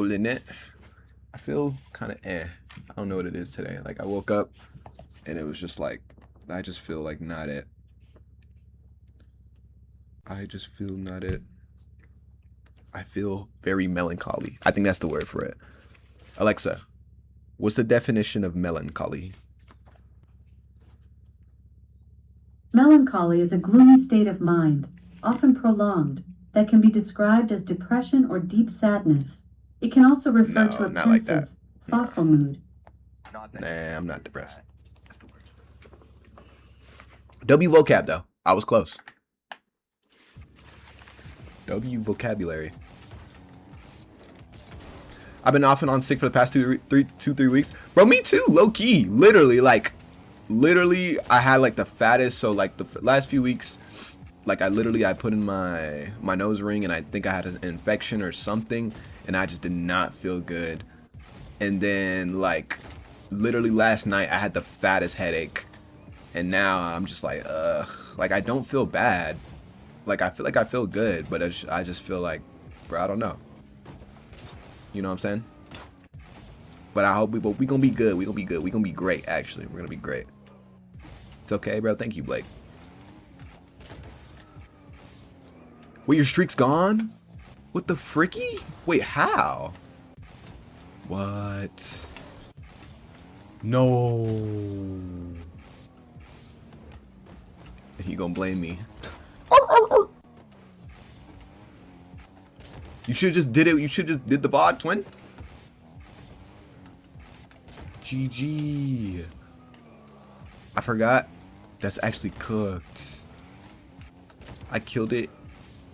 Lynette, I feel kind of I don't know what it is today. Like I woke up and it was just like, I just feel like not it. I just feel not it. I feel very melancholy. I think that's the word for it. Alexa, what's the definition of melancholy? Melancholy is a gloomy state of mind, often prolonged, that can be described as depression or deep sadness. It can also refer No, to a not like that. pensive, thoughtful mood. Nah, I'm not depressed. W vocab though. I was close. W vocabulary. I've been off and on sick for the past two, three weeks. Bro, me too, low key. Literally, I had like the fattest. So like the last few weeks, like I put in my nose ring and I think I had an infection or something, and I just did not feel good. And then like literally last night I had the fattest headache, and now I'm just like like I don't feel bad. Like I feel like I feel good, but I just feel like, bro, I don't know. You know what I'm saying? But I hope we gonna be good. We gonna be good. We gonna be great. Actually, we're gonna be great. It's okay, bro. Thank you, Blake. Wait, your streak's gone? What the fricky? Wait, how? What? No. He gonna blame me. You should just did it. You should just did the VOD, twin. GG. I forgot. That's actually cooked. I killed it.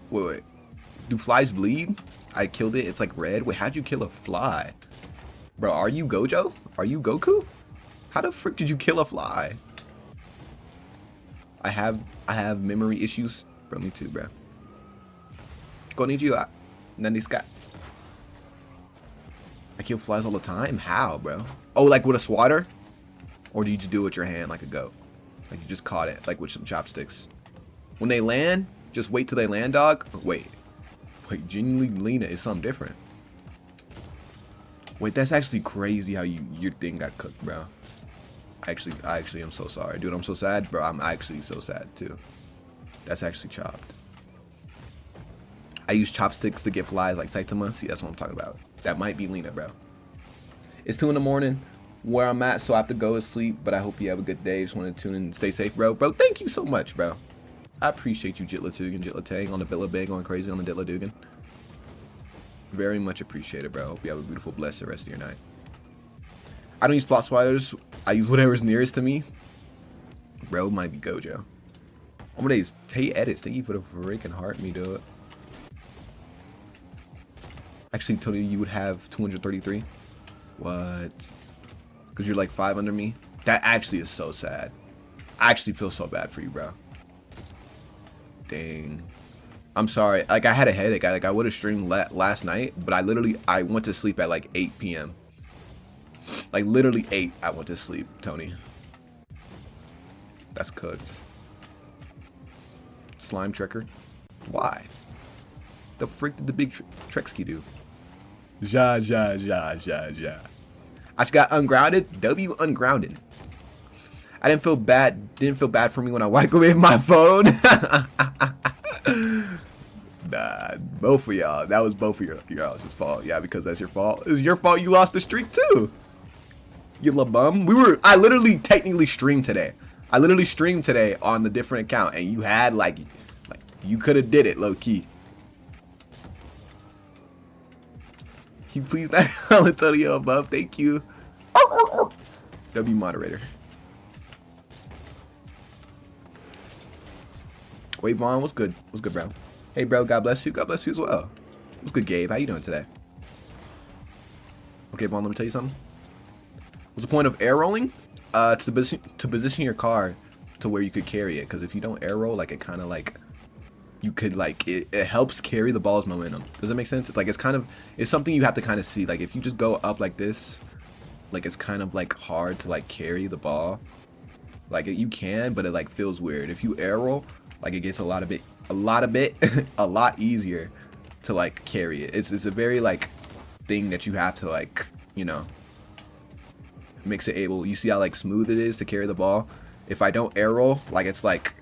Wait. Do flies bleed? I killed it. It's like red. Wait, how'd you kill a fly? Bro, are you Gojo? Are you Goku? How the frick did you kill a fly? I have memory issues. Bro, me too, bro. Konnichiwa. Nandesuka. I kill flies all the time? How, bro? Oh, like with a swatter? Or do you just do it with your hand like a goat? Like you just caught it, like with some chopsticks. When they land, just wait till they land, dog. Wait, genuinely Lena is something different. Wait, that's actually crazy how your thing got cooked, bro. I actually am so sorry, dude. I'm so sad, bro. I'm actually so sad too. That's actually chopped. I use chopsticks to get flies like Saitama. See, that's what I'm talking about. That might be Lena, bro. It's 2 in the morning where I'm at, so I have to go to sleep, but I hope you have a good day. Just want to tune in and stay safe, bro. Bro, thank you so much, bro. I appreciate you, Jitlatugan, Jitlatang, on the Billabang, going crazy on the Ditladugan. Very much appreciated, bro. Hope you have a beautiful, blessed rest of your night. I don't use flop swatters. I use whatever's nearest to me. Bro, might be Gojo. Days, Tay edits. Thank you for the freaking heart, me, dude. Actually, Tony, you would have 233. What? Because you're like 5 under me? That actually is so sad. I actually feel so bad for you, bro. Dang. I'm sorry. Like, I had a headache. I would have streamed last night, but I went to sleep at like 8 p.m. Like, literally 8, I went to sleep, Tony. That's cooked. Slime Trekker. Why? The frick did the big Trexky do? Ja. I just got ungrounded. W ungrounded. I didn't feel bad for me when I microwaved my phone. Nah, both of y'all. That was both of y'all's fault. Yeah, because that's your fault. It's your fault you lost the streak too. You la bum. I literally technically streamed today. I literally streamed today on the different account, and you had like you could have did it low key. Can you please not call Antonio above? Thank you. W moderator. Wait, Vaughn, what's good? What's good, bro? Hey, bro, God bless you. God bless you as well. What's good, Gabe? How you doing today? Okay, Vaughn, let me tell you something. What's the point of air rolling? To position your car to where you could carry it. Because if you don't air roll, like it kind of like you could like it helps carry the ball's momentum. Does that make sense? It's like it's something you have to kind of see. Like if you just go up like this, like it's kind of like hard to like carry the ball. Like you can, but it like feels weird. If you air roll, like it gets a lot easier to like carry it. It's a very like thing that you have to like, you know, makes it able. You see how like smooth it is to carry the ball. If I don't air roll, like it's like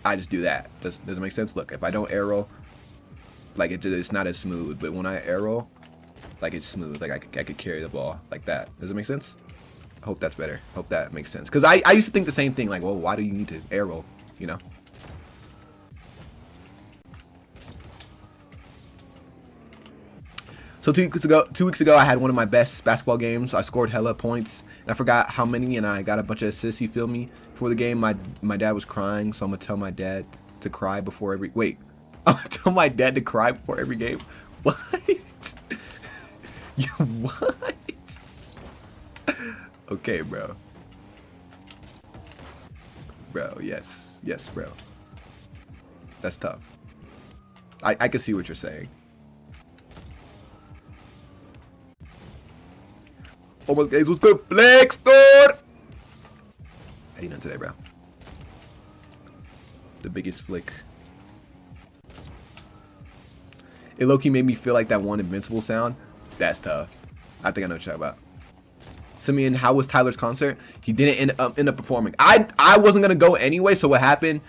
I just do that. Does it make sense? Look, if I don't air roll, like it's not as smooth. But when I air roll, like it's smooth. Like I could carry the ball like that. Does it make sense? I hope that's better. Hope that makes sense. Because I used to think the same thing. Like, well, why do you need to air roll? You know. So 2 weeks ago, I had one of my best basketball games. I scored hella points, and I forgot how many, and I got a bunch of assists. You feel me? Before the game, my dad was crying, so I'm gonna tell my dad to cry before every. Wait, I'm gonna tell my dad to cry before every game. What? Yo, what? Okay, bro. Bro, yes, bro. That's tough. I can see what you're saying. Almost guys, what's good? Flex store. How you doing today, bro? The biggest flick. It low-key made me feel like that one Invincible sound. That's tough. I think I know what you're talking about. Simeon, how was Tyler's concert? He didn't end up performing. I wasn't gonna go anyway. So what happened?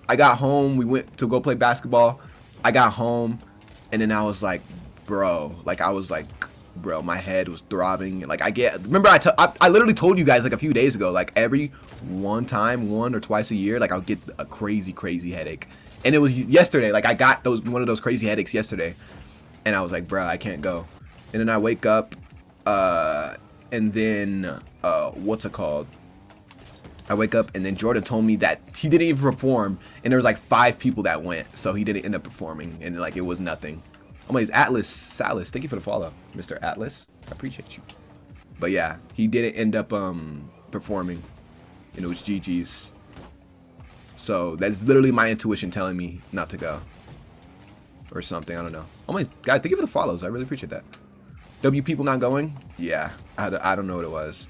I got home. We went to go play basketball. I got home, and then I was like, bro, bro, my head was throbbing. Like remember I literally told you guys like a few days ago, like every one or twice a year, like I'll get a crazy headache. And it was yesterday, like I got one of those crazy headaches yesterday, and I was like, bro, I can't go. And then I wake up, and then what's it called? I wake up, and then Jordan told me that he didn't even perform, and there was like 5 people that went, so he didn't end up performing, and like it was nothing. Oh my, it's Atlas Salas. Thank you for the follow, Mr. Atlas. I appreciate you. But yeah, he didn't end up performing, and it was GG's. So that's literally my intuition telling me not to go, or something. I don't know. Oh my guys, thank you for the follows. I really appreciate that. W people not going? Yeah, I don't know what it was.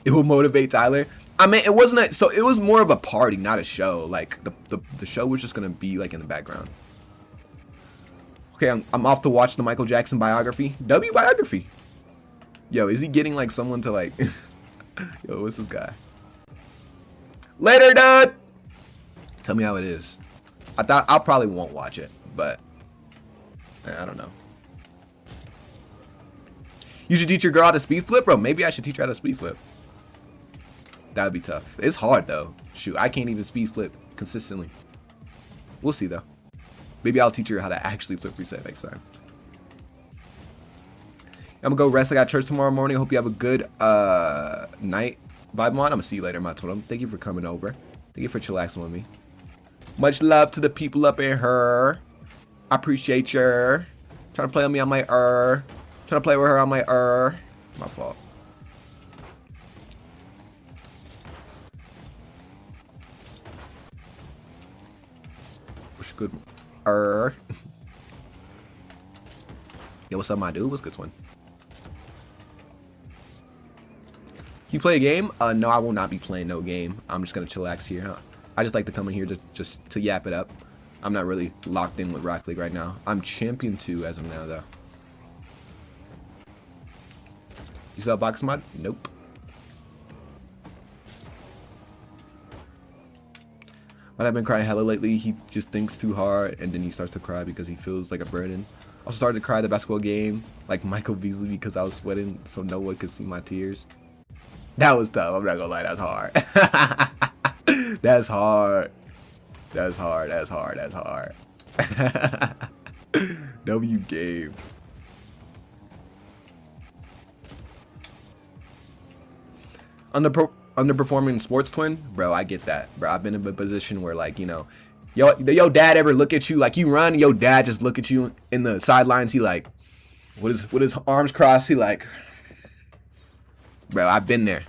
It will motivate Tyler. I mean, it wasn't so. It was more of a party, not a show. Like the show was just gonna be like in the background. Okay, I'm off to watch the Michael Jackson biography. W biography. Yo, is he getting like someone to like? Yo, what's this guy? Later, dude. Tell me how it is. I probably won't watch it, but I don't know. You should teach your girl how to speed flip, bro. Maybe I should teach her how to speed flip. That would be tough. It's hard though. Shoot, I can't even speed flip consistently. We'll see though. Maybe I'll teach her how to actually flip reset next time. I'm gonna go rest. I got church tomorrow morning. Hope you have a good night. Vibe on. I'm gonna see you later, my twin. Thank you for coming over. Thank you for chillaxing with me. Much love to the people up in her. I appreciate you. Trying to play with me on my Trying to play with her on my My fault. What's good? Yo, what's up, my dude? What's good, twin? You play a game? No, I will not be playing no game. I'm just gonna chillax here. I just like to come in here just to yap it up. I'm not really locked in with Rocket League right now. I'm champion 2 as of now, though. You saw box mod? Nope. But I've been crying hella lately. He just thinks too hard, and then he starts to cry because he feels like a burden. I also started to cry at the basketball game, like Michael Beasley, because I was sweating so no one could see my tears. That was tough. I'm not gonna lie, that's hard. That's hard. That's hard. That's hard. That's hard. W game. Underperforming sports twin, bro. I get that, bro. I've been in a position where, like, you know, your dad ever look at you like you run, your dad just look at you in the sidelines. He like, with his arms crossed. He like, bro. I've been there.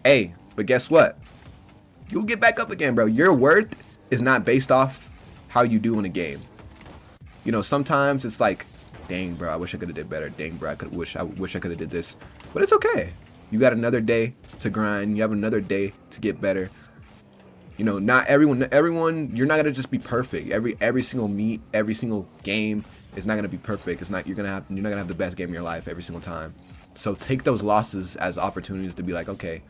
Hey, but guess what? You'll get back up again, bro. Your worth is not based off how you do in a game. You know, sometimes it's like, dang, bro, I wish I could have did better. Dang, bro, I wish I could have did this. But it's okay. You got another day to grind. You have another day to get better. You know, not everyone, you're not gonna just be perfect. Every single meet, every single game, It's not gonna be perfect. It's not. You're not gonna have the best game of your life every single time. So take those losses as opportunities to be like, okay,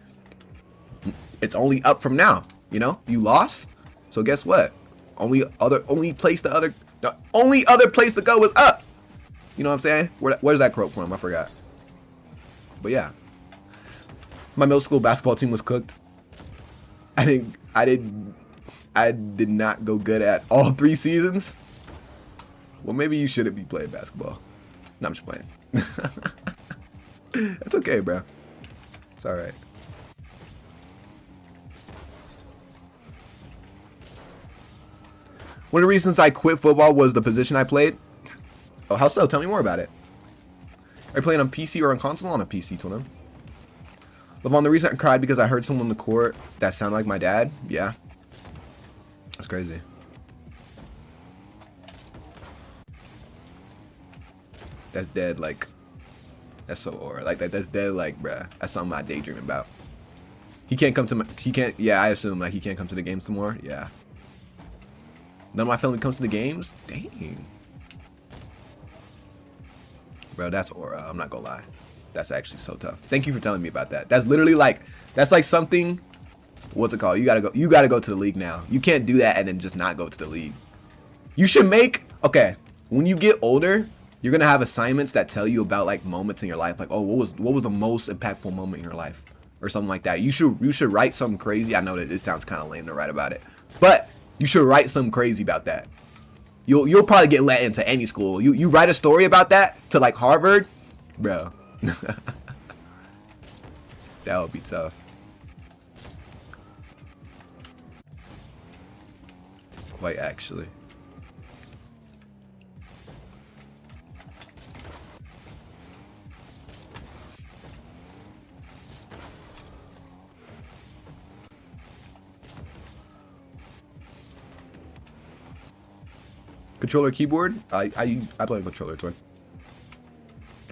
it's only up from now. You know, you lost. So guess what? The only other place to go is up. You know what I'm saying? Where's that quote from? I forgot. But yeah, my middle school basketball team was cooked. I did not go good at all 3 seasons. Well, maybe you shouldn't be playing basketball. No, I'm just playing. That's okay, bro. It's all right. One of the reasons I quit football was the position I played. Oh, how so? Tell me more about it. Are you playing on PC or on console? On a PC, Tuna. Levon, the reason I cried because I heard someone on the court that sounded like my dad. Yeah. That's crazy. That's dead, like, that's so aura. Like, that's dead, like, bruh. That's something I daydream about. He can't come to my, yeah, I assume, like, he can't come to the games more. Yeah. None of my family comes to the games? Dang. Bro, that's aura. I'm not gonna lie. That's actually so tough. Thank you for telling me about that. That's literally like, that's like something, what's it called? You gotta go to the league now. You can't do that and then just not go to the league. You should make, okay, when you get older, you're gonna have assignments that tell you about like moments in your life. Like, oh, what was the most impactful moment in your life? Or something like that. You should write something crazy. I know that it sounds kind of lame to write about it, but you should write something crazy about that. You'll probably get let into any school. You write a story about that to like Harvard, bro. That would be tough. Quite actually. Controller, keyboard. I play a controller, twin.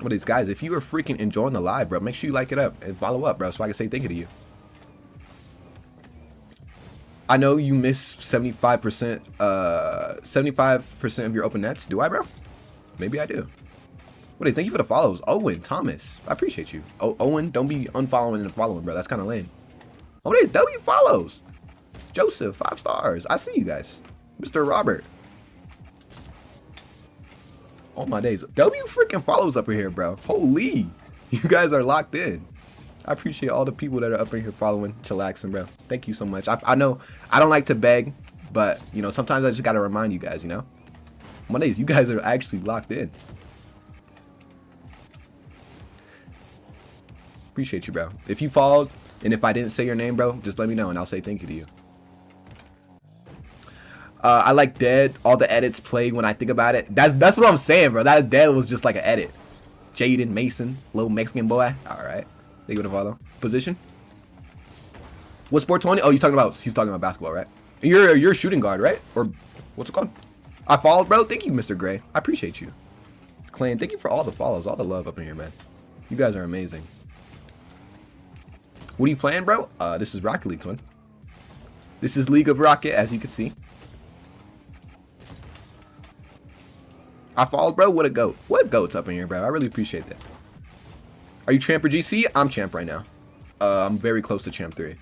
But these guys, if you are freaking enjoying the live, bro, make sure you like it up and follow up, bro, so I can say thank you to you. I know you miss 75% of your open nets. Do I, bro? Maybe I do. What do you thank you for the follows? Owen, Thomas, I appreciate you. Oh, Owen, don't be unfollowing and following, bro. That's kind of lame. Oh, there's W follows. Joseph, 5 stars. I see you guys. Mr. Robert. Oh my days. W freaking follows up in here, bro. Holy. You guys are locked in. I appreciate all the people that are up in here following, chillaxing, bro. Thank you so much. I know I don't like to beg, but, you know, sometimes I just got to remind you guys, you know. My days, you guys are actually locked in. Appreciate you, bro. If you followed, and if I didn't say your name, bro, just let me know, and I'll say thank you to you. I like Dead. All the edits play when I think about it. That's what I'm saying, bro. That Dead was just like an edit. Jaden Mason, little Mexican boy. All right, they go to follow. Position. What sport, Tony? Oh, he's talking about basketball, right? You're a shooting guard, right? Or what's it called? I followed, bro. Thank you, Mr. Gray. I appreciate you. Clan, thank you for all the follows, all the love up in here, man. You guys are amazing. What are you playing, bro? This is Rocket League, twin. This is League of Rocket, as you can see. I followed, bro. What a goat. What goat's up in here, bro? I really appreciate that. Are you champ or GC? I'm champ right now. I'm very close to champ 3.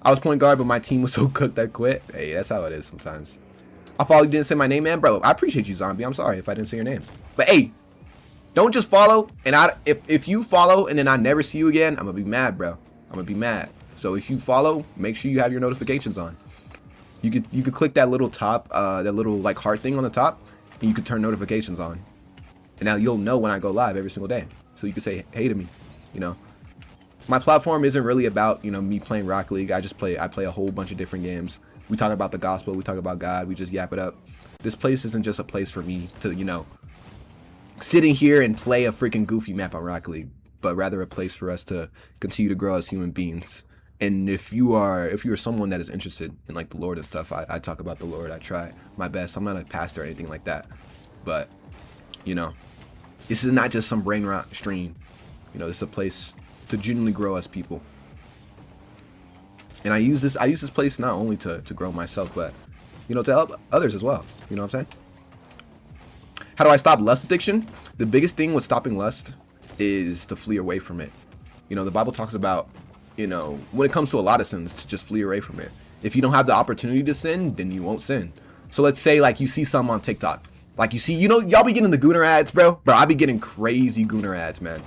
I was point guard, but my team was so cooked I quit. Hey, that's how it is sometimes. I followed. You didn't say my name, man, bro. I appreciate you, Zombie. I'm sorry if I didn't say your name. But hey, don't just follow. And if you follow and then I never see you again, I'm gonna be mad, bro. I'm gonna be mad. So if you follow, make sure you have your notifications on. You could click that little top, that little like heart thing on the top. And you can turn notifications on, and now you'll know when I go live every single day, so you can say hey to me. You know, my platform isn't really about, you know, me playing Rocket League. I play a whole bunch of different games. We talk about the gospel, we talk about God, we just yap it up. This place isn't just a place for me to, you know, sit in here and play a freaking goofy map on Rocket League, but rather a place for us to continue to grow as human beings. And if you are someone that is interested in like the Lord and stuff, I talk about the Lord. I try my best. I'm not a pastor or anything like that, but you know, this is not just some brain rot stream. You know, this is a place to genuinely grow as people. And I use this place not only to grow myself, but you know, to help others as well. You know what I'm saying? How do I stop lust addiction? The biggest thing with stopping lust is to flee away from it. You know, the Bible talks about, you know, when it comes to a lot of sins, to just flee away from it. If you don't have the opportunity to sin, then you won't sin. So let's say like you see some on TikTok. Like you see, you know, y'all be getting the Gooner ads, bro. Bro, I be getting crazy Gooner ads, man.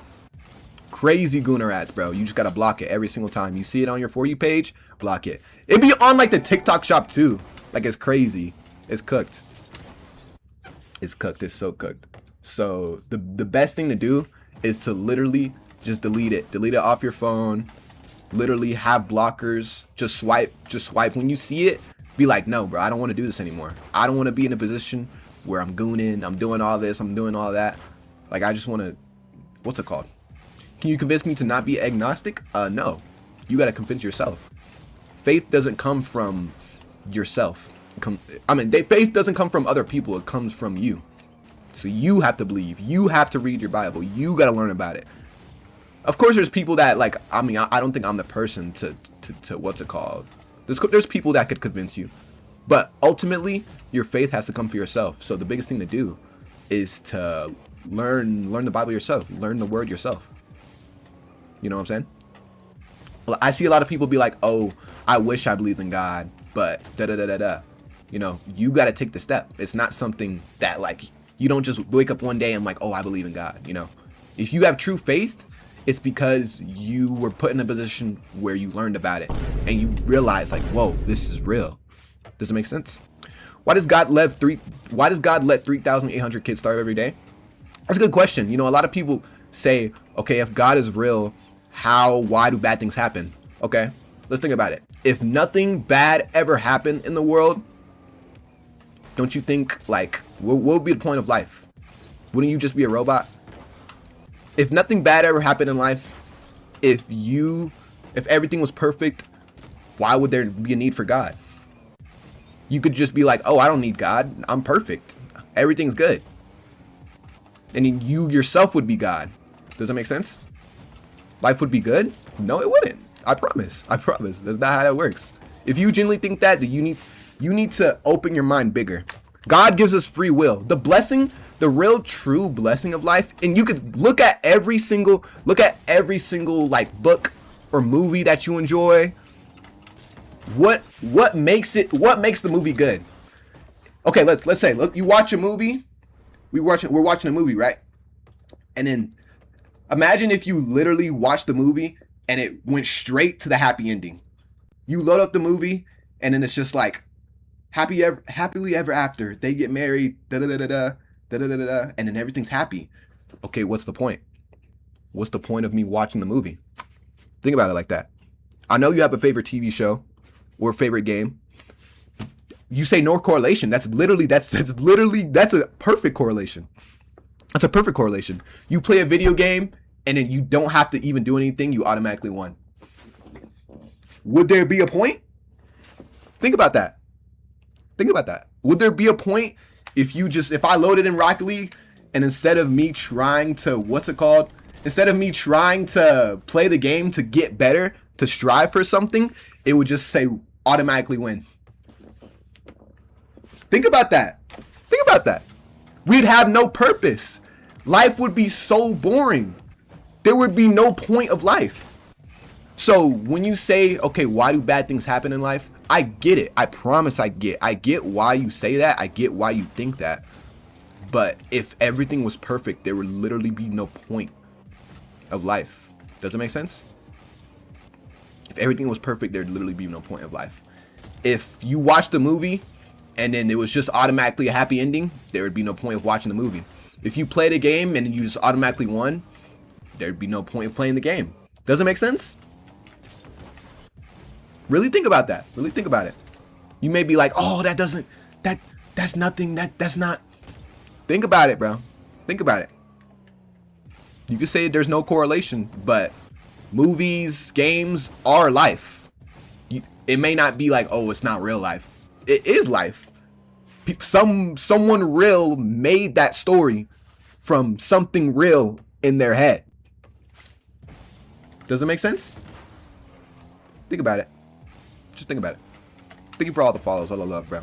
Crazy Gooner ads, bro. You just gotta block it every single time. You see it on your For You page, block it. It be on like the TikTok shop too. Like it's crazy. It's cooked. It's cooked. It's so cooked. So the best thing to do is to literally just delete it. Delete it off your phone. Literally have blockers. Just swipe. Just swipe. When you see it, be like, no, bro, I don't want to do this anymore. I don't want to be in a position where I'm gooning. I'm doing all this. I'm doing all that. Like, I just want to, what's it called? Can you convince me to not be agnostic? No. You got to convince yourself. Faith doesn't come from yourself. Faith doesn't come from other people. It comes from you. So you have to believe. You have to read your Bible. You got to learn about it. Of course, there's people that, like, I don't think I'm the person to what's it called? There's people that could convince you. But ultimately, your faith has to come for yourself. So the biggest thing to do is to learn the Bible yourself. Learn the word yourself. You know what I'm saying? Well, I see a lot of people be like, oh, I wish I believed in God, but da-da-da-da-da. You know, you got to take the step. It's not something that, like, you don't just wake up one day and like, oh, I believe in God. You know, if you have true faith, it's because you were put in a position where you learned about it and you realize like, whoa, this is real. Does it make sense? Why does God let 3,800 kids starve every day? That's a good question. You know, a lot of people say, okay, if God is real, why do bad things happen? Okay, let's think about it. If nothing bad ever happened in the world, don't you think, like, what would be the point of life? Wouldn't you just be a robot? If nothing bad ever happened in life, if everything was perfect, why would there be a need for God? You could just be like, oh, I don't need God. I'm perfect. Everything's good. And then you yourself would be God. Does that make sense? Life would be good? No, it wouldn't. I promise. I promise. That's not how that works. If you genuinely think that, then you need to open your mind bigger. God gives us free will. The blessing, the real true blessing of life, and you could look at every single like book or movie that you enjoy. What makes the movie good? Okay, let's say, look, you watch a movie. We're watching a movie, right? And then imagine if you literally watched the movie and it went straight to the happy ending. You load up the movie and then it's just like happily ever after. They get married, da da da da da da da da da, and then everything's happy. Okay, what's the point? What's the point of me watching the movie? Think about it like that. I know you have a favorite TV show or favorite game. You say no correlation. That's a perfect correlation. That's a perfect correlation. You play a video game and then you don't have to even do anything. You automatically won. Would there be a point? Think about that. Think about that. Would there be a point if I loaded in Rocket League and instead of me trying to, instead of me trying to play the game to get better, to strive for something, it would just say automatically win. Think about that. Think about that. We'd have no purpose. Life would be so boring. There would be no point of life. So when you say, okay, why do bad things happen in life? I get it. I promise I get why you say that. I get why you think that. But if everything was perfect, there would literally be no point of life. Does it make sense? If everything was perfect, there'd literally be no point of life. If you watched the movie and then it was just automatically a happy ending, there would be no point of watching the movie. If you played a game and you just automatically won, there'd be no point of playing the game. Does it make sense? Really think about that. Really think about it. You may be like, oh, that's nothing. That's not. Think about it, bro. Think about it. You could say there's no correlation, but movies, games are life. It may not be like, oh, it's not real life. It is life. Someone real made that story from something real in their head. Does it make sense? Think about it. Just think about it. Thank you for all the follows. All the love, bro.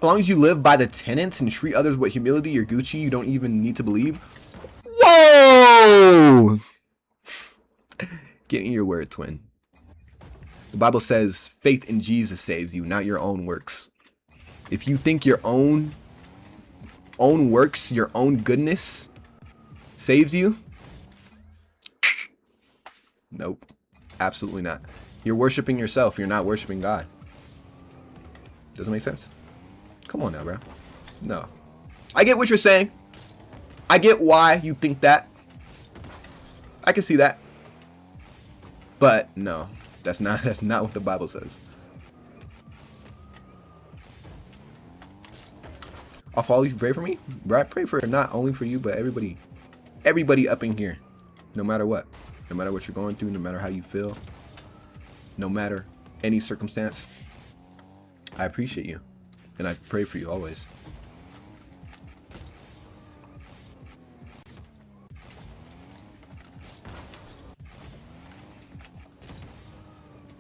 long as you live by the tenets and treat others with humility, you're Gucci. You don't even need to believe. Whoa! Get in your word, twin. The Bible says faith in Jesus saves you, not your own works. If you think your own works, your own goodness saves you, nope, absolutely not. You're worshiping yourself. You're not worshiping God. Doesn't make sense. Come on now, bro. No. I get what you're saying. I get why you think that. I can see that. But no, that's not what the Bible says. I'll follow you. Pray for me, bro. I pray for not only for you, but everybody up in here, no matter what, no matter what you're going through, no matter how you feel, no matter any circumstance. I appreciate you, and I pray for you always.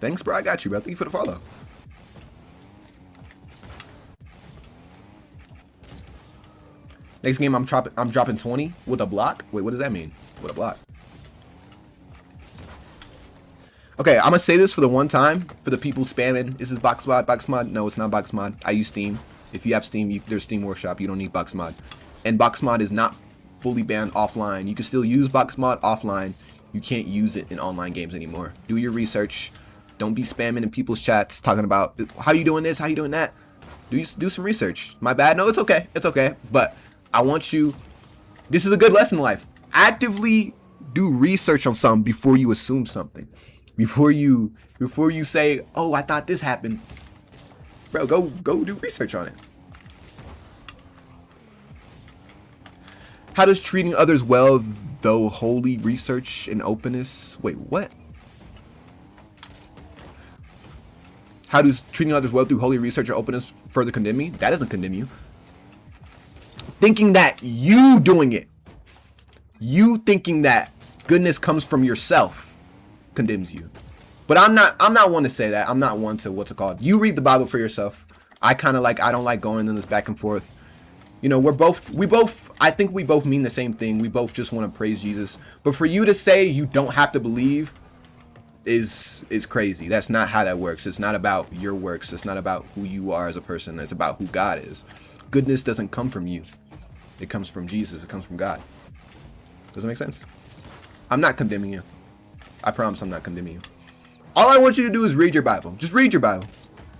Thanks, bro. I got you, bro. Thank you for the follow. Next game, I'm dropping 20 with a block. Wait, what does that mean? With a block? Okay, I'm gonna say this for the one time for the people spamming. This is BoxMod. BoxMod? No, it's not BoxMod. I use Steam. If you have Steam, there's Steam Workshop. You don't need BoxMod. And BoxMod is not fully banned offline. You can still use BoxMod offline. You can't use it in online games anymore. Do your research. Don't be spamming in people's chats talking about how you doing this, how you doing that. Do some research. My bad. No, it's okay. It's okay. But I want you. This is a good lesson in life. Actively do research on something before you assume something. Before you say, "Oh, I thought this happened." Bro, go do research on it. How does treating others well, though holy research and openness? Wait, what? How does treating others well through holy research or openness further condemn me? That doesn't condemn you. Thinking that you doing it, you thinking that goodness comes from yourself, condemns you. But I'm not one to say that. I'm not one to what's it called. You read the Bible for yourself. I don't like going in this back and forth. You know, I think we both mean the same thing. We both just want to praise Jesus. But for you to say you don't have to believe is crazy. That's not how that works. It's not about your works. It's not about who you are as a person. It's about who God is. Goodness doesn't come from you. It comes from Jesus. It comes from God. Does it make sense? I'm not condemning you. I promise I'm not condemning you. All I want you to do is read your Bible. Just read your Bible.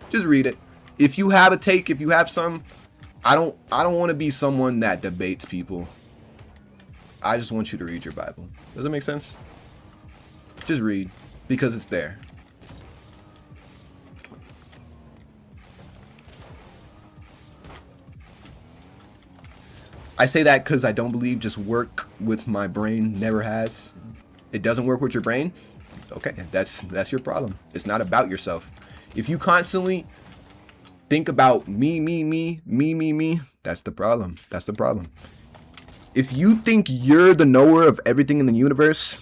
Just read it. If you have a take, if you have some, I don't want to be someone that debates people. I just want you to read your Bible. Does that make sense? Just read, because it's there. I say that because I don't believe just work with my brain never has. It doesn't work with your brain. Okay, that's your problem. It's not about yourself. If you constantly think about me, that's the problem. That's the problem. If you think you're the knower of everything in the universe,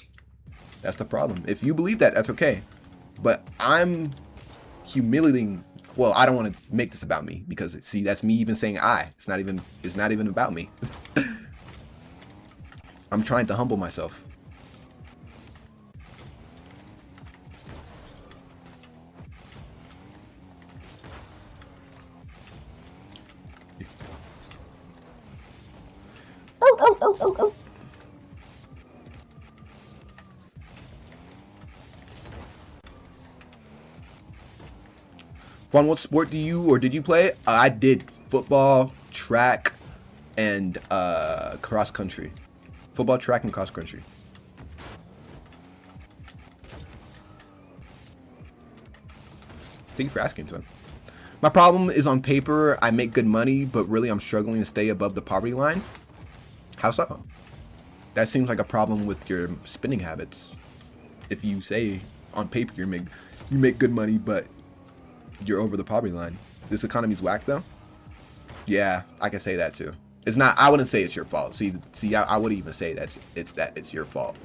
that's the problem. If you believe that, that's okay. But I'm humiliating. Well, I don't want to make this about me because see, that's me even saying I. It's not even about me. I'm trying to humble myself. Oh. Vaughn, what sport do you or did you play? I did football, track, and cross country. Football, track, and cross country. Thank you for asking, Twin. My problem is on paper, I make good money, but really I'm struggling to stay above the poverty line. How so? That seems like a problem with your spending habits. If you say on paper you make good money, but you're over the poverty line. This economy's whack though. Yeah, I can say that too. It's not. I wouldn't say it's your fault. See, I wouldn't even say it's your fault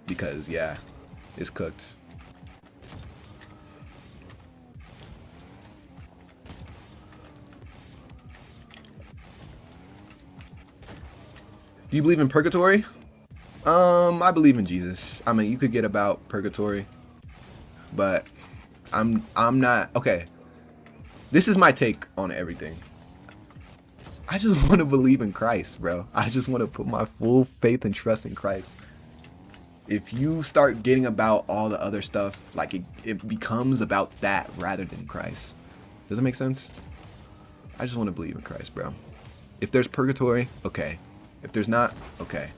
because yeah, it's cooked. Do you believe in purgatory? I believe in Jesus. I mean, you could get about purgatory, but I'm not. Okay, this is my take on everything. I just want to believe in Christ, bro. I just want to put my full faith and trust in Christ. If you start getting about all the other stuff, like it becomes about that rather than Christ. Does it make sense? I just want to believe in Christ, bro. If there's purgatory, okay. If there's not, okay.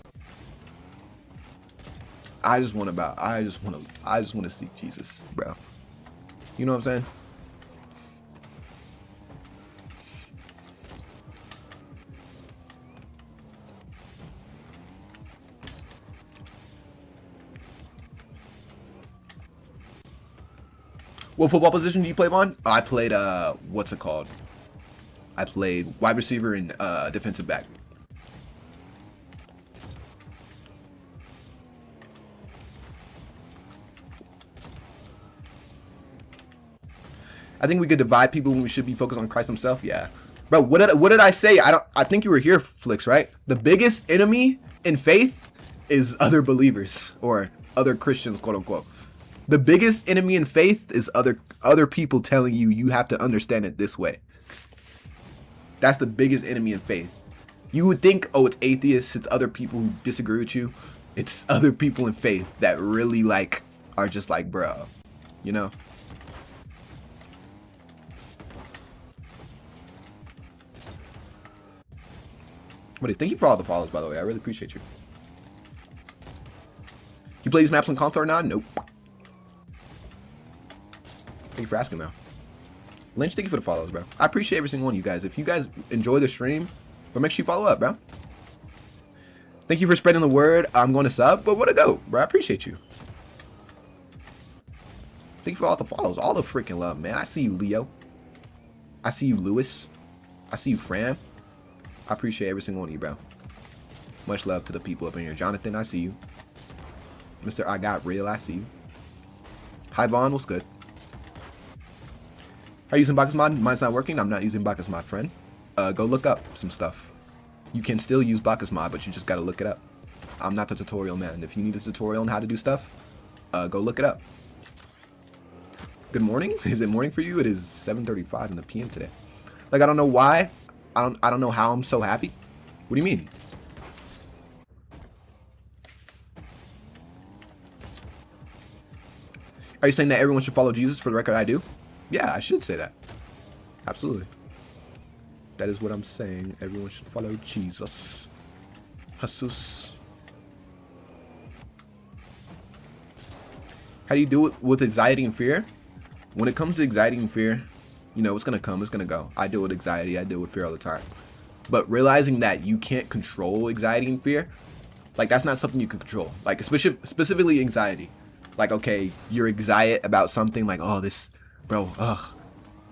I just want to seek Jesus, bro. You know what I'm saying? What football position do you play on? I played what's it called? I played wide receiver and defensive back. I think we could divide people when we should be focused on Christ himself. Yeah. Bro, what did I say? I think you were here, Flicks, right? The biggest enemy in faith is other believers or other Christians, quote unquote. The biggest enemy in faith is other people telling you you have to understand it this way. That's the biggest enemy in faith. You would think, oh, it's atheists, it's other people who disagree with you. It's other people in faith that really like are just like, bro, you know? Buddy, thank you for all the follows, by the way. I really appreciate you. You play these maps on console or not? Nope. Thank you for asking, though. Lynch, thank you for the follows, bro. I appreciate every single one of you guys. If you guys enjoy the stream, well, make sure you follow up, bro. Thank you for spreading the word. I'm going to sub, but what a go, bro. I appreciate you. Thank you for all the follows. All the freaking love, man. I see you, Leo. I see you, Lewis. I see you, Fran. I appreciate every single one of you, bro. Much love to the people up in here. Jonathan, I see you. Mr. I Got Real, I see you. Hi, Vaughn. What's good? Are you using Bacchus Mod? Mine's not working. I'm not using Bacchus Mod, friend. Go look up some stuff. You can still use Bacchus Mod, but you just got to look it up. I'm not the tutorial man. If you need a tutorial on how to do stuff, go look it up. Good morning. Is it morning for you? It is 7:35 in the PM today. Like, I don't know why. I don't know how I'm so happy. What do you mean? Are you saying that everyone should follow Jesus? For the record, I do. Yeah, I should say that. Absolutely. That is what I'm saying. Everyone should follow Jesus. Jesus. How do you do it with anxiety and fear? When it comes to anxiety and fear, you know, it's going to come, it's going to go. I deal with anxiety, I deal with fear all the time. But realizing that you can't control anxiety and fear, like, that's not something you can control. Like, specifically anxiety. Like, okay, you're excited about something, like, oh, this, bro, ugh.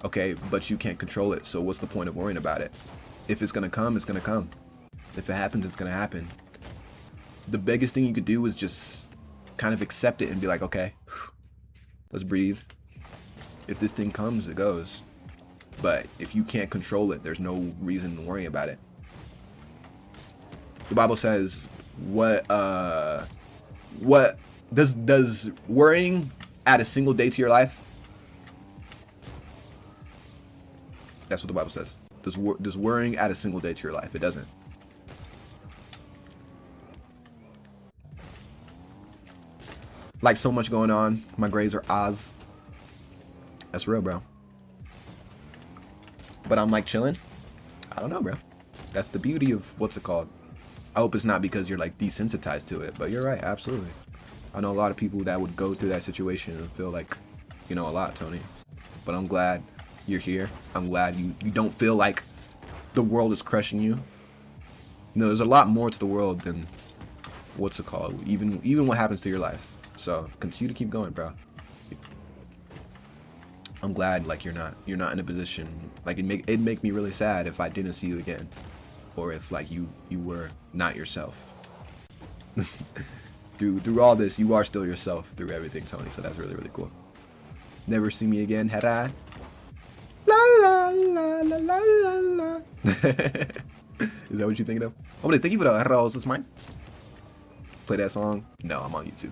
Okay, but you can't control it, so what's the point of worrying about it? If it's going to come, it's going to come. If it happens, it's going to happen. The biggest thing you could do is just kind of accept it and be like, okay, let's breathe. If this thing comes, it goes. But if you can't control it, there's no reason to worry about it. The Bible says, what does worrying add a single day to your life? That's what the Bible says. Does worrying add a single day to your life? It doesn't. Like, so much going on. My grades are Oz. That's real, bro. But I'm like chilling. I don't know, bro. That's the beauty of what's it called. I hope it's not because you're like desensitized to it, but you're right, absolutely. I know a lot of people that would go through that situation and feel like, you know, a lot, Tony. But I'm glad you're here. I'm glad you don't feel like the world is crushing you. You know, there's a lot more to the world than what's it called, even what happens to your life. So continue to keep going, bro. I'm glad like you're not in a position like it'd make me really sad if I didn't see you again, or if like you were not yourself. through all this, you are still yourself through everything, Tony. So that's really, really cool. Never see me again, had I? La la la la la la la. Is that what you're thinking of? Oh, but thank you for the arroz. It's mine. Play that song. No, I'm on YouTube.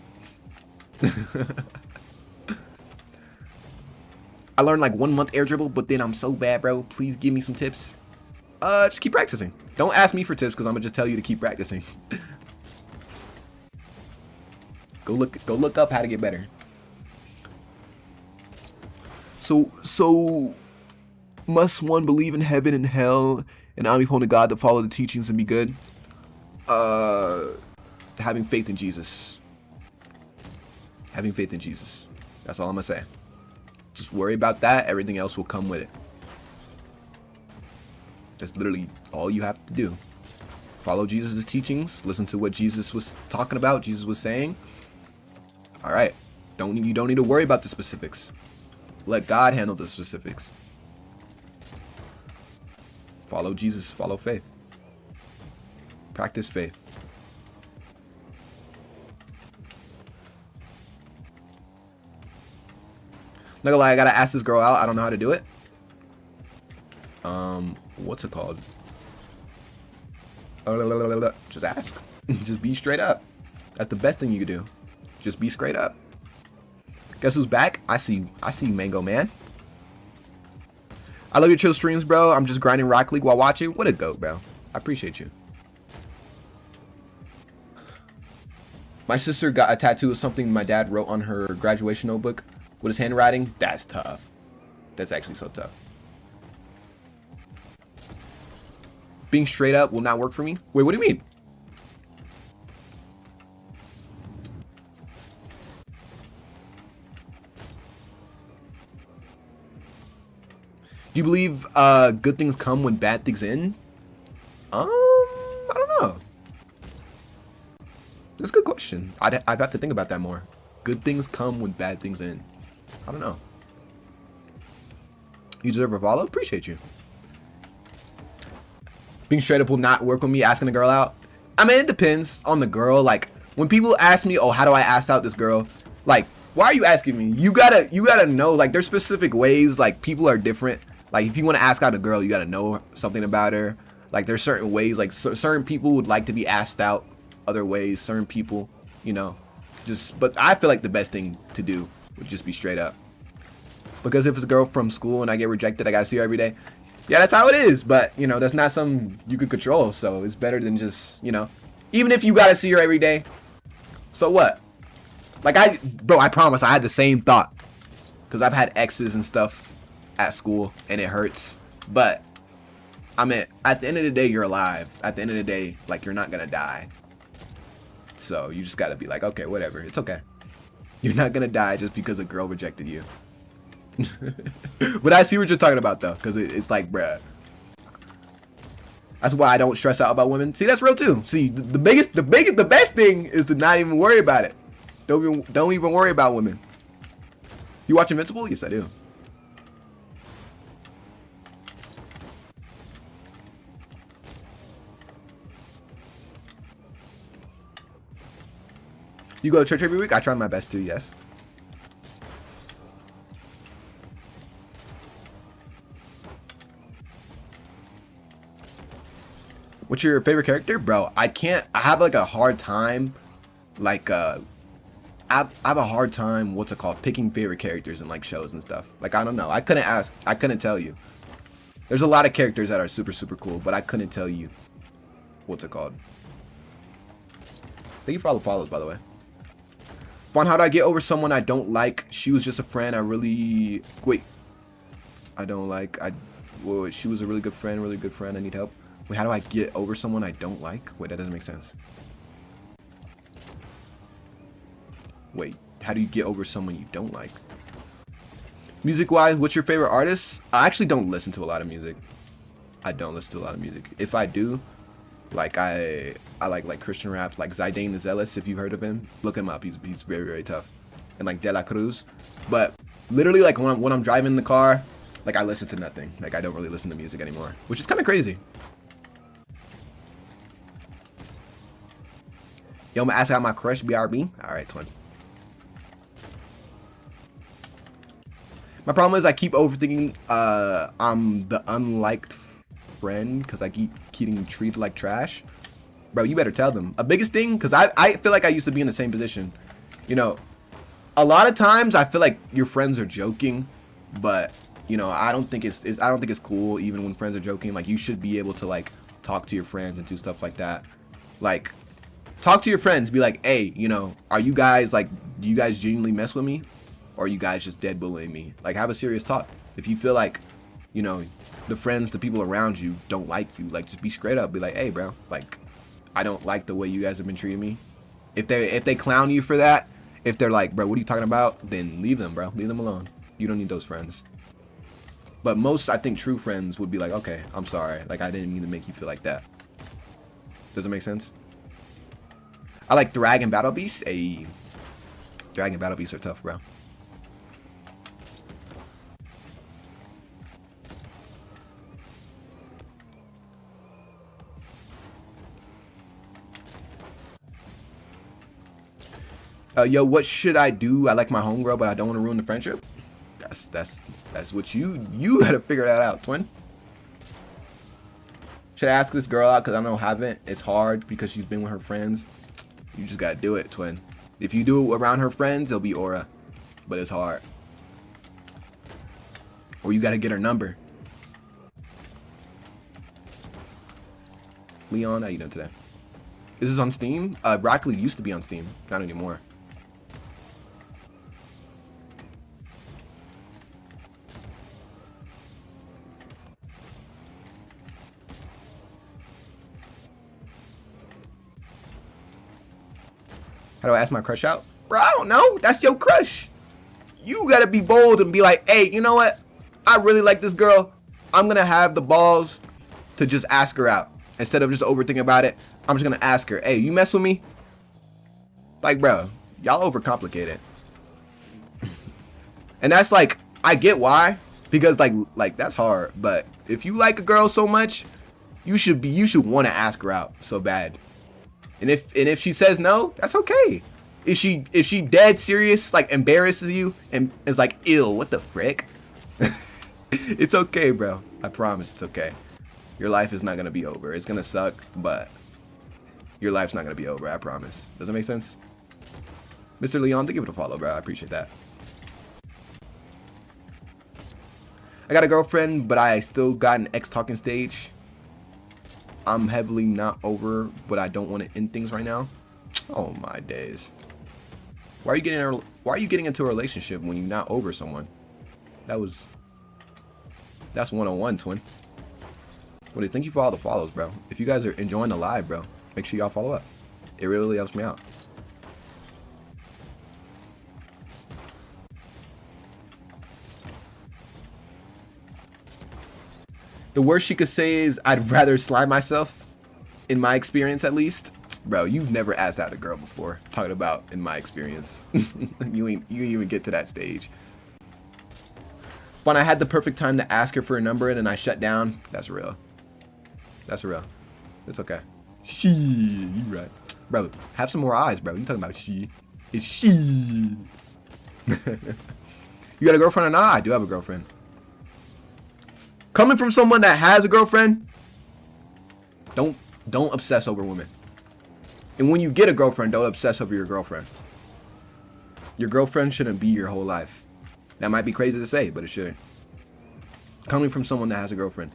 I learned like 1 month air dribble, but then I'm so bad, bro. Please give me some tips. Just keep practicing. Don't ask me for tips because I'm gonna just tell you to keep practicing. Go look up how to get better. So must one believe in heaven and hell and omnipotent God to follow the teachings and be good? Having faith in Jesus. Having faith in Jesus. That's all I'm gonna say. Just worry about that. Everything else will come with it. That's literally all you have to do. Follow Jesus' teachings. Listen to what Jesus was talking about. Jesus was saying. All right. You don't need to worry about the specifics. Let God handle the specifics. Follow Jesus. Follow faith. Practice faith. Not gonna lie, I gotta ask this girl out. I don't know how to do it. What's it called? Just ask. Just be straight up. That's the best thing you could do. Just be straight up. Guess who's back? I see Mango Man. I love your chill streams, bro. I'm just grinding Rocket League while watching. What a goat, bro. I appreciate you. My sister got a tattoo of something my dad wrote on her graduation notebook with his handwriting. That's tough. That's actually so tough. Being straight up will not work for me. Wait, what do you mean? Do you believe good things come when bad things end? I don't know. That's a good question. I'd have to think about that more. Good things come when bad things end. I don't know. You deserve a follow? Appreciate you. Being straight up will not work with me asking a girl out. I mean, it depends on the girl. Like, when people ask me, oh, how do I ask out this girl? Like, why are you asking me? You gotta know, like, there's specific ways. Like, people are different. Like, if you want to ask out a girl, you gotta know something about her. Like, there's certain ways. Like, certain people would like to be asked out other ways. Certain people, you know, but I feel like the best thing to do would just be straight up. Because if it's a girl from school and I get rejected, I gotta see her every day. Yeah, that's how it is. But, you know, that's not something you could control. So it's better than just, you know, even if you gotta see her every day. So what? Like, bro, I promise I had the same thought. Because I've had exes and stuff at school and it hurts. But, I mean, at the end of the day, you're alive. At the end of the day, like, you're not gonna die. So you just gotta be like, okay, whatever. It's okay. You're not gonna die just because a girl rejected you. But I see what you're talking about though, because it's like, bruh. That's why I don't stress out about women. See, that's real too. See, the best thing is to not even worry about it. Don't even worry about women. You watch Invincible? Yes, I do. You go to church every week? I try my best to, yes. What's your favorite character? Bro, I have like a hard time, like, I have a hard time, what's it called, picking favorite characters in like shows and stuff. Like, I don't know. I couldn't tell you. There's a lot of characters that are super, super cool, but I couldn't tell you what's it called. Thank you for all the follows, by the way. Vaughn, how do I get over someone I don't like? She was just a friend. She was a really good friend. I need help. Wait, how do I get over someone I don't like? Wait, that doesn't make sense. Wait, how do you get over someone you don't like? Music-wise, what's your favorite artist? I actually don't listen to a lot of music. I don't listen to a lot of music. If I do, like I like Christian rap, like Zidane the Zealous, if you've heard of him. Look him up. He's very, very tough. And like De La Cruz. But literally, like when I'm driving in the car, like I listen to nothing. Like I don't really listen to music anymore, which is kind of crazy. Yo, I'm gonna ask out my crush, BRB. All right, twin. My problem is I keep overthinking I'm the unliked friend because I keep getting treated like trash, bro, you better tell them. A biggest thing, because I feel like I used to be in the same position. You know, a lot of times I feel like your friends are joking, but you know, I don't think it's cool even when friends are joking. Like, you should be able to like talk to your friends and do stuff like that. Like, talk to your friends, be like, hey, you know, are you guys like, do you guys genuinely mess with me, or are you guys just dead bullying me? Like, have a serious talk. If you feel like, you know, the friends, the people around you don't like you, like, just be straight up, be like, hey bro, like, I don't like the way you guys have been treating me. If they clown you for that, if they're like, bro, what are you talking about, then leave them, bro. Leave them alone. You don't need those friends. But most, I think, true friends would be like, okay, I'm sorry, like, I didn't mean to make you feel like that. Does it make sense? I like Dragon Battle Beasts. Hey, Dragon Battle Beasts are tough, bro. Yo, what should I do? I like my homegirl, but I don't want to ruin the friendship. That's what you gotta figure that out, twin. Should I ask this girl out? Because I know I haven't. It's hard because she's been with her friends. You just gotta do it, twin. If you do it around her friends, it'll be aura, but it's hard. Or you gotta get her number. Leon, how you doing today? This is on Steam. Rocket League used to be on Steam, not anymore. How do I ask my crush out? Bro, I don't know. That's your crush. You gotta be bold and be like, hey, you know what? I really like this girl. I'm gonna have the balls to just ask her out. Instead of just overthinking about it, I'm just gonna ask her, hey, you mess with me? Like, bro, y'all overcomplicate it. And that's like, I get why. Because like that's hard. But if you like a girl so much, you should want to ask her out so bad. And if she says no, that's okay. If she dead serious, like embarrasses you and is like, ew, what the frick? It's okay, bro. I promise it's okay. Your life is not gonna be over. It's gonna suck, but your life's not gonna be over, I promise. Does that make sense? Mr. Leon, give it a follow, bro. I appreciate that. I got a girlfriend, but I still got an ex talking stage. I'm heavily not over, but I don't want to end things right now. Oh my days. Why are you getting into a relationship when you're not over someone? That's 101, twin. Well, thank you for all the follows, bro. If you guys are enjoying the live, bro, make sure y'all follow up. It really helps me out. The worst she could say is, I'd rather slime myself, in my experience at least. Bro, you've never asked out a girl before. Talking about in my experience. You ain't even get to that stage. When I had the perfect time to ask her for a number and then I shut down, that's real. That's real. It's okay. She, you right. Bro, have some more eyes, bro. You talking about she. It's she. You got a girlfriend or not? I do have a girlfriend. Coming from someone that has a girlfriend, don't obsess over women. And when you get a girlfriend, don't obsess over your girlfriend. Your girlfriend shouldn't be your whole life. That might be crazy to say, but it shouldn't. Coming from someone that has a girlfriend,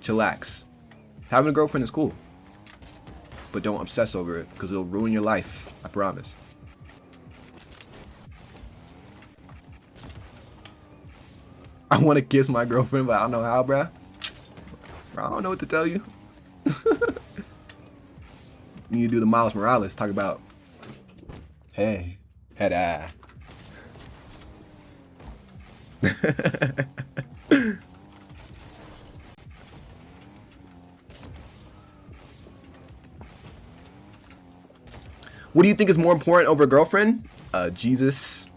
chillax. Having a girlfriend is cool, but don't obsess over it because it'll ruin your life. I promise. I want to kiss my girlfriend, but I don't know how, bruh. I don't know what to tell you. You need to do the Miles Morales. Talk about, hey, head eye. What do you think is more important over a girlfriend? Jesus.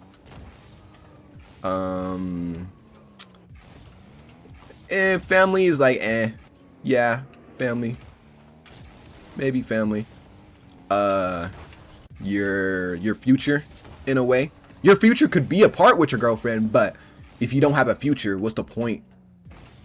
Family is like, yeah, family. Maybe family. Your future, in a way. Your future could be apart with your girlfriend, but if you don't have a future, what's the point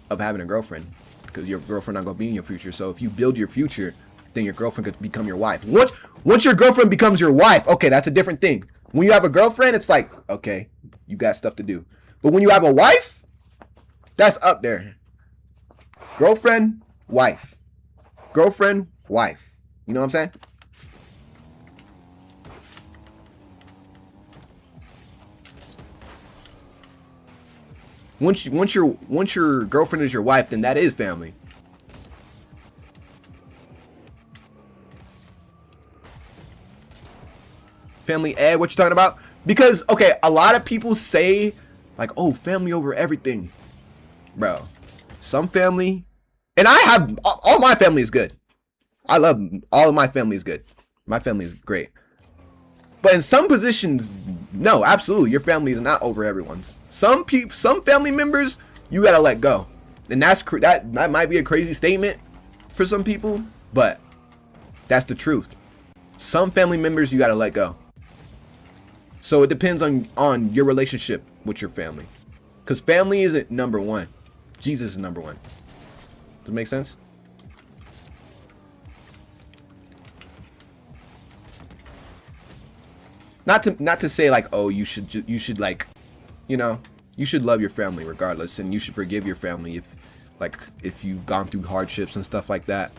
of having a girlfriend? because your girlfriend not gonna be in your future. So if you build your future, then your girlfriend could become your wife. Once your girlfriend becomes your wife, okay, that's a different thing. When you have a girlfriend, it's like, okay, you got stuff to do. But when you have a wife, that's up there. Girlfriend, wife. Girlfriend, wife. You know what I'm saying? Once your girlfriend is your wife, then that is family. Family, Ed, what you talking about? Because, okay, a lot of people say, like, oh, family over everything. Bro, some family, and I have, all my family is good. I love, all of my family is good. My family is great. But in some positions, no, absolutely, your family is not over everyone's. Some family members, you gotta let go. And that might be a crazy statement for some people, but that's the truth. Some family members you gotta let go. So it depends on your relationship with your family. Because family isn't number one. Jesus is number one. Does it make sense? Not to say like, oh, you should like, you know, you should love your family regardless, and you should forgive your family if you've gone through hardships and stuff like that.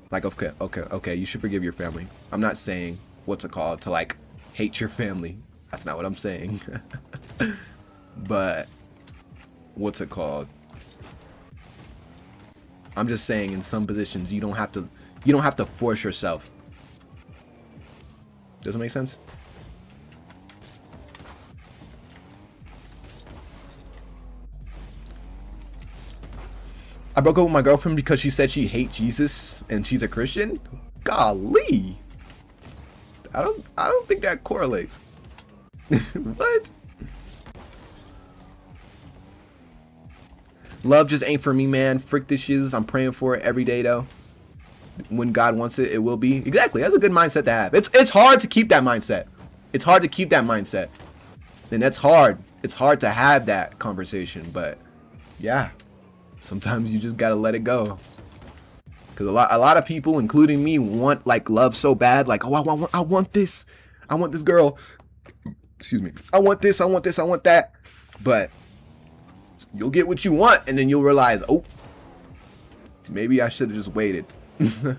Like, okay, you should forgive your family. I'm not saying what's it called to like hate your family. That's not what I'm saying. But what's it called? I'm just saying in some positions you don't have to force yourself. Does it make sense? I broke up with my girlfriend because she said she hates Jesus and she's a Christian. Golly. I don't think that correlates. What? Love just ain't for me, man. Frick this shit. I'm praying for it every day though. When God wants it, it will be. Exactly. That's a good mindset to have. It's hard to keep that mindset. It's hard to keep that mindset. And that's hard. It's hard to have that conversation, but yeah. Sometimes you just gotta let it go. Cause a lot of people, including me, want like love so bad. Like, oh, I want this. I want this girl. Excuse me. I want this. I want this. I want that. But you'll get what you want, and then you'll realize, oh, maybe I should have just waited. I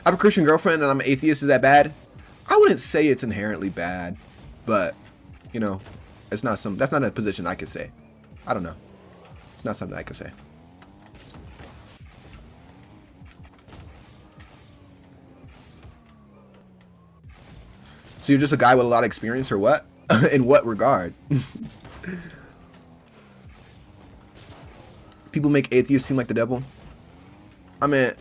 have a Christian girlfriend, and I'm an atheist. Is that bad? I wouldn't say it's inherently bad, but you know, that's not a position I could say. I don't know. It's not something I could say. So you're just a guy with a lot of experience, or what? In what regard? People make atheists seem like the devil. I mean,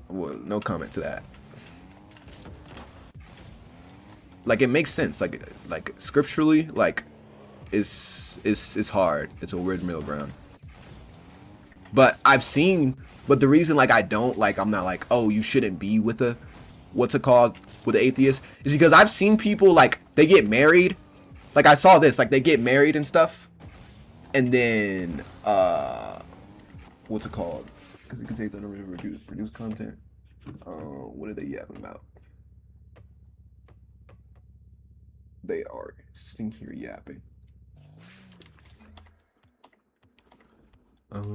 well, no comment to that. Like, it makes sense. Like scripturally, like, it's hard. It's a weird middle ground. But but the reason like I'm not like, oh, you shouldn't be with a, what's it called, with the atheist, is because I've seen people like they get married. Like I saw this, like they get married and stuff, and then what's it called? Because it contains unoriginal produce content. What are they yapping about? They are sitting here yapping. Okay.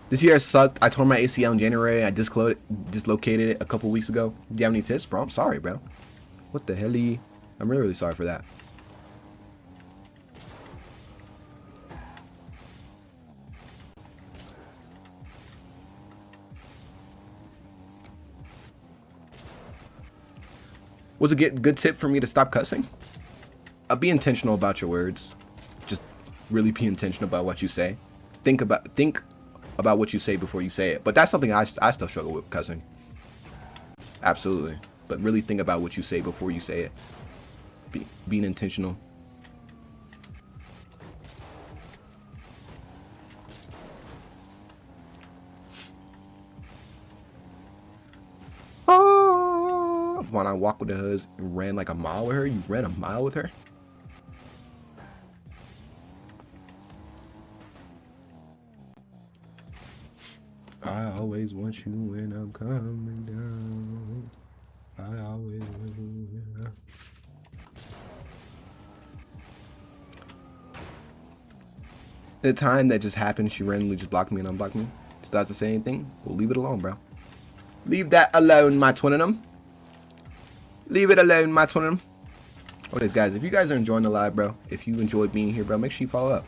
This year sucked. I tore my ACL in January. I dislocated it a couple weeks ago. Do you have any tips, bro? I'm sorry, bro. What the hell? I'm really, really sorry for that. Was a good tip for me to stop cussing? Be intentional about your words. Just really be intentional about what you say. Think about what you say before you say it. But that's something I still struggle with, cussing. Absolutely. But really think about what you say before you say it. Being intentional. when I walked with the hoods and ran like a mile with her. You ran a mile with her? I always want you when I'm coming down. I always want you when I'm... The time that just happened, she randomly just blocked me and unblocked me. Starts to say anything, we'll leave it alone, bro. Leave that alone, my twinninum. Leave it alone, my twinninum. Anyways, guys, if you guys are enjoying the live, bro, if you enjoyed being here, bro, make sure you follow up.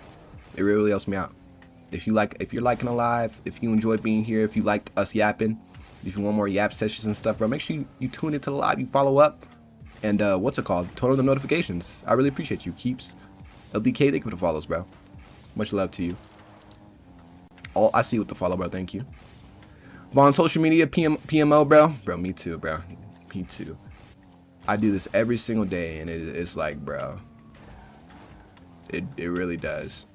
It really helps me out. If you're liking the live, if you enjoyed being here, if you liked us yapping, if you want more yap sessions and stuff, bro, make sure you tune into the live, you follow up, and what's it called? Turn on the notifications. I really appreciate you. Keeps LDK, thank you for the follows, bro. Much love to you. Oh, I see you with the follow, bro. Thank you. But on social media, PMO, bro. Bro, me too, bro. Me too. I do this every single day, and it's like, bro. It really does.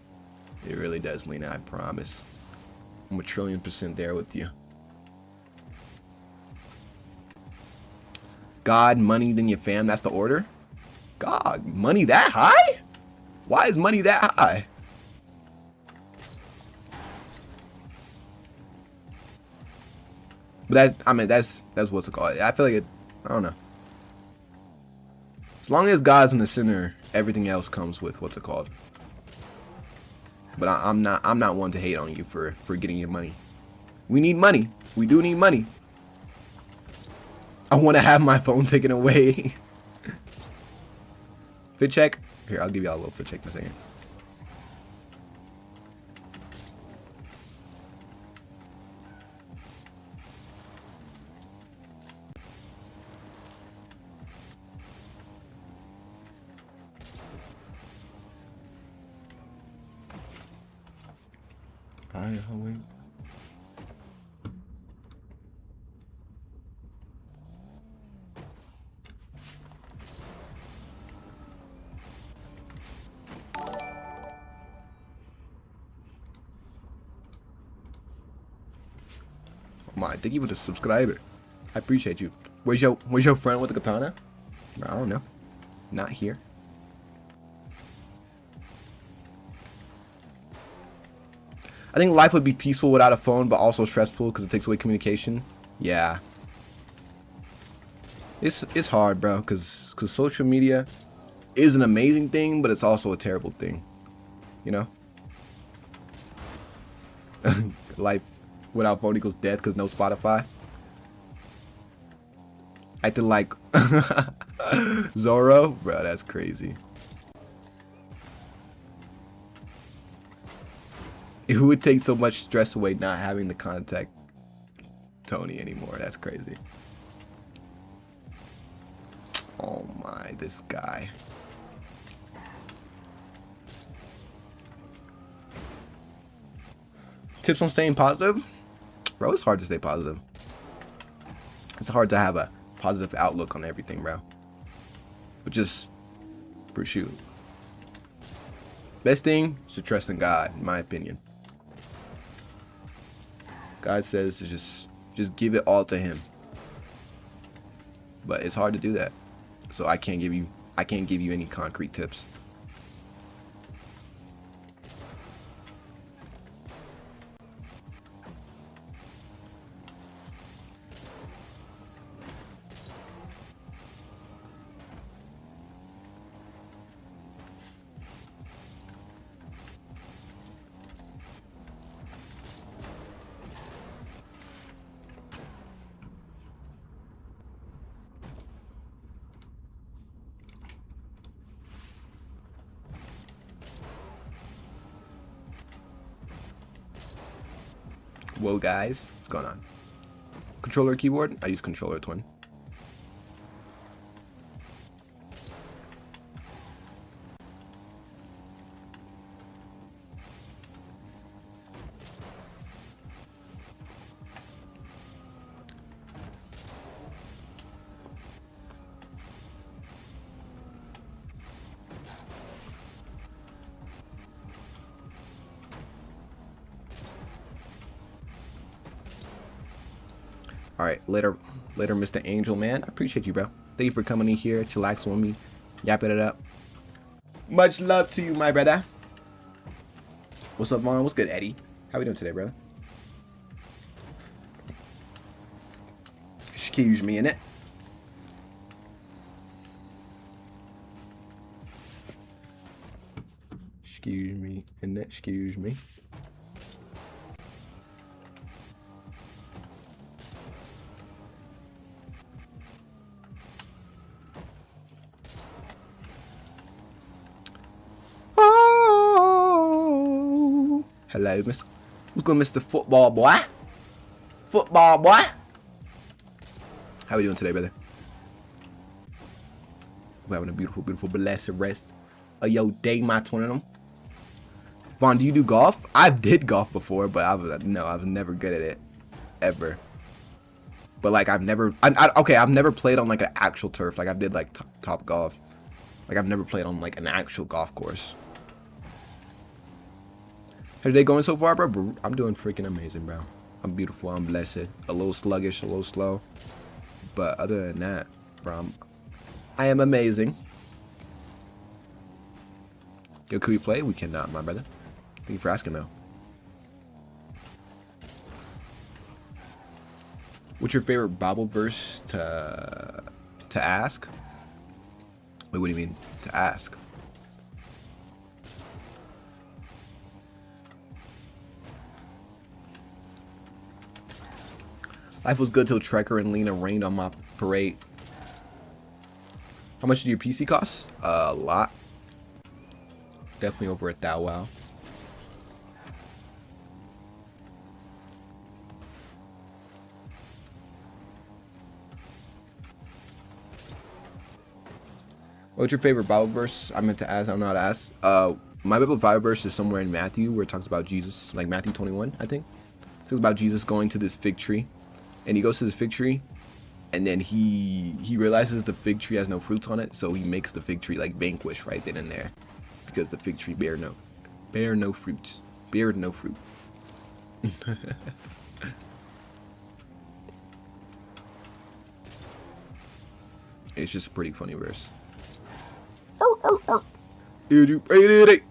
It really does, Lena. I promise. I'm 1,000,000% there with you. God, money, then your fam. That's the order. God, money that high? Why is money that high? But that's what's it called. I feel like it, I don't know. As long as God's in the center, everything else comes with what's it called. But I'm not one to hate on you for getting your money. We need money. We do need money. I want to have my phone taken away. Fit check. Here, I'll give y'all a little fit check in a second. Wait. Oh my, thank you for the subscriber. I appreciate you. Where's your friend with the katana? I don't know. Not here. I think life would be peaceful without a phone, but also stressful because it takes away communication. Yeah. It's hard, bro, because social media is an amazing thing, but it's also a terrible thing. You know? Life without phone equals death because no Spotify. Acting like Zoro? Bro, that's crazy. It would take so much stress away not having to contact Tony anymore. That's crazy. Oh my, this guy. Tips on staying positive? Bro, it's hard to stay positive. It's hard to have a positive outlook on everything, bro. But just pursue. Best thing is to trust in God, in my opinion. God says to just give it all to him. But it's hard to do that. So I can't give you any concrete tips. Whoa, guys, what's going on? Controller keyboard? I use controller twin. All right, later, Mr. Angel, man. I appreciate you, bro. Thank you for coming in here, chillaxing with me, yapping it up. Much love to you, my brother. What's up, Vaughn? What's good, Eddie? How we doing today, brother? Excuse me, innit? Excuse me, innit? Excuse me. Oh, hello, Mr. What's good, Mr. Football Boy? Football Boy. How we doing today, brother? We're having a beautiful, beautiful, blessed rest of your day, my twin of them. Vaughn, do you do golf? I did golf before, but I was never good at it, ever. But like I've never played on like an actual turf. Like I did like top golf. Like I've never played on like an actual golf course. How's your day going so far, bro? I'm doing freaking amazing, bro. I'm beautiful. I'm blessed. A little sluggish, a little slow, but other than that, bro, I am amazing. Yo, could we play? We cannot, my brother. Thank you for asking, though. What's your favorite Bible verse to ask? Wait, what do you mean to ask? Life was good till Trekker and Lena rained on my parade. How much did your PC cost? A lot. Definitely over $1,000. Wow. What's your favorite Bible verse? I meant to ask. I'm not asked. My Bible verse is somewhere in Matthew where it talks about Jesus, like Matthew 21, I think. It talks about Jesus going to this fig tree, and he goes to this fig tree, and then he realizes the fig tree has no fruits on it, so he makes the fig tree like vanquish right then and there, because the fig tree bear no fruits, bear no fruit. It's just a pretty funny verse. Did you pray today?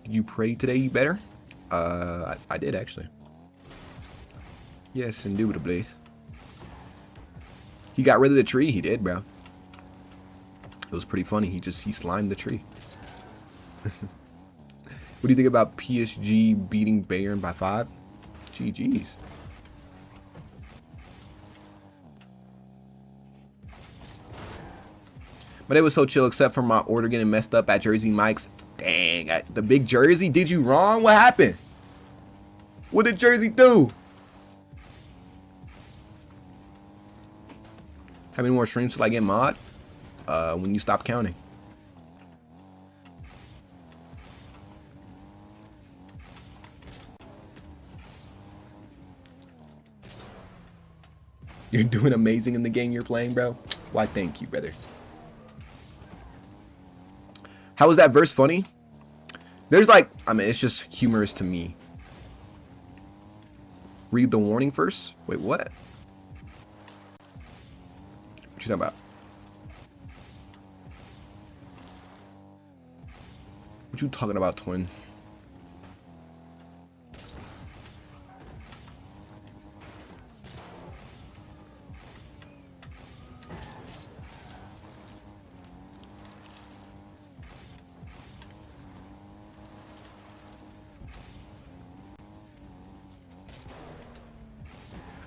Did you pray today, you better? I did actually. Yes, indubitably. He got rid of the tree. He did, bro. It was pretty funny. He slimed the tree. What do you think about PSG beating Bayern by 5? GG's. My day was so chill except for my order getting messed up at Jersey Mike's. Dang, the big Jersey did you wrong? What happened? What did Jersey do? How many more streams till I get mod? When you stop counting. You're doing amazing in the game you're playing, bro. Why, thank you, brother. How was that verse funny? There's like, I mean, it's just humorous to me. Read the warning first? Wait, what? What you talking about? What you talking about, twin?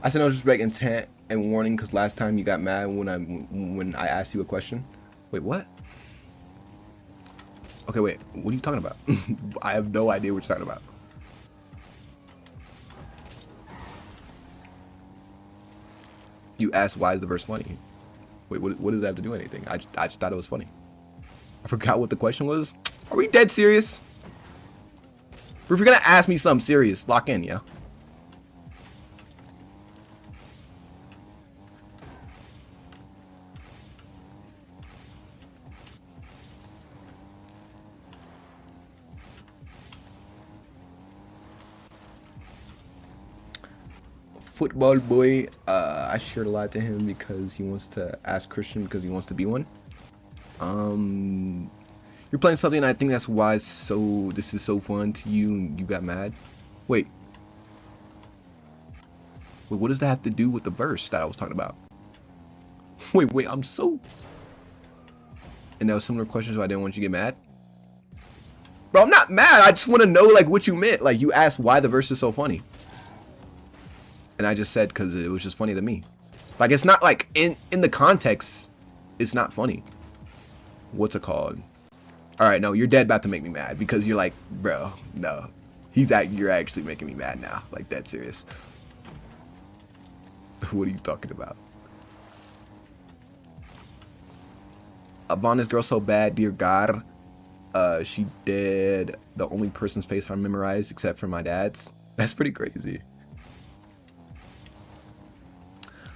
I said no disrespect, intent, and warning because last time you got mad when I asked you a question. Wait, what? Okay, wait. What are you talking about? I have no idea what you're talking about. You asked why is the verse funny? Wait, what does that have to do with anything? I just thought it was funny. I forgot what the question was. Are we dead serious? If you're gonna ask me something serious, lock in, yo. football boy. I shared a lot to him because he wants to ask Christian because he wants to be one. You're playing something and I think that's why this is so fun to you and you got mad. Wait, what does that have to do with the verse that I was talking about? Wait, I'm so... And that was similar questions, so I didn't want you to get mad? Bro, I'm not mad. I just want to know, like, what you meant. Like, you asked why the verse is so funny. And I just said because it was just funny to me. Like, it's not, like, in the context, it's not funny. What's it called? Alright, no, you're dead about to make me mad. Because you're like, bro, no. You're actually making me mad now. Like, dead serious. What are you talking about? Von, this girl so bad, dear God. She did the only person's face I memorized except for my dad's. That's pretty crazy.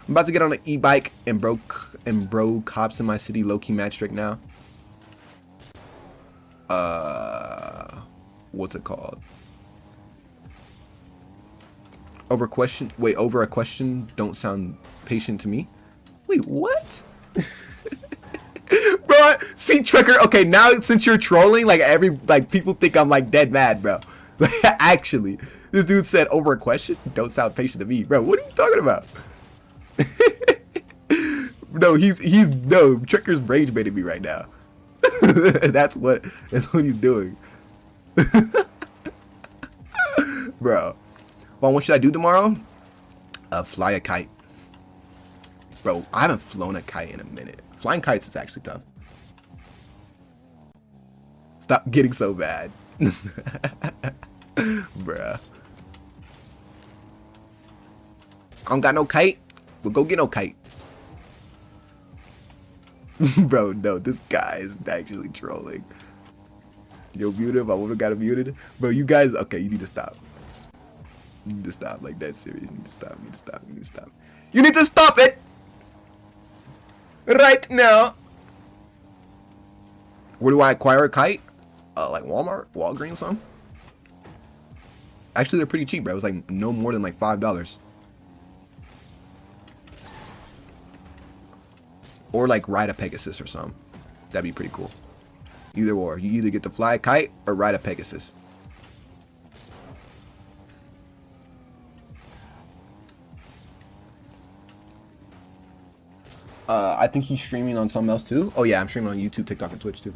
I'm about to get on an e-bike and bro cops in my city low-key match right now. What's it called? Over a question don't sound patient to me. Wait, what? Bro, see Tricker, okay, now since you're trolling, like people think I'm like dead mad, bro. Actually, this dude said over a question don't sound patient to me. Bro, what are you talking about? No, Tricker's rage baiting me right now. That's what he's doing. Bro. Well, what should I do tomorrow? Fly a kite. Bro, I haven't flown a kite in a minute. Flying kites is actually tough. Stop getting so bad. Bruh. I don't got no kite. Well, go get no kite. Bro, no, this guy is actually trolling. Yo, mute him. I would have got him muted. Bro, you guys, okay, you need to stop. You need to stop. Like, that's serious. You need to stop. You need to stop. You need to stop. You need to stop it! Right now. Where do I acquire a kite? Like Walmart, Walgreens, something. Actually, they're pretty cheap, bro. It was like no more than like $5. Or like ride a Pegasus or something. That'd be pretty cool. Either or. You either get to fly a kite or ride a Pegasus. I think he's streaming on something else too. Oh yeah, I'm streaming on YouTube, TikTok, and Twitch too.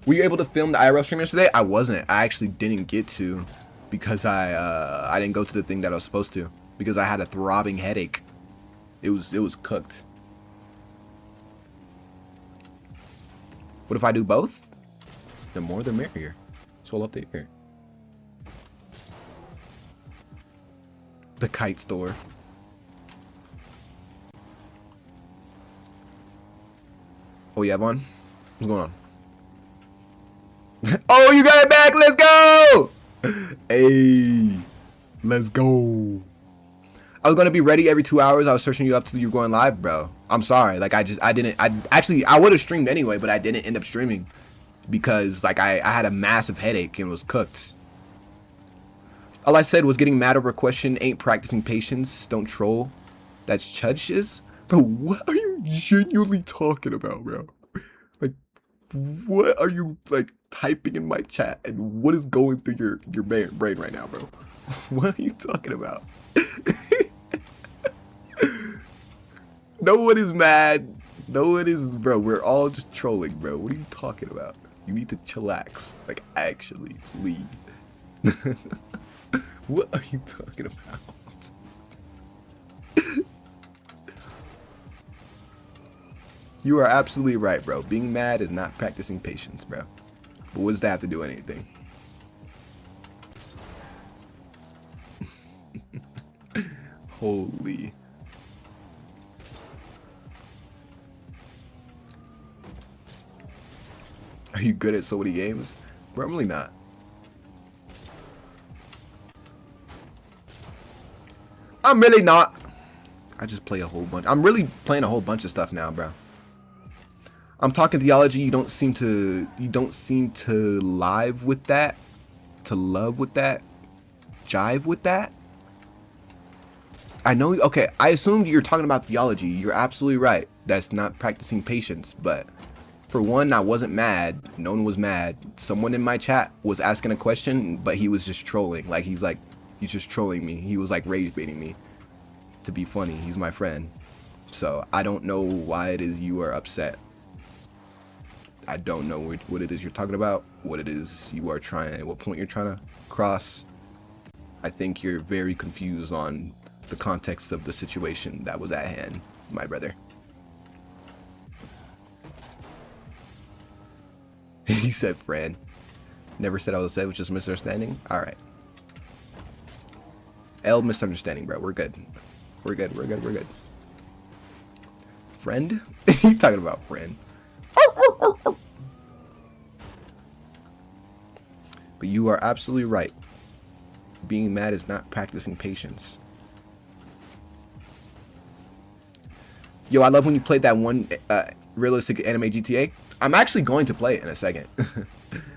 Were you able to film the IRL stream yesterday? I wasn't. I actually didn't get to because I didn't go to the thing that I was supposed to because I had a throbbing headache. It was cooked. What if I do both? The more the merrier. Swell up the air. The kite store. Oh yeah, Vaughn. What's going on? Oh, you got it back. Let's go. Hey, let's go. I was gonna be ready every 2 hours. I was searching you up till you were going live, bro. I'm sorry. Like I would have streamed anyway, but I didn't end up streaming because like I had a massive headache and was cooked. All I said was getting mad over a question ain't practicing patience. Don't troll. That's chudges. Bro, what are you genuinely talking about, bro? Like, what are you, like, typing in my chat? And what is going through your brain right now, bro? What are you talking about? No one is mad. No one is, bro. We're all just trolling, bro. What are you talking about? You need to chillax. Like, actually, please. What are you talking about? You are absolutely right, bro. Being mad is not practicing patience, bro. But what does that have to do with anything? Holy. Are you good at so many games? Bro, I'm really not. I'm really not. I just play a whole bunch. I'm really playing a whole bunch of stuff now, bro. I'm talking theology. You don't seem to live with that, to love with that, jive with that. I know. Okay, I assumed you're talking about theology. You're absolutely right. That's not practicing patience. But for one, I wasn't mad. No one was mad. Someone in my chat was asking a question, but he was just trolling. Like he's just trolling me. He was like rage baiting me to be funny. He's my friend. So I don't know why it is you are upset. I don't know what it is you're talking about, what it is you are trying, what point you're trying to cross. I think you're very confused on the context of the situation that was at hand, my brother. He said, friend. Never said I was upset, it was just misunderstanding. All right. L misunderstanding, bro. We're good. We're good. We're good. We're good. Friend? You talking about friend? But you are absolutely right. Being mad is not practicing patience. Yo, I love when you played that one realistic anime GTA. I'm actually going to play it in a second.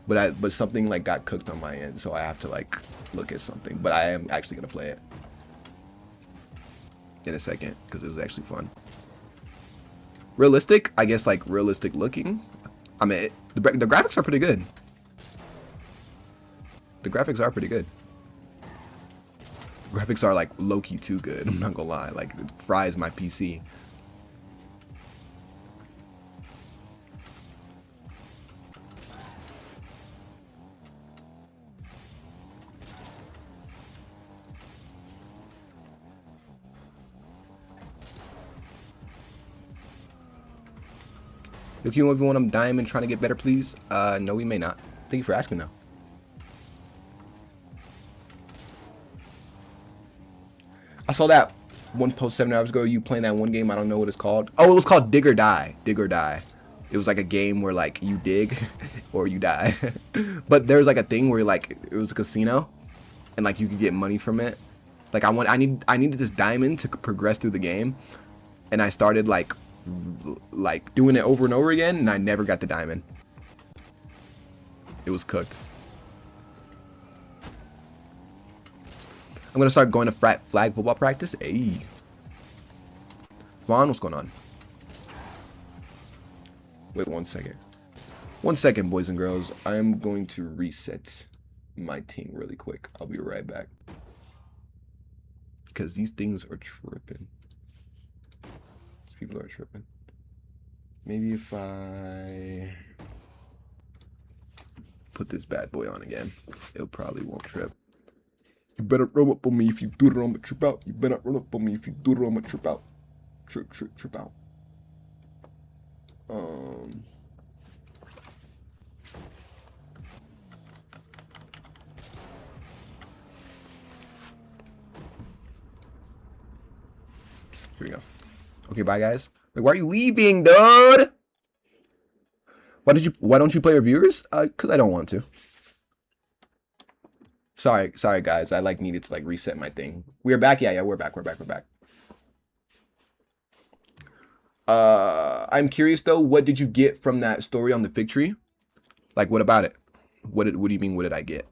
but something like got cooked on my end, so I have to like look at something. But I am actually gonna play it in a second because it was actually fun. Realistic, I guess, like realistic looking. I mean, the graphics are pretty good. The graphics are pretty good. The graphics are like low-key too good. I'm not gonna lie. Like it fries my PC. If you want them diamond trying to get better, please. No, we may not. Thank you for asking, though. I saw that one post 7 hours ago. You playing that one game? I don't know what it's called. Oh, it was called Dig or Die. Dig or Die. It was like a game where like you dig or you die. But there was like a thing where like it was a casino, and like you could get money from it. Like I needed this diamond to progress through the game, and I started like doing it over and over again, and I never got the diamond. It was cooked. I'm gonna start going to flag football practice. Hey, Vaughn, what's going on? Wait 1 second. 1 second, boys and girls. I am going to reset my team really quick. I'll be right back because these things are tripping. These people are tripping. Maybe if I put this bad boy on again, it probably won't trip. You better run up on me if you do it, I'm gonna trip out. You better run up on me if you do it, I'm gonna trip out. Trip out. Here we go. Okay, bye guys. Wait, why are you leaving, dude? Why don't you play reviewers? Cause I don't want to. Sorry guys. I like needed to like reset my thing. We're back. Yeah, we're back. I'm curious though, what did you get from that story on the fig tree? Like, what about it? What do you mean, what did I get?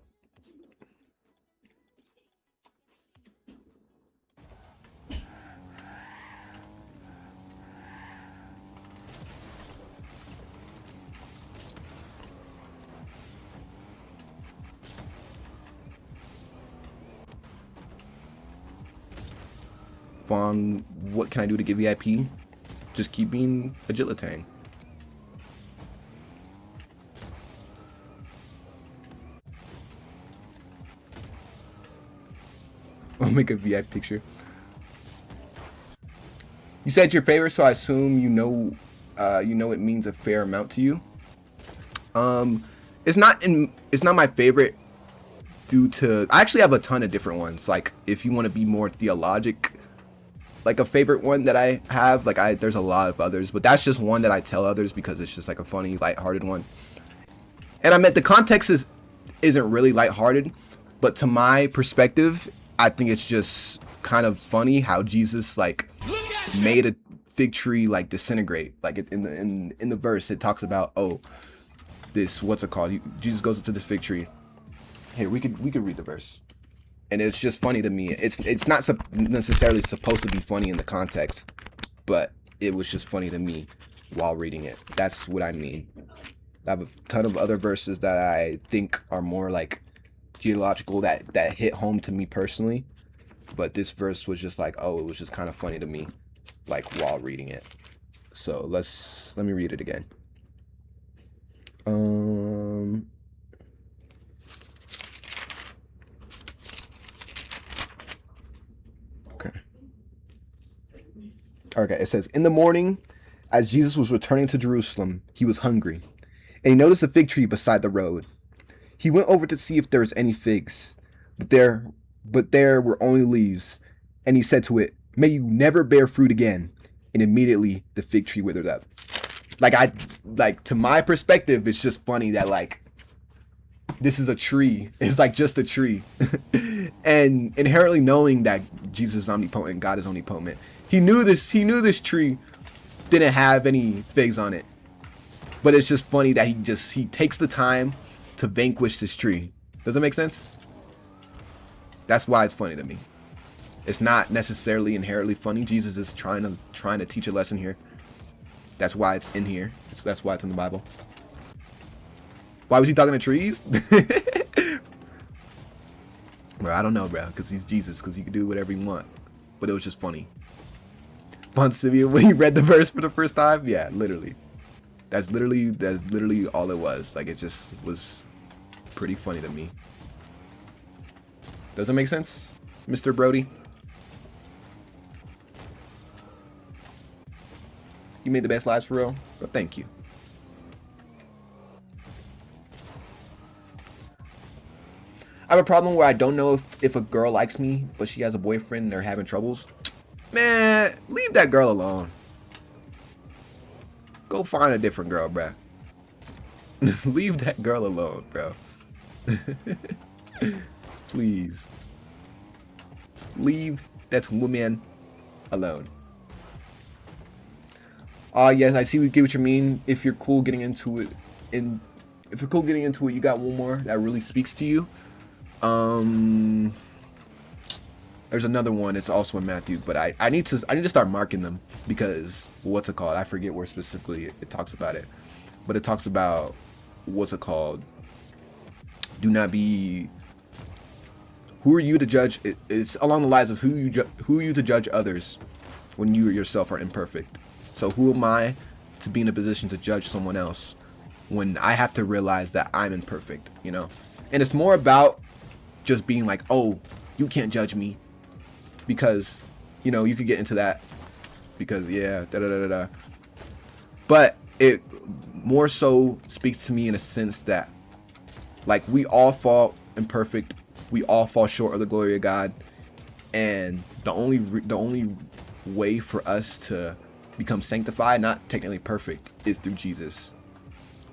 Vaughn, what can I do to get VIP? Just keep being agilitang. I'll make a VIP picture. You said your favorite, so I assume you know it means a fair amount to you. It's not my favorite due to I actually have a ton of different ones. Like if you want to be more theologic, like a favorite one that I have, like there's a lot of others, but that's just one that I tell others because it's just like a funny, lighthearted one. And I meant the context isn't really lighthearted, but to my perspective, I think it's just kind of funny how Jesus like made a fig tree like disintegrate. Like in the verse, it talks about this what's it called? Jesus goes up to this fig tree. Here we could read the verse. and it's just funny to me. It's not necessarily supposed to be funny in the context, but it was just funny to me while reading it. That's what I mean. I have a ton of other verses that I think are more like genealogical that hit home to me personally, but this verse was just like, oh, it was just kind of funny to me, like while reading it. So let me read it again. Okay, it says, in the morning, as Jesus was returning to Jerusalem, he was hungry, and he noticed a fig tree beside the road. He went over to see if there was any figs, but there were only leaves, and he said to it, may you never bear fruit again. And immediately the fig tree withered up. Like to my perspective, it's just funny that like this is a tree. It's like just a tree. And inherently knowing that Jesus is omnipotent, God is omnipotent, he knew this tree didn't have any figs on it. But it's just funny that he takes the time to vanquish this tree. Does that make sense? That's why it's funny to me. It's not necessarily inherently funny. Jesus is trying to teach a lesson here. That's why it's in here. That's why it's in the Bible. Why was he talking to trees? Bro, I don't know, bro. Because he's Jesus. Because he can do whatever he want. But it was just funny. Simeon, when he read the verse for the first time, yeah, literally. That's literally all it was. Like, it just was pretty funny to me. Does that make sense, Mr. Brody? You made the best lives for real? But thank you. I have a problem where I don't know if a girl likes me, but she has a boyfriend and they're having troubles. Man, leave that girl alone. Go find a different girl, bruh. Leave that girl alone, bro. Please. Leave that woman alone. Yes, I see what you mean. If you're cool getting into it, you got one more that really speaks to you. There's another one. It's also in Matthew, but I need to start marking them because what's it called? I forget where specifically it talks about it, but it talks about what's it called? Do not be. Who are you to judge? It's along the lines of who are you to judge others when you yourself are imperfect. So who am I to be in a position to judge someone else when I have to realize that I'm imperfect, you know? And it's more about just being like, oh, you can't judge me because, you know, you could get into that because, yeah, da-da-da-da-da. But it more so speaks to me in a sense that, like, we all fall imperfect. We all fall short of the glory of God. And the only way for us to become sanctified, not technically perfect, is through Jesus.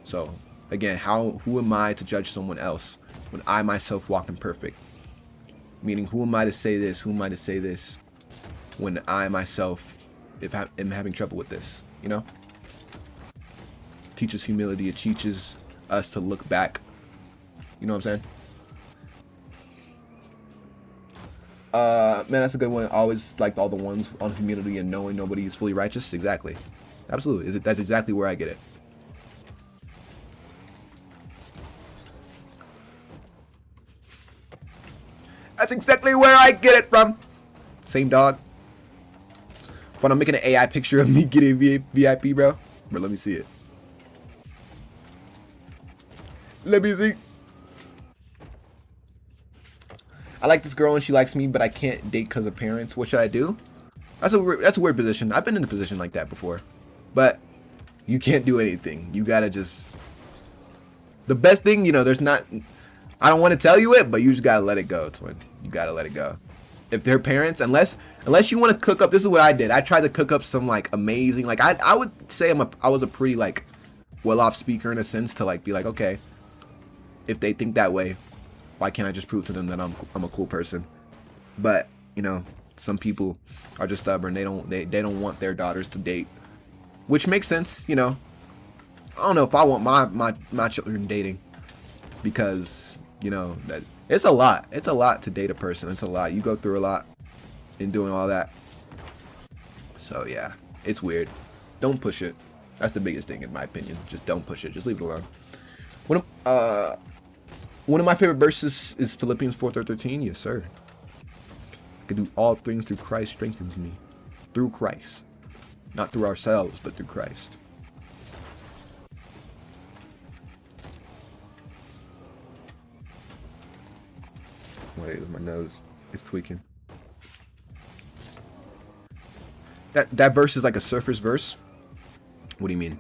So again, who am I to judge someone else when I myself walk imperfect? Meaning, who am I to say this? Who am I to say this when I myself am having trouble with this? You know? It teaches humility. It teaches us to look back. You know what I'm saying? Man, that's a good one. I always liked all the ones on humility and knowing nobody is fully righteous. Exactly. Absolutely. That's exactly where I get it. That's exactly where I get it from. Same dog. But I'm making an AI picture of me getting VIP, bro. Bro, let me see it. Let me see. I like this girl and she likes me, but I can't date because of parents. What should I do? That's a weird position. I've been in a position like that before. But you can't do anything. You gotta just... The best thing, you know, there's not... I don't want to tell you it, but you just gotta let it go, twin. You gotta let it go. If they're parents, unless you want to cook up... This is what I did. I tried to cook up some, like, amazing... Like, I would say I was a pretty, like, well-off speaker in a sense to, like, be like, okay, if they think that way, why can't I just prove to them that I'm a cool person? But, you know, some people are just stubborn. They don't want their daughters to date, which makes sense, you know. I don't know if I want my children dating because, you know, that It's a lot. It's a lot to date a person. It's a lot. You go through a lot in doing all that. So yeah, it's weird. Don't push it. That's the biggest thing in my opinion. Just don't push it. Just leave it alone. One of my favorite verses is Philippians 4:13. Yes, sir. I can do all things through Christ strengthens me. Through Christ. Not through ourselves, but through Christ. Wait, my nose is tweaking. That verse is like a surface verse. What do you mean?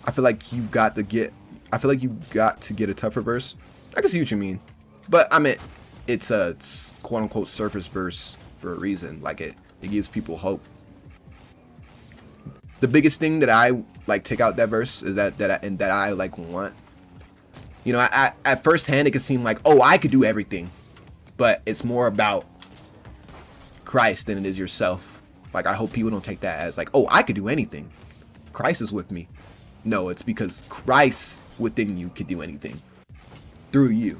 I feel like you got to get a tougher verse. I can see what you mean, but I mean, it's a quote unquote surface verse for a reason. Like it gives people hope. The biggest thing that I like take out that verse is that I like want. You know, at first hand it could seem like, oh, I could do everything, but it's more about Christ than it is yourself. Like I hope people don't take that as like, oh, I could do anything. Christ is with me. No, it's because Christ within you could do anything through you.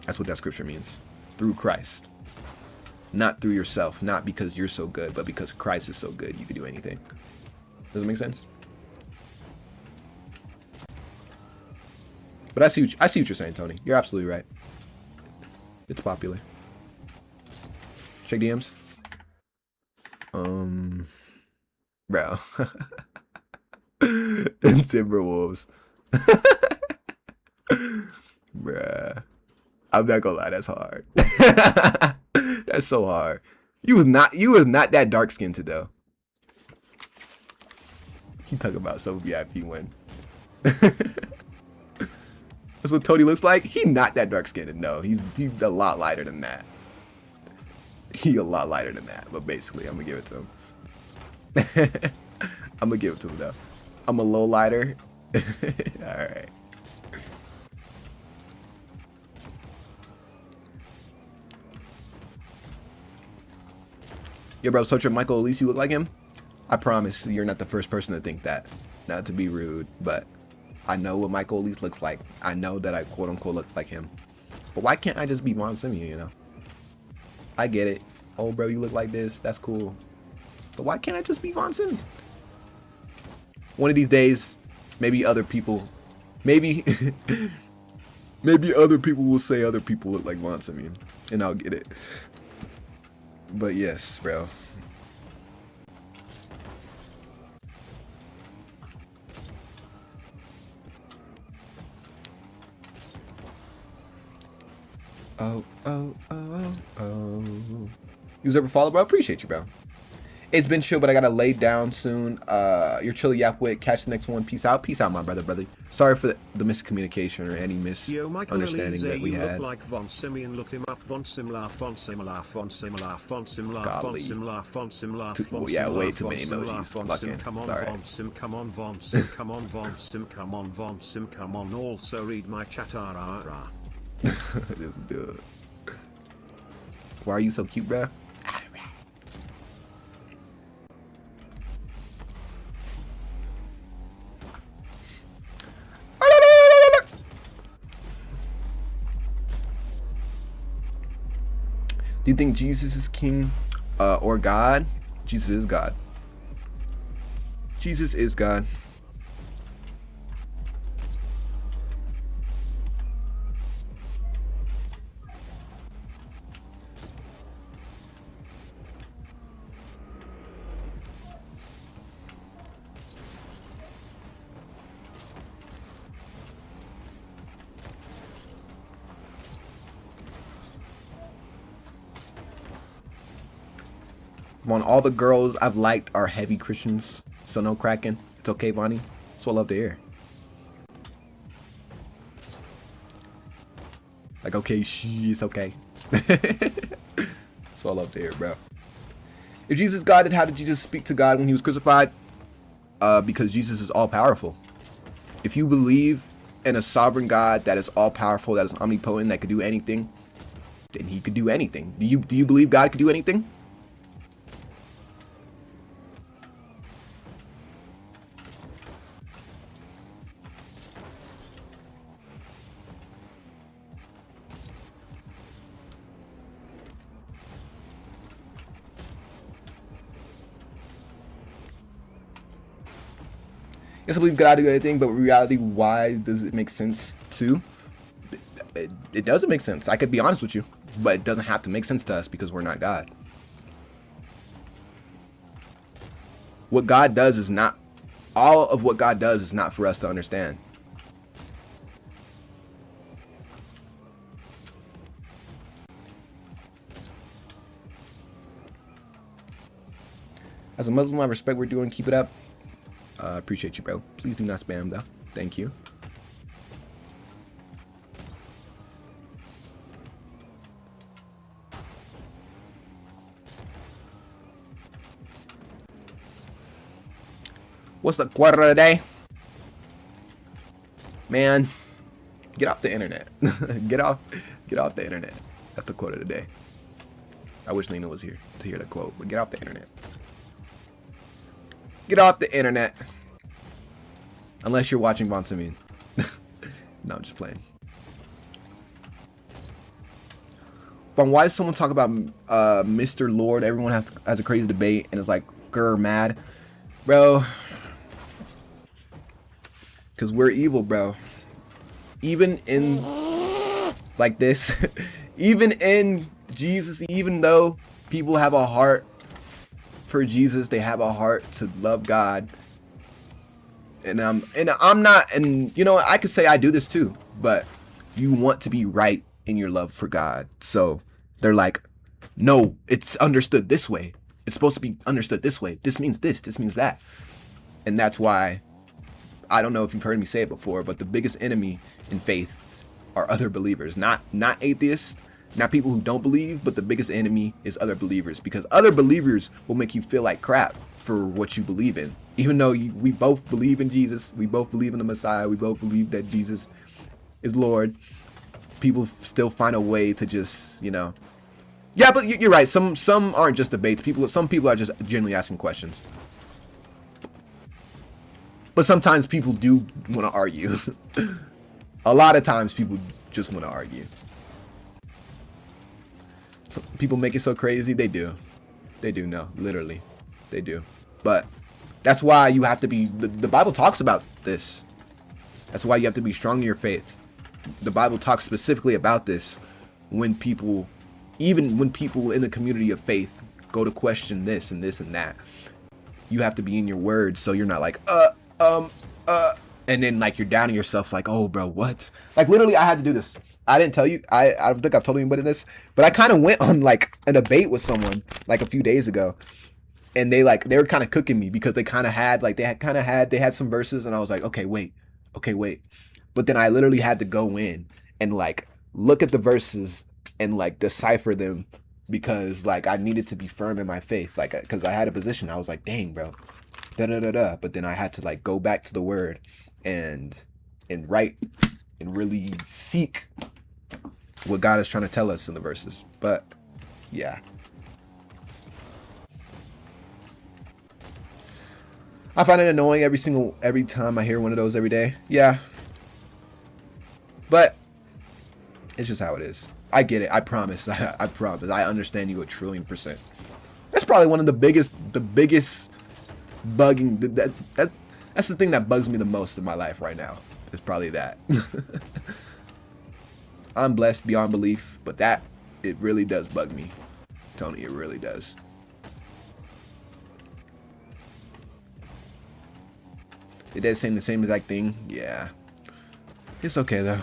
That's what that scripture means. Through Christ. Not through yourself. Not because you're so good, but because Christ is so good, you can do anything. Does it make sense? But I see what you're saying, Tony. You're absolutely right. It's popular. Check DMs. Bro. And Timberwolves. Bruh. I'm not gonna lie, that's hard. That's so hard. You was not that dark skinned though. He talking about some VIP win. That's what Tony looks like. He not that dark skinned. No, he's a lot lighter than that. He a lot lighter than that. But basically, I'm gonna give it to him. I'm gonna give it to him though. I'm a low lighter. All right. Yo, bro, such a Michael Elise, you look like him? I promise you're not the first person to think that. Not to be rude, but I know what Michael Elise looks like. I know that I quote unquote look like him. But why can't I just be Von Simeon, you know? I get it. Oh, bro, you look like this. That's cool. But why can't I just be Von Simeon? One of these days, maybe other people, maybe other people will say other people look like Von Simeon, and I'll get it. But yes, bro. Oh. You ever follow, bro? Appreciate you, bro. It's been chill, but I gotta lay down soon. You're chilly, Yapwit. Catch the next one. Peace out. Peace out, my brother. Sorry for the miscommunication or any misunderstanding that we had. Look like Von Simeon. Look him up. Von Simlar. Von Simlar. Von Simlar. Von Simlar. Von Simlar. Von Simlar. Yeah, way too many emojis. Fucking. Come on, Von Sim. Come on, Von Sim. Come on, Von Sim. Come on, Von Sim. Come on. Also read my chat. Just do it. Why are you so cute, bro? Do you think Jesus is king or God? Jesus is God. Jesus is God. On all the girls I've liked are heavy Christians, so no cracking. It's okay, Bonnie. That's what I love to hear. Like, okay, it's okay. That's what I love to hear, bro. If Jesus is God, then how did Jesus speak to God when he was crucified? Because Jesus is all powerful. If you believe in a sovereign God that is all powerful, that is omnipotent, that could do anything, then he could do anything. Do you believe God could do anything? Yes, I believe God to do anything, but reality wise, does it make sense too? It doesn't make sense. I could be honest with you, but it doesn't have to make sense to us because we're not God. What God does is not, all of what God does is not for us to understand. As a Muslim, I respect what we're doing. Keep it up. Appreciate you, bro. Please do not spam, though. Thank you. What's the quarter of the day? Man, get off the internet. get off the internet. That's the quote of the day. I wish Lena was here to hear that quote, but get off the internet. Get off the internet. Unless you're watching Von Simeon. No, I'm just playing. Why does someone talk about Mr. Lord? Everyone has a crazy debate and it's like, grr, mad. Bro. Because we're evil, bro. Even in like this, even in Jesus, even though people have a heart for Jesus, they have a heart to love God. And I'm not, and you know, I could say I do this too, but you want to be right in your love for God. So they're like, no, it's understood this way. It's supposed to be understood this way. This means this means that. And that's why, I don't know if you've heard me say it before, but the biggest enemy in faith are other believers, not atheists, not people who don't believe, but the biggest enemy is other believers, because other believers will make you feel like crap for what you believe in. Even though we both believe in Jesus, we both believe in the Messiah, we both believe that Jesus is Lord, people still find a way to just, you know, yeah, but you're right. Some aren't just debates. Some people are just genuinely asking questions. But sometimes people do want to argue. A lot of times people just want to argue. So people make it so crazy. They do. No, literally. They do. But that's why you have to be, the Bible talks about this. That's why you have to be strong in your faith. The Bible talks specifically about this when people, even when people in the community of faith go to question this and this and that. You have to be in your word so you're not like, and then like you're doubting yourself like, oh bro, what? Like literally I had to do this. I didn't tell you, I don't think I've told anybody this, but I kind of went on like a debate with someone like a few days ago, and they were kind of cooking me because they had some verses, and I was like, okay wait, but then I literally had to go in and like look at the verses and like decipher them, because like I needed to be firm in my faith, like because I had a position. I was like, dang bro, but then I had to like go back to the word and write and really seek what God is trying to tell us in the verses. But yeah, I find it annoying every time I hear one of those every day. Yeah, but it's just how it is. I get it. I promise. I promise. I understand you 1,000,000,000%. That's probably one of the biggest bugging. That's the thing that bugs me the most in my life right now. It's probably that. I'm blessed beyond belief, but it really does bug me. Tony, it really does. It does saying the same exact thing. Yeah. It's okay though.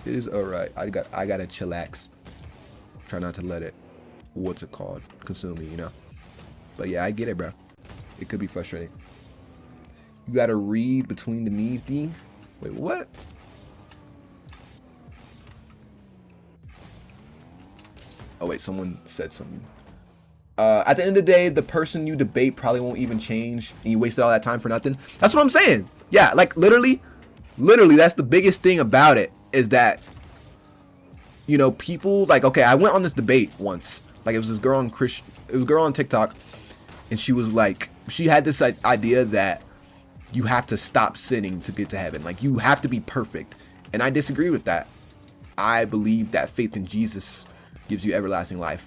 It is alright. I gotta chillax. Try not to let it, what's it called, consume me, you know. But yeah, I get it, bro. It could be frustrating. You gotta read between the knees, D. Wait, what? Oh wait, someone said something. At the end of the day, the person you debate probably won't even change, and you wasted all that time for nothing. That's what I'm saying. Yeah, like literally, that's the biggest thing about it, is that, you know, people like, okay, I went on this debate once. Like it was this girl on TikTok, and she was like, she had this idea that you have to stop sinning to get to heaven. Like you have to be perfect. And I disagree with that. I believe that faith in Jesus gives you everlasting life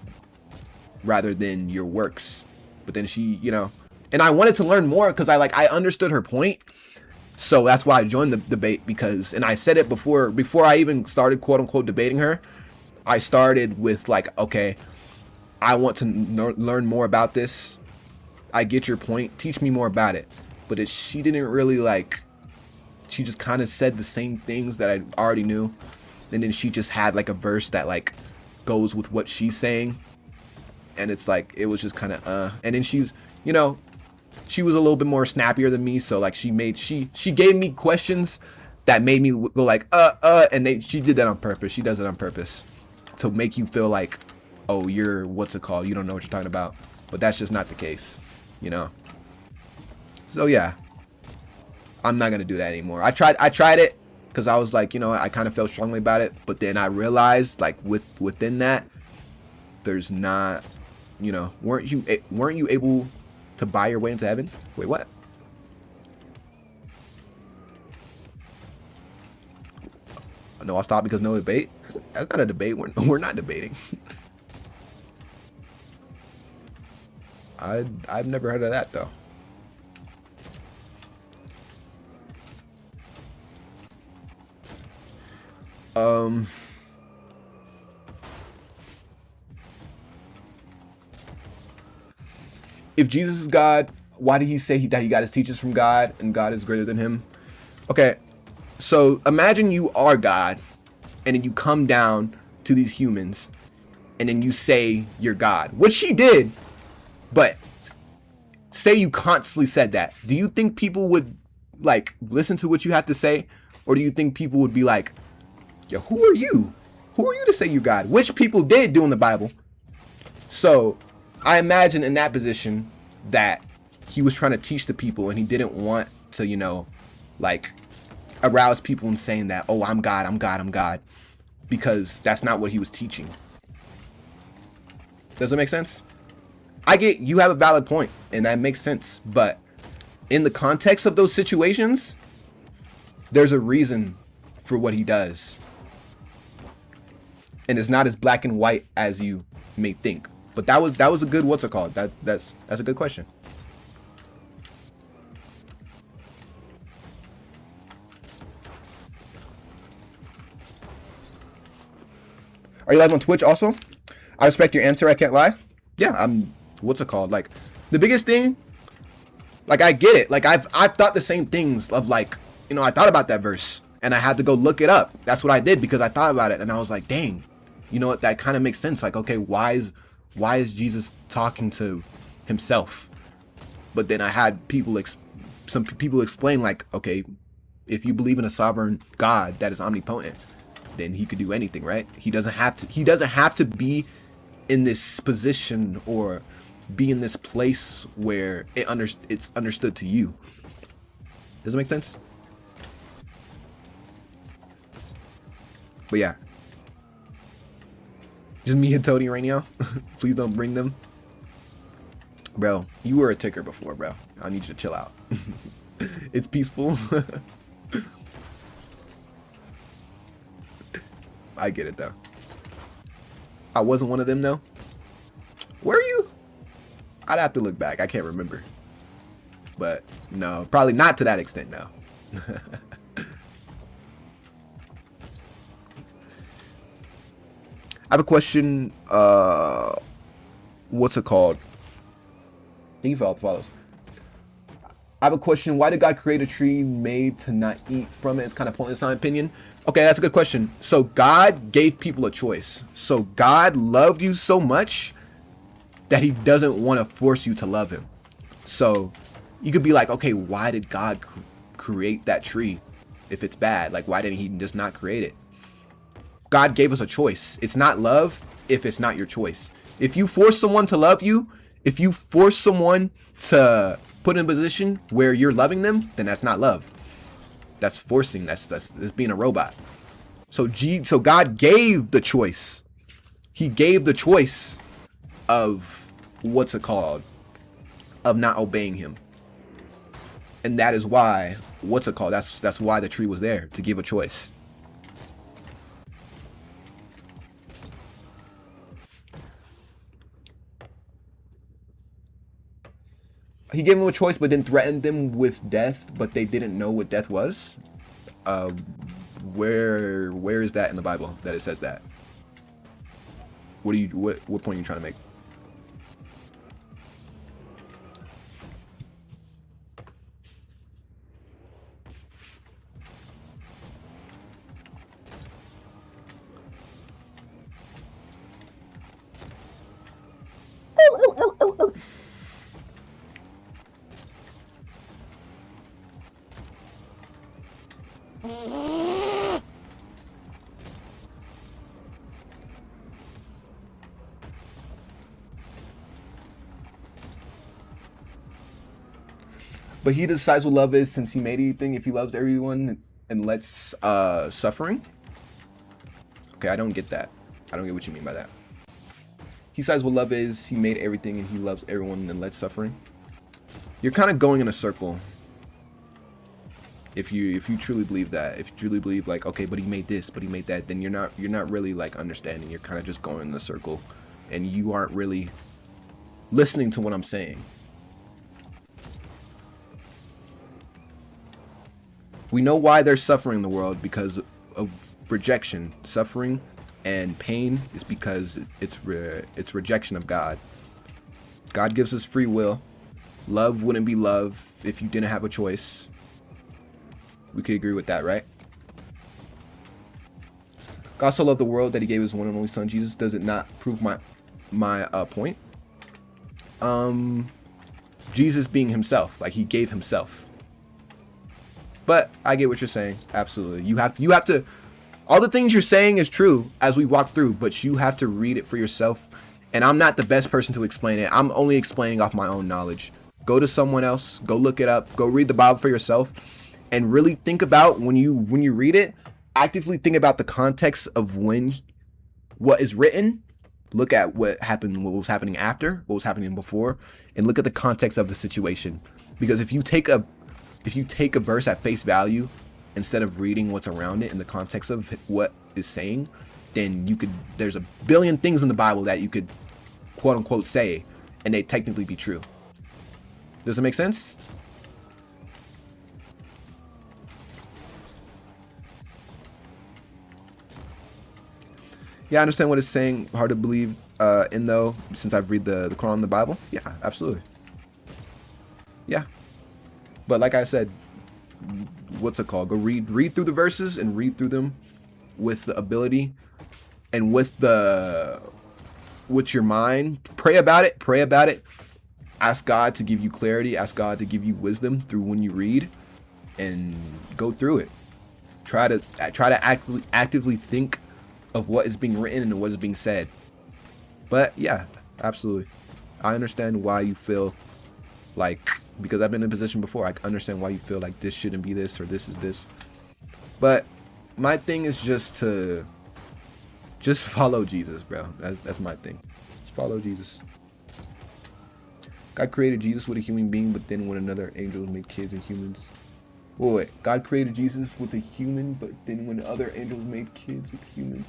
rather than your works. But then she, you know, and I wanted to learn more because I understood her point, So that's why I joined the debate, because, and I said it before I even started quote unquote debating her. I started with like, okay, I want to learn more about this. I get your point. Teach me more about it. But she didn't really like, she just kind of said the same things that I already knew. And then she just had like a verse that like goes with what she's saying. And it's like, it was just kind of, and then she's, you know, she was a little bit more snappier than me. So like she gave me questions that made me go like, and she did that on purpose. She does it on purpose to make you feel like, oh, you're, what's it called? You don't know what you're talking about. But that's just not the case, you know? So yeah, I'm not going to do that anymore. I tried it because I was like, you know, I kind of felt strongly about it. But then I realized like within that, there's not, you know, weren't you able to buy your way into heaven? Wait, what? No, I'll stop because no debate. That's not a debate. We're not debating. I've never heard of that though. If Jesus is God, why did he say that he got his teachers from God and God is greater than him? Okay, so imagine you are God and then you come down to these humans and then you say you're God, which she did, but say you constantly said that. Do you think people would like listen to what you have to say? Or do you think people would be like, yo, who are you? Who are you to say you're God? Which people did do in the Bible. So I imagine in that position that he was trying to teach the people and he didn't want to, you know, like arouse people in saying that, oh, I'm God, I'm God, I'm God, because that's not what he was teaching. Does it make sense? I get you have a valid point and that makes sense, but in the context of those situations, there's a reason for what he does. And it's not as black and white as you may think. But that was a good, what's it called? That's a good question. Are you live on Twitch also? I respect your answer, I can't lie. Yeah, I'm, what's it called? Like the biggest thing, like I get it. Like I've thought the same things of like, you know, I thought about that verse and I had to go look it up. That's what I did because I thought about it and I was like, dang, you know what? That kind of makes sense. Like, okay, why is Jesus talking to himself? But then I had some people explain like, okay, if you believe in a sovereign God that is omnipotent, then he could do anything, right? He doesn't have to be in this position or be in this place where it's understood to you. Does it make sense? But yeah. Just me and Tony right now. Please don't bring them. Bro, you were a ticker before, bro. I need you to chill out. It's peaceful. I get it, though. I wasn't one of them, though. Were you? I'd have to look back. I can't remember. But, no. Probably not to that extent, no. I have a question. What's it called? Thank you for all the follows. I have a question. Why did God create a tree made to not eat from it? It's kind of pointless in my opinion. Okay, that's a good question. So God gave people a choice. So God loved you so much that he doesn't want to force you to love him. So you could be like, okay, why did God create that tree if it's bad? Like, why didn't he just not create it? God gave us a choice. It's not love if it's not your choice. If you force someone to love you, if you force someone to put in a position where you're loving them, then that's not love. That's forcing. That's being a robot. So God gave the choice. He gave the choice of what's it called? Of not obeying him. And that is why, what's it called? That's why the tree was there, to give a choice. He gave them a choice, but then threatened them with death, but they didn't know what death was. Where is that in the Bible that it says that? What point are you trying to make? But he decides what love is, since he made anything, if he loves everyone and lets suffering. Okay, I don't get that. I don't get what you mean by that. He decides what love is, he made everything, and he loves everyone and lets suffering. You're kind of going in a circle. If you truly believe that, if you truly believe like, okay, but he made this, but he made that, then you're not really like understanding. You're kind of just going in the circle, and you aren't really listening to what I'm saying. We know why there's suffering in the world, because of rejection. Suffering and pain is because it's rejection of God. God gives us free will. Love wouldn't be love if you didn't have a choice. We could agree with that, right? God so loved the world that he gave his one and only son, Jesus. Does it not prove my point? Jesus being himself, like he gave himself. But I get what you're saying. Absolutely. You have to, all the things you're saying is true as we walk through, but you have to read it for yourself. And I'm not the best person to explain it. I'm only explaining off my own knowledge. Go to someone else, go look it up, go read the Bible for yourself, and really think about when you read it, actively think about the context of what is written. Look at what happened, what was happening after, what was happening before, and look at the context of the situation. Because if you take a verse at face value instead of reading what's around it in the context of what is saying, then there's a billion things in the Bible that you could quote unquote say and they technically be true. Does it make sense? Yeah, I understand what it's saying. Hard to believe in though, since I've read the Quran and the Bible. Yeah, absolutely. Yeah. But like I said, what's it called? Go read through the verses and read through them with the ability and with your mind. Pray about it. Ask God to give you clarity. Ask God to give you wisdom through when you read, and go through it. Try to actively think of what is being written and what is being said. But yeah, absolutely. I understand why you feel like, because I've been in a position before, I understand why you feel like this shouldn't be this or this is this. But my thing is just follow Jesus, bro. That's my thing. Just follow Jesus. God created Jesus with a human being, but then when another angel made kids and humans. Wait. God created Jesus with a human, but then when other angels made kids with humans,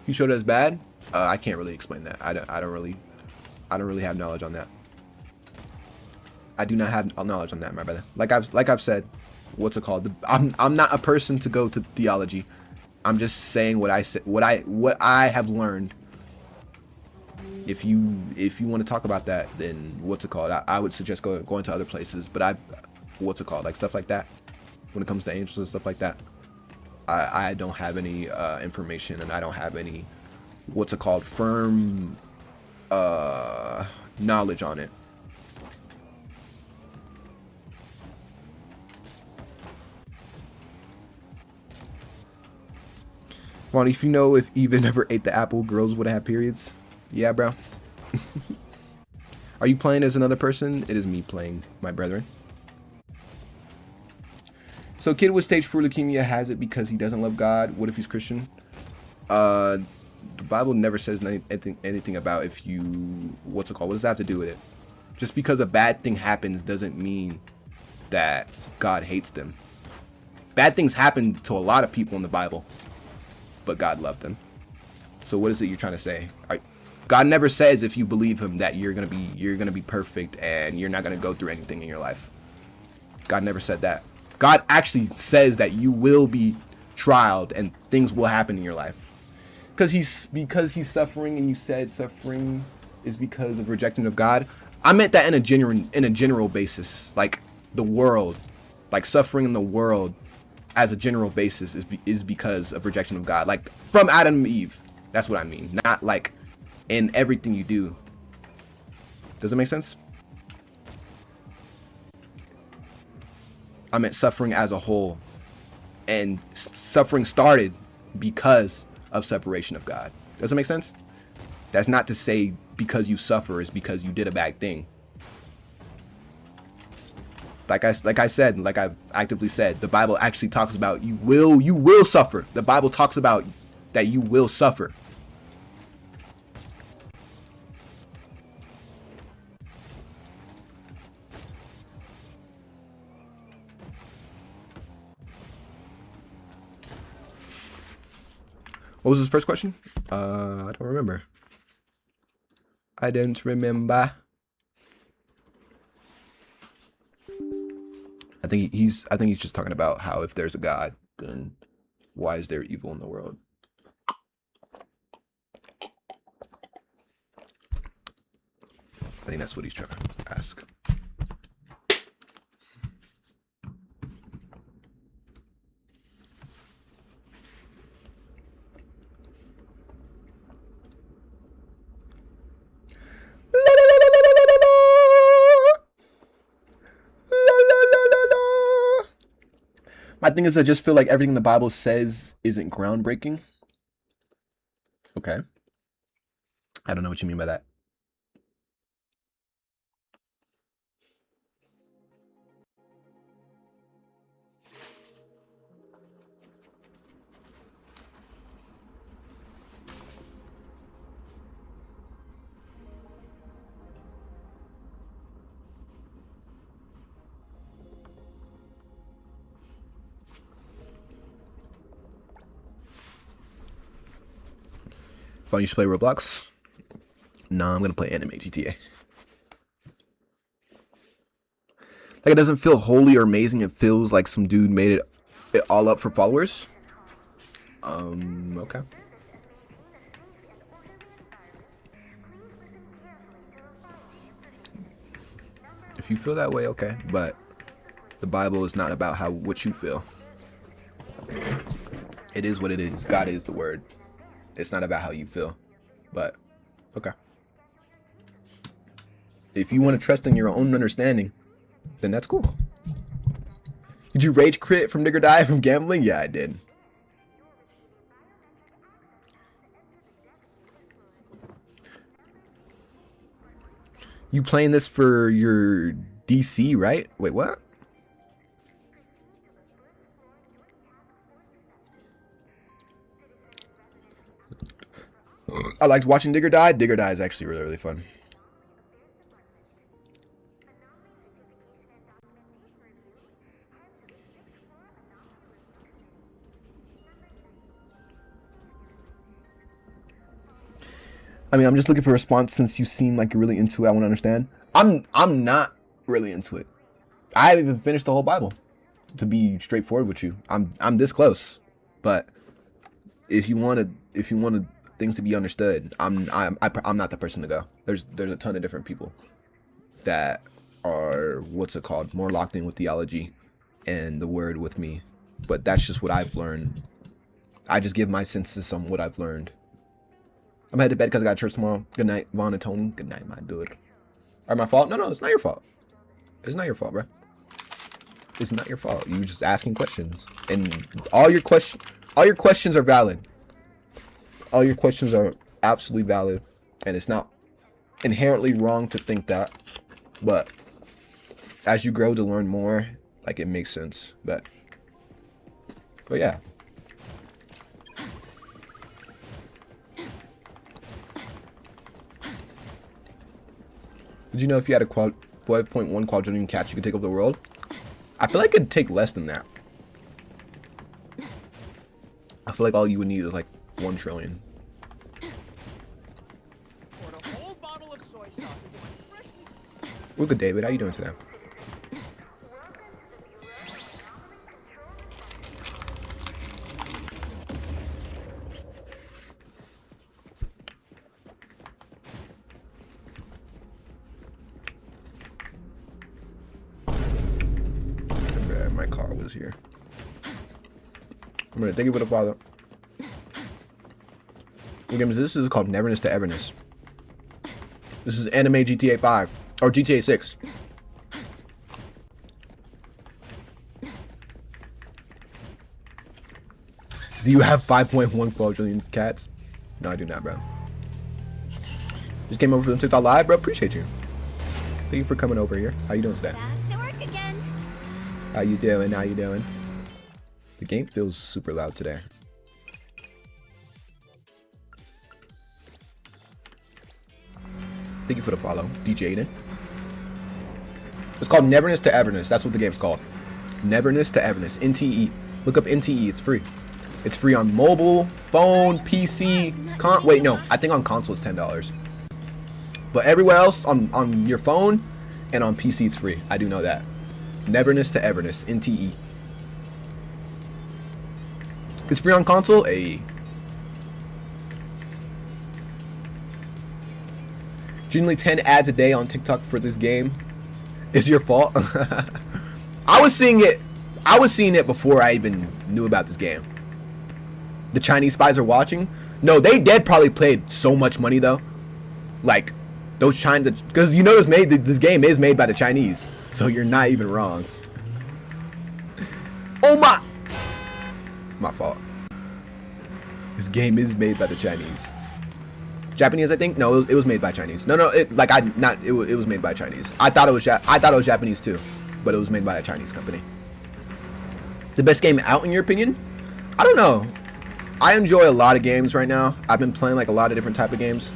he showed us bad. I can't really explain that. I don't really have knowledge on that. I do not have knowledge on that, my brother. Like I've said, what's it called? I'm not a person to go to theology. I'm just saying what I said, what I have learned. If you want to talk about that, then what's it called? I would suggest going to other places. But what's it called? Like stuff like that. When it comes to angels and stuff like that, I don't have any information, and I don't have any what's it called firm knowledge on it. Ron, if you know if Eva never ate the apple, girls would have periods. Yeah, bro. Are you playing as another person? It is me playing, my brethren. So kid with stage 4 leukemia has it because he doesn't love God. What if he's Christian? The Bible never says anything about if you, what's it called? What does that have to do with it? Just because a bad thing happens doesn't mean that God hates them. Bad things happen to a lot of people in the Bible, but God loved them. So what is it you're trying to say? God never says if you believe him that you're gonna be perfect and you're not gonna go through anything in your life. God never said that. God actually says that you will be trialed and things will happen in your life. Because he's suffering, and you said suffering is because of rejection of God. I meant that in a general basis, like the world, like suffering in the world as a general basis is because of rejection of God, like from Adam and Eve. That's what I mean, not like in everything you do. Does it make sense? I meant suffering as a whole, and suffering started because of separation of God. Does it make sense? That's not to say because you suffer is because you did a bad thing. Like I said, like I've actively said, the Bible actually talks about you will suffer. The Bible talks about that you will suffer. What was his first question? I don't remember. I don't remember. I think he's just talking about how if there's a God, then why is there evil in the world? I think that's what he's trying to ask. My thing is, I just feel like everything the Bible says isn't groundbreaking. Okay. I don't know what you mean by that. Fun, you should play Roblox? Nah, I'm gonna play Anime GTA. Like, it doesn't feel holy or amazing. It feels like some dude made it all up for followers. Okay. If you feel that way, okay. But the Bible is not about what you feel. It is what it is. God is the word. It's not about how you feel, but okay. If you want to trust in your own understanding, then that's cool. Did you rage quit from Dig or Die from gambling? Yeah, I did. You playing this for your DC, right? Wait, what? I liked watching Dig or Die. Dig or Die is actually really, really fun. I mean, I'm just looking for a response since you seem like you're really into it. I want to understand. I'm not really into it. I haven't even finished the whole Bible, to be straightforward with you. I'm this close, but if you wanted things to be understood, I'm not the person to go. There's a ton of different people that are, what's it called, more locked in with theology and the word with me. But that's just what I've learned. I just give my senses on what I've learned. I'm headed to bed because I got church tomorrow. Good night, Vaughn and Tony. Good night, my dude. Are my fault? No, it's not your fault. It's not your fault, bro. It's not your fault. You were just asking questions, and all your questions are valid. All your questions are absolutely valid, and it's not inherently wrong to think that. But as you grow to learn more, like, it makes sense. But yeah. Did you know if you had a 5.1 quadrillion cats, you could take over the world? I feel like it'd take less than that. I feel like all you would need is like 1 trillion. We're good, David. How you doing today? My car was here. I'm gonna thank you for the follow. What game is this? This is called Neverness to Everness. This is anime GTA 5 or GTA 6. Do you have 5.1 quadrillion cats? No, I do not, bro. Just came over from TikTok Live, bro. Appreciate you. Thank you for coming over here. How you doing today? Back to work again. How you doing? How you doing? The game feels super loud today. Thank you for the follow, DJ Aiden. It's called Neverness to Everness. That's what the game's called. Neverness to Everness. NTE. Look up NTE. It's free. It's free on mobile, phone, PC. Wait, no. I think on console it's $10. But everywhere else, on your phone and on PC, it's free. I do know that. Neverness to Everness. NTE. It's free on console. Generally 10 ads a day on TikTok for this game. It's your fault. I was seeing it before I even knew about this game. The Chinese spies are watching. No, they dead probably paid so much money though. Like those China, because you know this game is made by the Chinese, so you're not even wrong. Oh my fault. This game is made by the Chinese. Japanese, I think. No, it was made by Chinese. No, it was made by Chinese. I thought it was Japanese too, but it was made by a Chinese company. The best game out in your opinion? I don't know. I enjoy a lot of games right now. I've been playing like a lot of different type of games.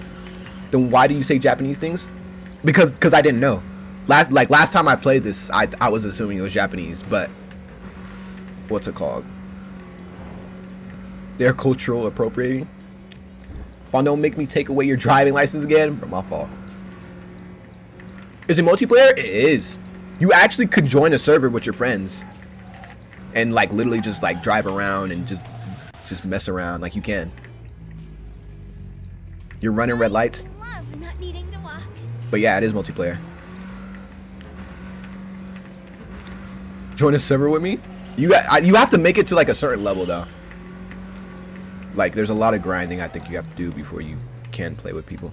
Then why do you say Japanese things? Because I didn't know. Last time I played this, I was assuming it was Japanese, but what's it called? They're cultural appropriating. Fon, don't make me take away your driving license again. My fault. Is it multiplayer? It is. You actually could join a server with your friends and like literally just like drive around and just mess around like you can. You're running red lights. Love not needing to walk. But yeah, it is multiplayer. Join a server with me? You have to make it to like a certain level though. Like there's a lot of grinding I think you have to do before you can play with people.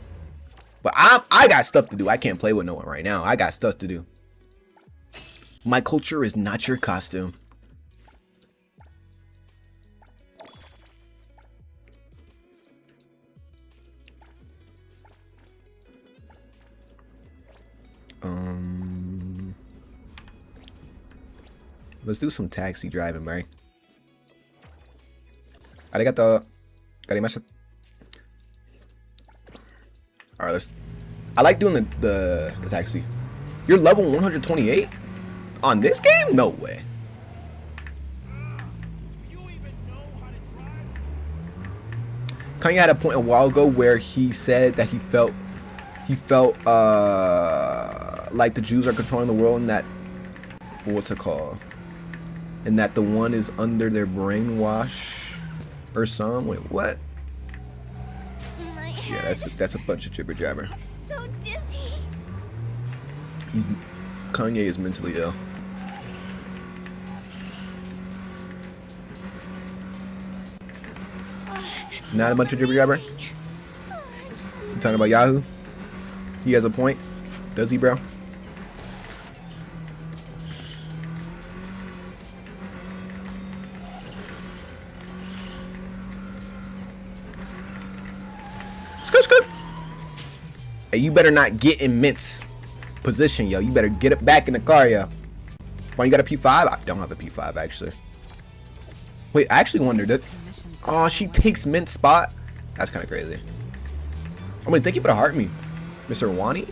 But I got stuff to do. I can't play with no one right now. I got stuff to do. My culture is not your costume. Let's do some taxi driving, Mary. Arigato. Garimashita. Alright, I like doing the taxi. You're level 128? On this game? No way. Kanye had a point a while ago where he said that he felt like the Jews are controlling the world and that, what's it called? And that the one is under their brainwash or some. Wait, what? My Yeah, head. that's a bunch of jibber jabber. So dizzy. Kanye is mentally ill. Not a bunch of jibber jabber. You talking about Yahoo? He has a point. Does he, bro? Scoot. Hey, you better not get in Mint's position, yo. You better get it back in the car, yo. Why, you got a P5? I don't have a P5, actually. Wait, I actually wondered that. Oh, she takes Mint's spot? That's kind of crazy. I mean, thank you for the heart me, Mr. Wani.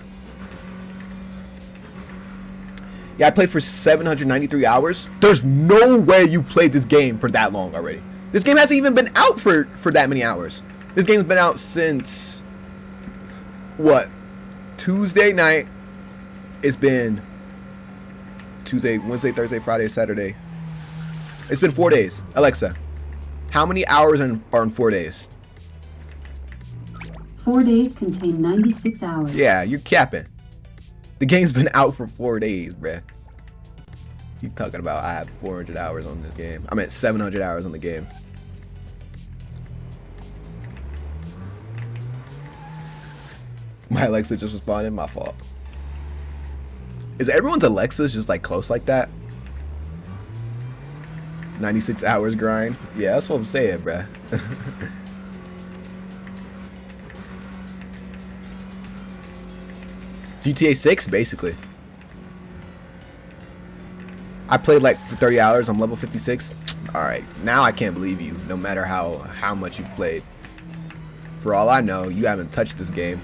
Yeah, I played for 793 hours. There's no way you've played this game for that long already. This game hasn't even been out for that many hours. This game's been out since, what, Tuesday night, It's been Tuesday, Wednesday, Thursday, Friday, Saturday. It's been 4 days. Alexa, how many hours are in 4 days? 4 days contain 96 hours. Yeah, you're capping. The game's been out for 4 days, bruh. You talking about I have 400 hours on this game. I'm at 700 hours on the game. My Alexa just responded, my fault. Is everyone's Alexas just like close like that? 96 hours grind? Yeah, that's what I'm saying, bruh. GTA 6, basically. I played like for 30 hours. I'm level 56. Alright, now I can't believe you, no matter how much you've played. For all I know, you haven't touched this game.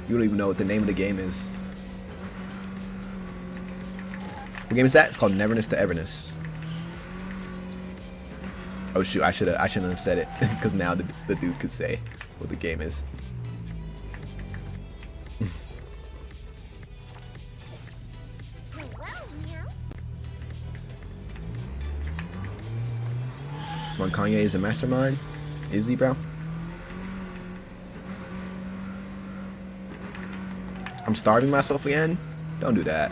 You don't even know what the name of the game is. What game is that? It's called Neverness to Everness. Oh shoot, I shouldn't have said it, because now the dude could say what the game is. When Kanye is a mastermind? Is he, bro? I'm starving myself again? Don't do that.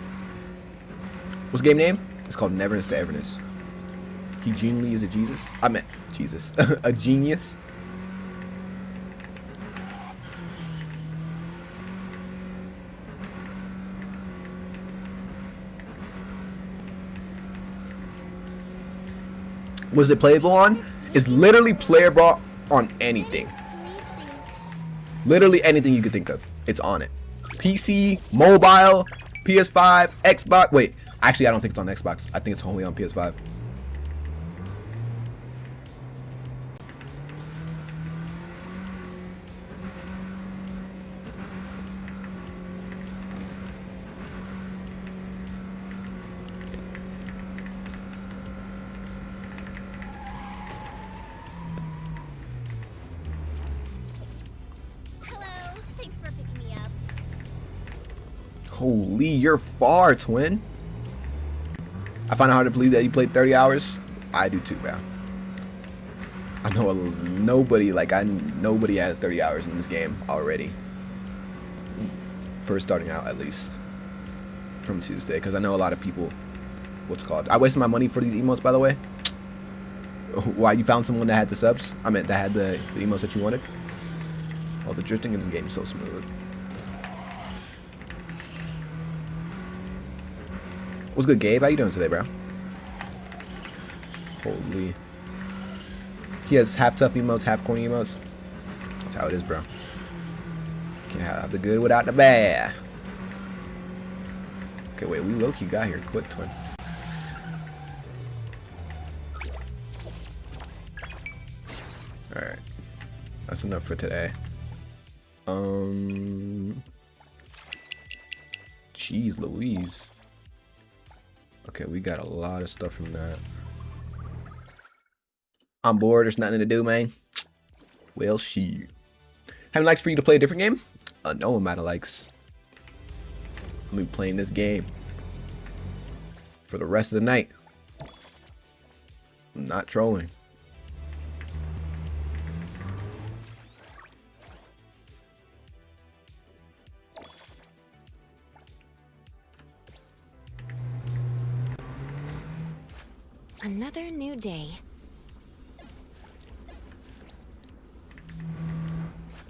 What's the game name? It's called Neverness to Everness. He genuinely is a Jesus? I meant Jesus. A genius? Was it playable on? It's literally playable on anything. Literally anything you could think of. It's on it. PC, mobile, PS5, Xbox. Wait, actually I don't think it's on Xbox. I think it's only on PS5. Holy, you're far, twin. I find it hard to believe that you played 30 hours. I do too, bro. I know nobody has 30 hours in this game already. First starting out, at least. From Tuesday, because I know a lot of people, I wasted my money for these emotes, by the way. Why, you found someone that had the subs? I meant that had the emotes that you wanted? Oh, the drifting in this game is so smooth. What's good, Gabe? How you doing today, bro? Holy. He has half tough emotes, half corny emotes. That's how it is, bro. Can't have the good without the bad. Okay, wait, we low-key got here quick, twin. Alright. That's enough for today. Jeez Louise. Okay, we got a lot of stuff from that. I'm bored. There's nothing to do, man. Well, shoot. Having likes for you to play a different game? No amount of likes. I'm gonna be playing this game for the rest of the night. I'm not trolling. Another new day.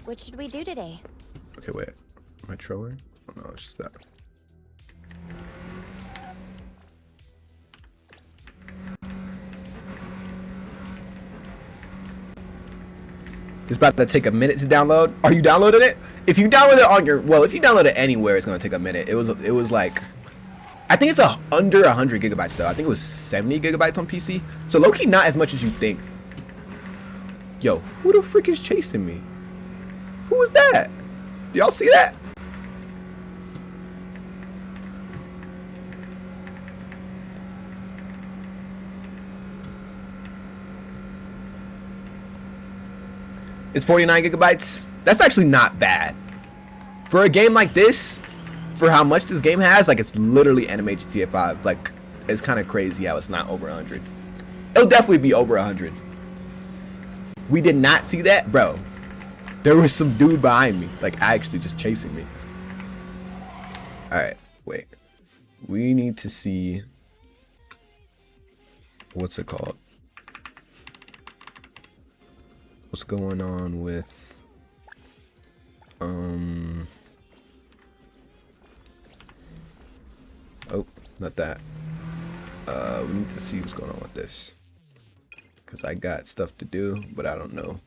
What should we do today? Okay, wait. Am I trolling? Oh, no, it's just that. It's about to take a minute to download. Are you downloading it? If you download it on your, well, if you download it anywhere, it's gonna take a minute. It was like, I think it's under 100 gigabytes though. I think it was 70 gigabytes on PC. So low-key not as much as you think. Yo, who the frick is chasing me? Who was that? Y'all see that? It's 49 gigabytes. That's actually not bad. For a game like this, for how much this game has, like, it's literally anime GTA 5. Like, it's kind of crazy how it's not over 100. It'll definitely be over 100. We did not see that, bro. There was some dude behind me, like, actually just chasing me. All right, wait. We need to see, what's it called? What's going on with, oh, not that. We need to see what's going on with this. Because I got stuff to do, but I don't know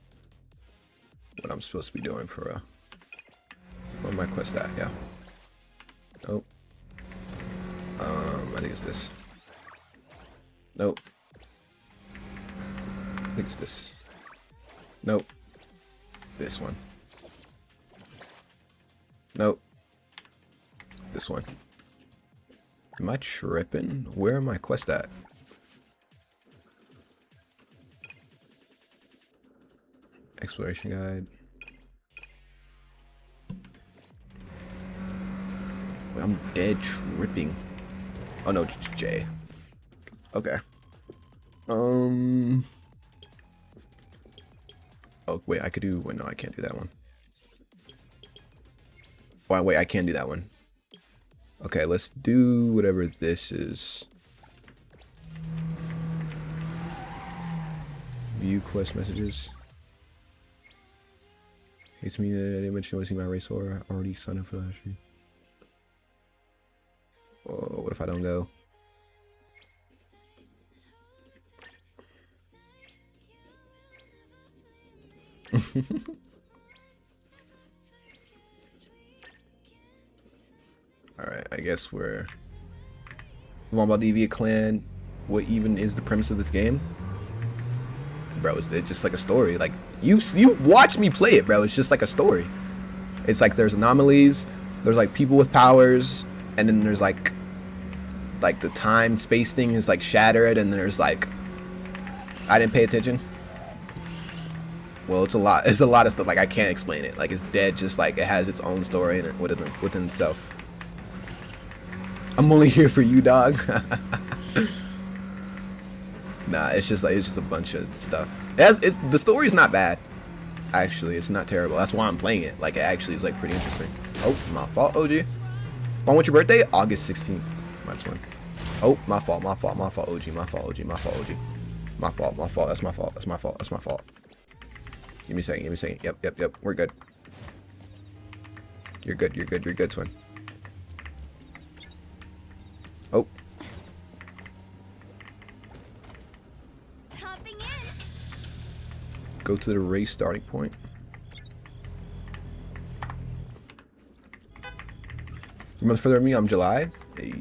what I'm supposed to be doing for real. Where my quest at? Yeah. Nope. I think it's this. Nope. I think it's this. Nope. This one. Nope. This one. Am I tripping? Where am I quest at? Exploration guide. I'm dead tripping. Oh no, J. Okay. Oh wait, I could do. Wait, no, I can't do that one. Wow, wait, I can do that one. Okay, let's do whatever this is. View quest messages. It's me that I didn't mention. Want to see my race or already signed up for that stream. Oh, what if I don't go? Alright, I guess we're about Deviant Clan. What even is the premise of this game? Bro, it's just like a story. Like, you've watched me play it, bro. It's just like a story. It's like there's anomalies, there's like people with powers, and then there's like the time space thing is like shattered, and then there's like, I didn't pay attention. Well, it's a lot of stuff. Like, I can't explain it. Like, it's dead, just like it has its own story in it within itself. I'm only here for you, dog. Nah, it's just a bunch of stuff. The story's not bad. Actually, it's not terrible. That's why I'm playing it. Like, it actually is like pretty interesting. Oh, my fault, OG. When what's your birthday? August 16th. That's one. Oh, my fault, OG. My fault, OG. My fault. That's my fault. Give me a second. Yep. We're good. You're good, twin. Oh. Go to the race starting point. You're month further than me. I'm July. Hey.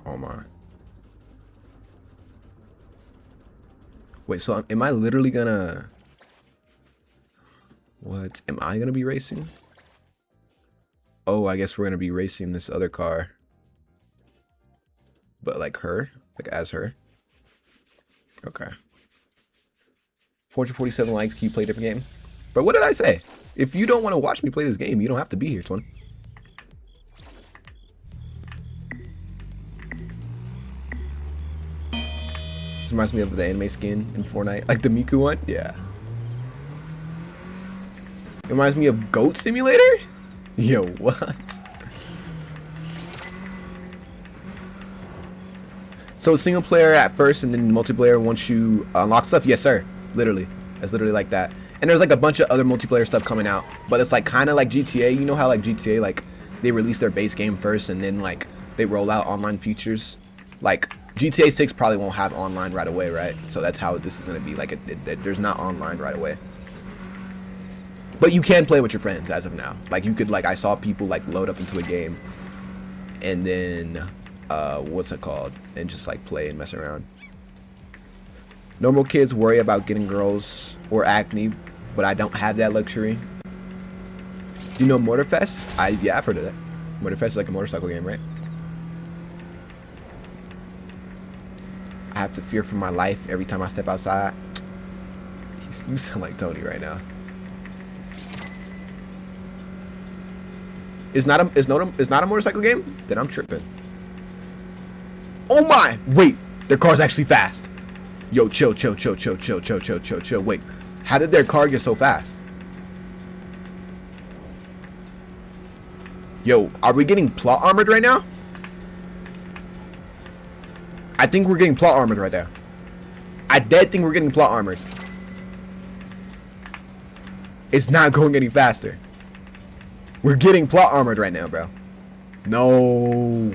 Oh my. Wait, so am I literally gonna... What? Am I gonna be racing? Oh, I guess we're gonna be racing this other car. But like her? Like as her? Okay. 447 likes. Can you play a different game? But what did I say? If you don't want to watch me play this game, you don't have to be here, twin. This reminds me of the anime skin in Fortnite. Like the Miku one? Yeah. It reminds me of Goat Simulator? Yo, what? So single player at first and then multiplayer once you unlock stuff? Yes, sir. Literally. It's literally like that. And there's like a bunch of other multiplayer stuff coming out. But it's like kind of like GTA. You know how like GTA, like they release their base game first and then like they roll out online features? Like GTA 6 probably won't have online right away, right? So that's how this is going to be. Like there's not online right away. But you can play with your friends as of now. Like you could, like I saw people like load up into a game and then what's it called, and just like play and mess around. Normal kids worry about getting girls or acne, but I don't have that luxury. Do you know Motorfest? Yeah, I've heard of that. Motorfest is like a motorcycle game, right? I have to fear for my life every time I step outside. You sound like Tony right now. It's not a motorcycle game? Then I'm tripping. Oh my! Wait, their car's actually fast. Yo, chill. Wait, how did their car get so fast? Yo, are we getting plot armored right now? I think we're getting plot armored right now. I dead think we're getting plot armored. It's not going any faster. We're getting plot armored right now, bro. No.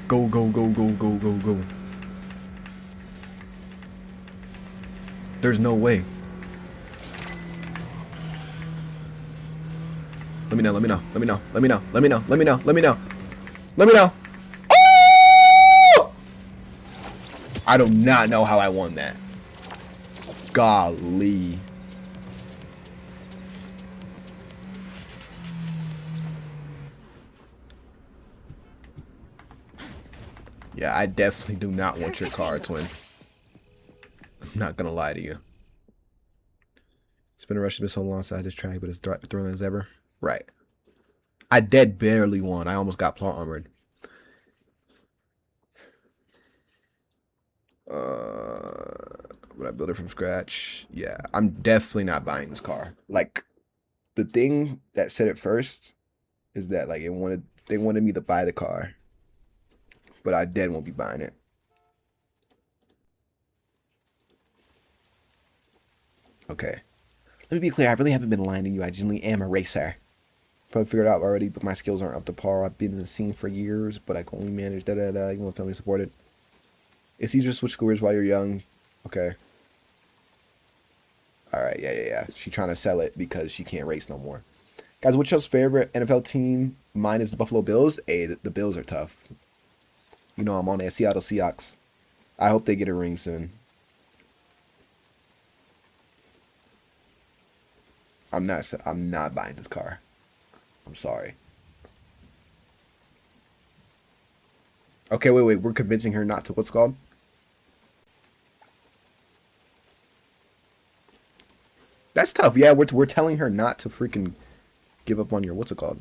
Go. There's no way. Let me know. Oh! I do not know how I won that. Golly. Yeah, I definitely do not want your car, twin. I'm not gonna lie to you. It's been a rush to be so long since I just tried, but it's thrilling as ever. Right. I dead barely won. I almost got plot armored. Would I build it from scratch? Yeah, I'm definitely not buying this car. Like, the thing that said it first is that like they wanted me to buy the car, but I dead won't be buying it. Okay. Let me be clear, I really haven't been lying to you. I genuinely am a racer. Probably figured it out already, but my skills aren't up to par. I've been in the scene for years, but I can only manage even when family supported. It's easier to switch careers while you're young. Okay. Alright, yeah. She's trying to sell it because she can't race no more. Guys, what's your favorite NFL team? Mine is the Buffalo Bills. Hey, the Bills are tough. You know I'm on that Seattle Seahawks. I hope they get a ring soon. I'm not buying this car. I'm sorry. Okay, wait. We're convincing her not to what's it called? That's tough. Yeah, we're telling her not to freaking give up on your what's it called?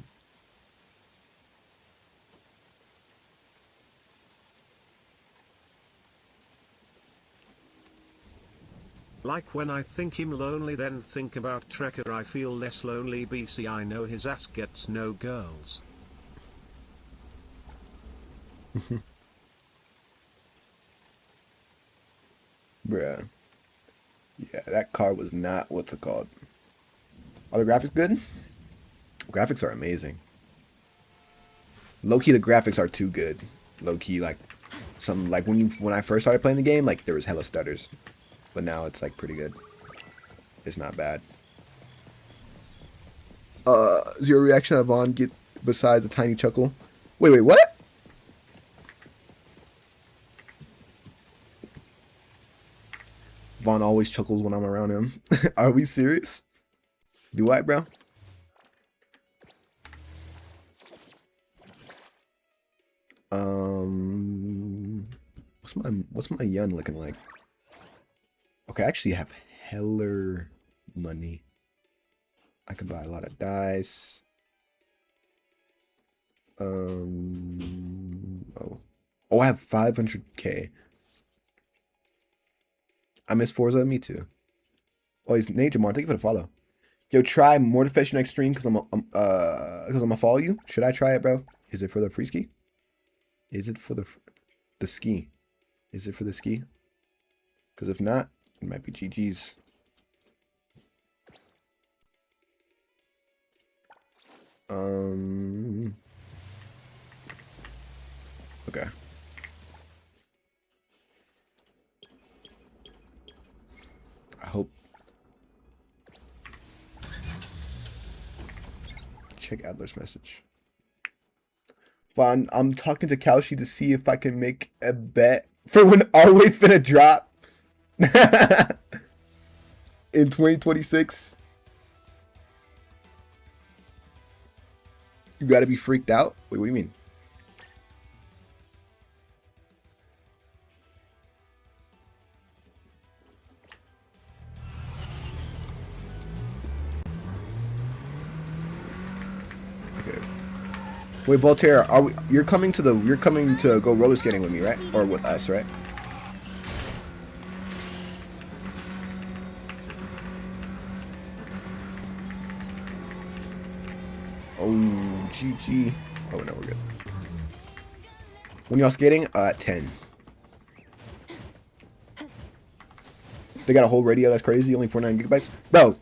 Like when I think him lonely, then think about Trekker, I feel less lonely. BC, I know his ass gets no girls. Bruh. Yeah, that car was not what's it called. Are the graphics good? Graphics are amazing. Low-key, the graphics are too good. Low-key, like when I first started playing the game, like there was hella stutters. But now it's like pretty good. It's not bad. Zero reaction out of Vaughn get besides a tiny chuckle. Wait, what? Vaughn always chuckles when I'm around him. Are we serious? Do I, bro? What's my yun looking like? Okay, I actually have heller money. I can buy a lot of dice. Oh, I have 500k. I miss Forza. Me too. Oh, he's Nature Mar. Thank you for the follow. Yo, try Mortification next stream because I'm gonna follow you. Should I try it, bro? Is it for the free ski? Is it for the ski? Is it for the ski? Because if not, it might be GG's. Okay. I hope. Check Adler's message. Fine, I'm talking to Kalshi to see if I can make a bet for when Alway finna drop in 2026. You gotta be freaked out? Wait, what do you mean? Wait, Voltaire, you're coming to go roller skating with me, right? Or with us, right? Oh, GG. Oh no, we're good. When y'all skating? At 10. They got a whole radio that's crazy, only 49 gigabytes. Bro,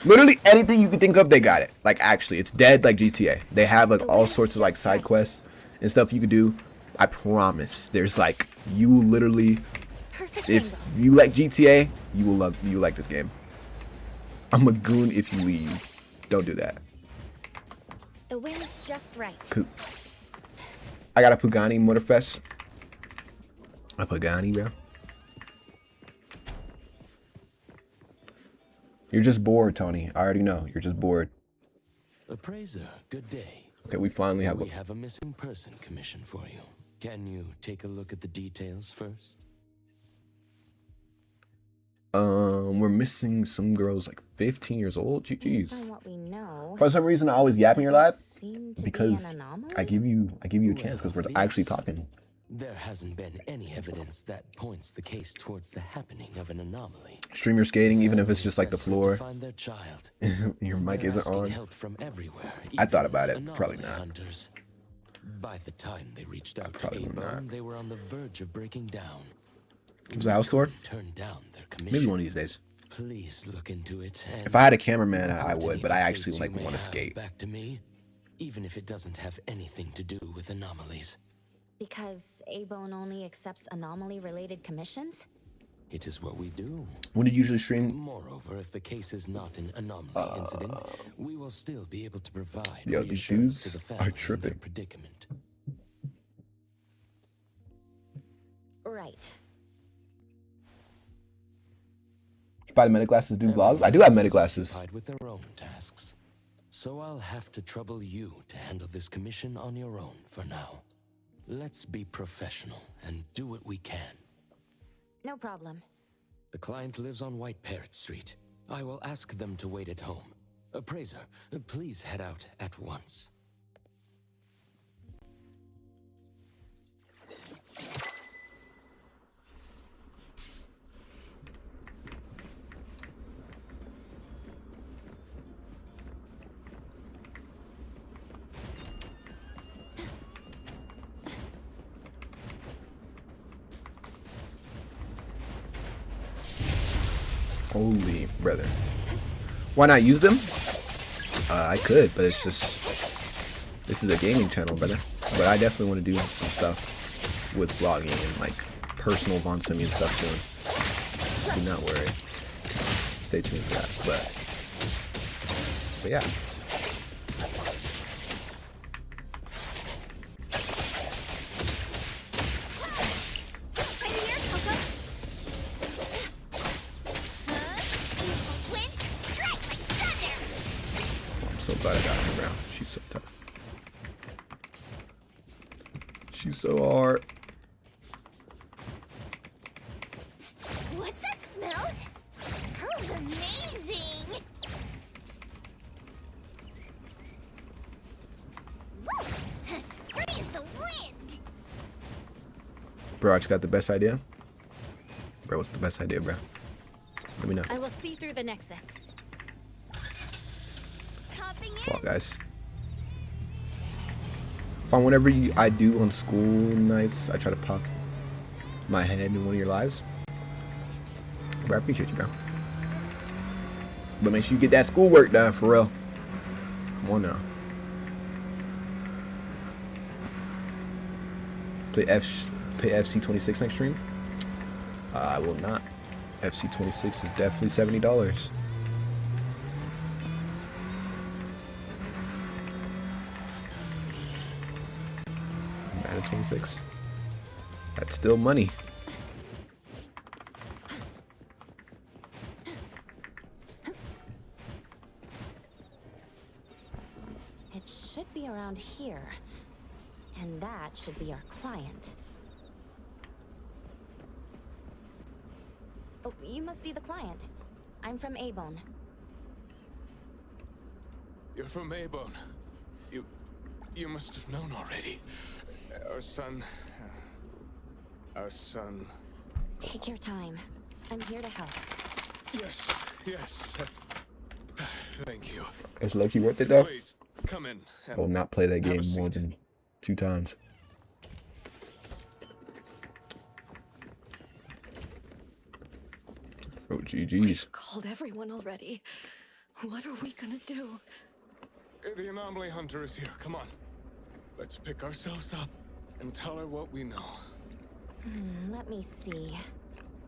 literally anything you can think of, they got it. Like, actually, it's dead like GTA. They have like all sorts of like side quests and stuff you could do. I promise. There's like, you literally, if you like GTA, you like this game. I'm a goon if you leave. Don't do that. The wind's just right. I got a Pagani Motorfest. A Pagani, bro. You're just bored, Tony. I already know. You're just bored. Appraiser, good day. Okay, we finally have We have a missing person commission for you. Can you take a look at the details first? We're missing some girls like 15 years old. Based GG's. on what we know, For some reason, I always yap in your live seem to be because an anomaly? I give you a chance because we're Well, actually yes. talking. There hasn't been any evidence that points the case towards the happening of an anomaly. Stream your skating, even if it's just like the Desperate to floor. find their child. Your mic They're isn't asking on. help from everywhere. I thought even about it. Probably anomaly not. Hunters. By the time they reached out to Probably will A-Bone, not. they were on the verge of breaking down. Give us a house tour. Turn down their commission. Maybe one of these days. Please look into it. And If I had a cameraman, I report would, any but I updates actually you like may want to have skate. back to me, even if it doesn't have anything to do with anomalies. Because A-Bone only accepts anomaly-related commissions? It is what we do. When do you usually stream? Moreover, if the case is not an anomaly incident, we will still be able to provide Yo, these reassurance to dudes the are family in their tripping. predicament. Right. Buy the meta glasses, do vlogs. I do have meta glasses. Occupied with their own tasks. So I'll have to trouble you to handle this commission on your own for now. Let's be professional and do what we can. No problem. The client lives on White Parrot Street. I will ask them to wait at home. Appraiser, please head out at once. Holy brother. Why not use them? I could, but it's just, this is a gaming channel, brother. But I definitely want to do some stuff with vlogging and like personal Von Simeon stuff soon. Do not worry. Stay tuned for that. But yeah. I'm so glad I got her around. She's so tough. She's so hard. What's that smell? Smells amazing! Woo! As free as the wind! Bro, I just got the best idea. Bro, what's the best idea, bro? Let me know. I will see through the Nexus. Popping in? Fall guys. On whatever I do on school nights, I try to pop my head in one of your lives. Bro, I appreciate you, bro. But make sure you get that schoolwork done for real. Come on now. Play FC26 next stream? I will not. FC26 is definitely $70. Madden 26. That's still money. It should be around here. And that should be our client. Oh, you must be the client. I'm from A-Bone. You're from A-Bone. You must have known already. Our son... Our son... Take your time. I'm here to help. Yes, yes. Thank you. It's low-key worth it though. Please, come in. I will not play that Have a game more seat. than 2 times. Oh, GG's. Called everyone already. What are we gonna do? The anomaly hunter is here. Come on. Let's pick ourselves up and tell her what we know. Let me see.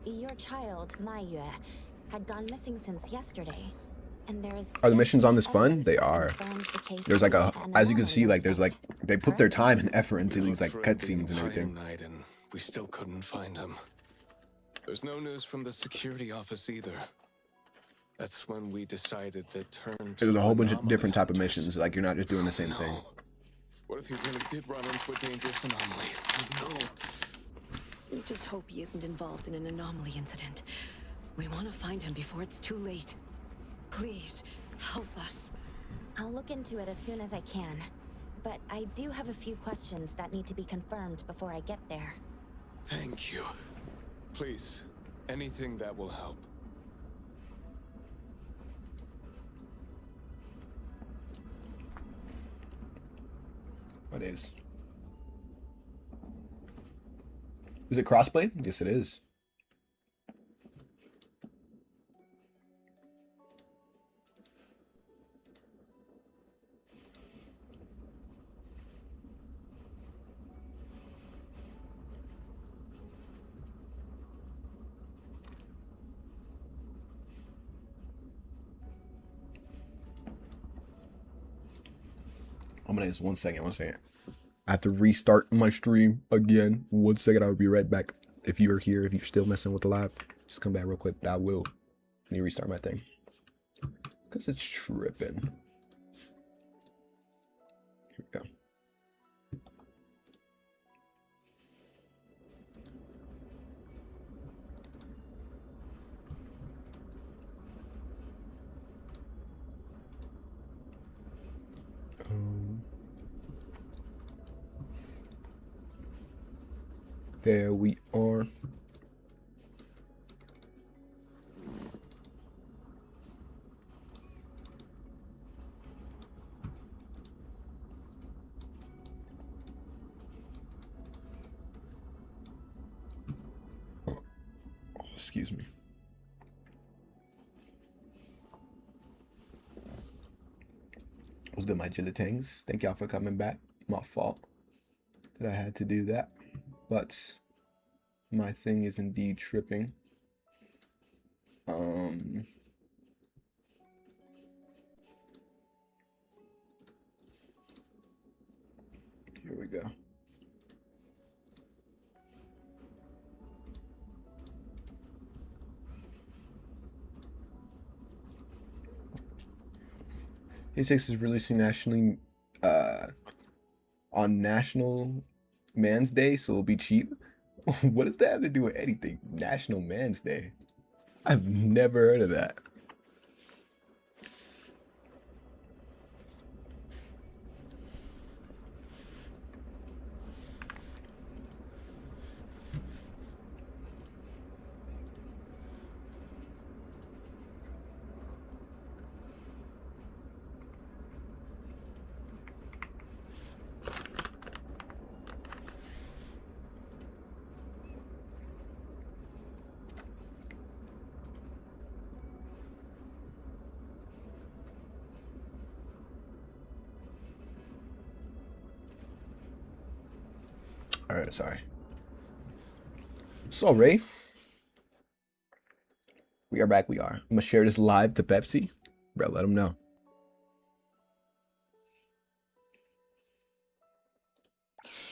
Your child, Ma Yue, had gone missing since yesterday. And there is Are the missions on this fun? evidence They that are. confirms the case There's like a, of an as you can anomaly see, like there's like incident. they put their time and effort into We these like looked for him the cutscenes and entire everything. night and we still couldn't find him. There's no news from the security office either. That's when we decided to turn to There's a whole bunch of anomaly different type of hunters. missions. Like you're not just doing the same No. thing. What if he really did run into a dangerous anomaly? No. We just hope he isn't involved in an anomaly incident. We want to find him before it's too late. Please, help us. I'll look into it as soon as I can. But I do have a few questions that need to be confirmed before I get there. Thank you. Please, anything that will help. What is? Is it crossplay? Yes, it is. I'm gonna just 1 second, 1 second. I have to restart my stream again. 1 second, I'll be right back. If you are here, if you're still messing with the live, just come back real quick. I will. Let me restart my thing. Because it's tripping. Here we go. There we are. Oh, excuse me. Was the my Gillitangs? Thank y'all for coming back. My fault that I had to do that. But my thing is indeed tripping. Here we go. A6 is releasing nationally on National Man's Day, so it'll be cheap. What does that have to do with anything? National Man's Day? I've never heard of that. Alright, sorry. So, Ray, we are back. We are. I'm gonna share this live to Pepsi. Bro, let them know.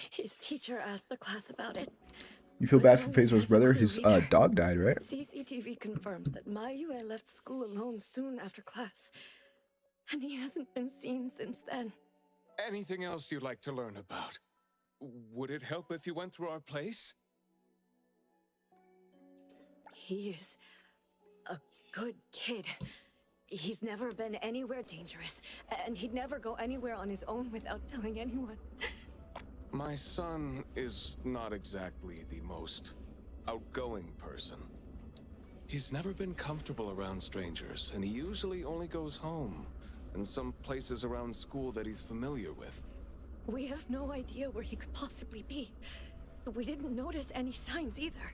His teacher asked the class about it. You feel But bad no for one Peso's has a brother? clue His either. dog died, right? CCTV confirms that Ma Yue left school alone soon after class. And he hasn't been seen since then. Anything else you'd like to learn about? Would it help if you went through our place? He is a good kid. He's never been anywhere dangerous, and he'd never go anywhere on his own without telling anyone. My son is not exactly the most outgoing person. He's never been comfortable around strangers, and he usually only goes home and some places around school that he's familiar with. We have no idea where he could possibly be. We didn't notice any signs either.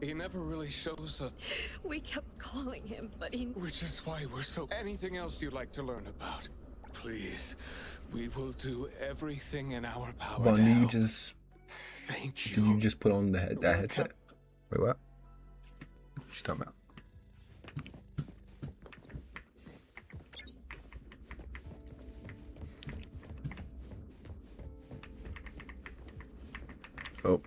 He never really shows us, We kept calling him, but he... which is why we're so... Anything else you'd like to learn about? Please, we will do everything in our power Vaughn, now. you just Thank did you just put on that Well, headset? Wait, what? What you talking about? Oh.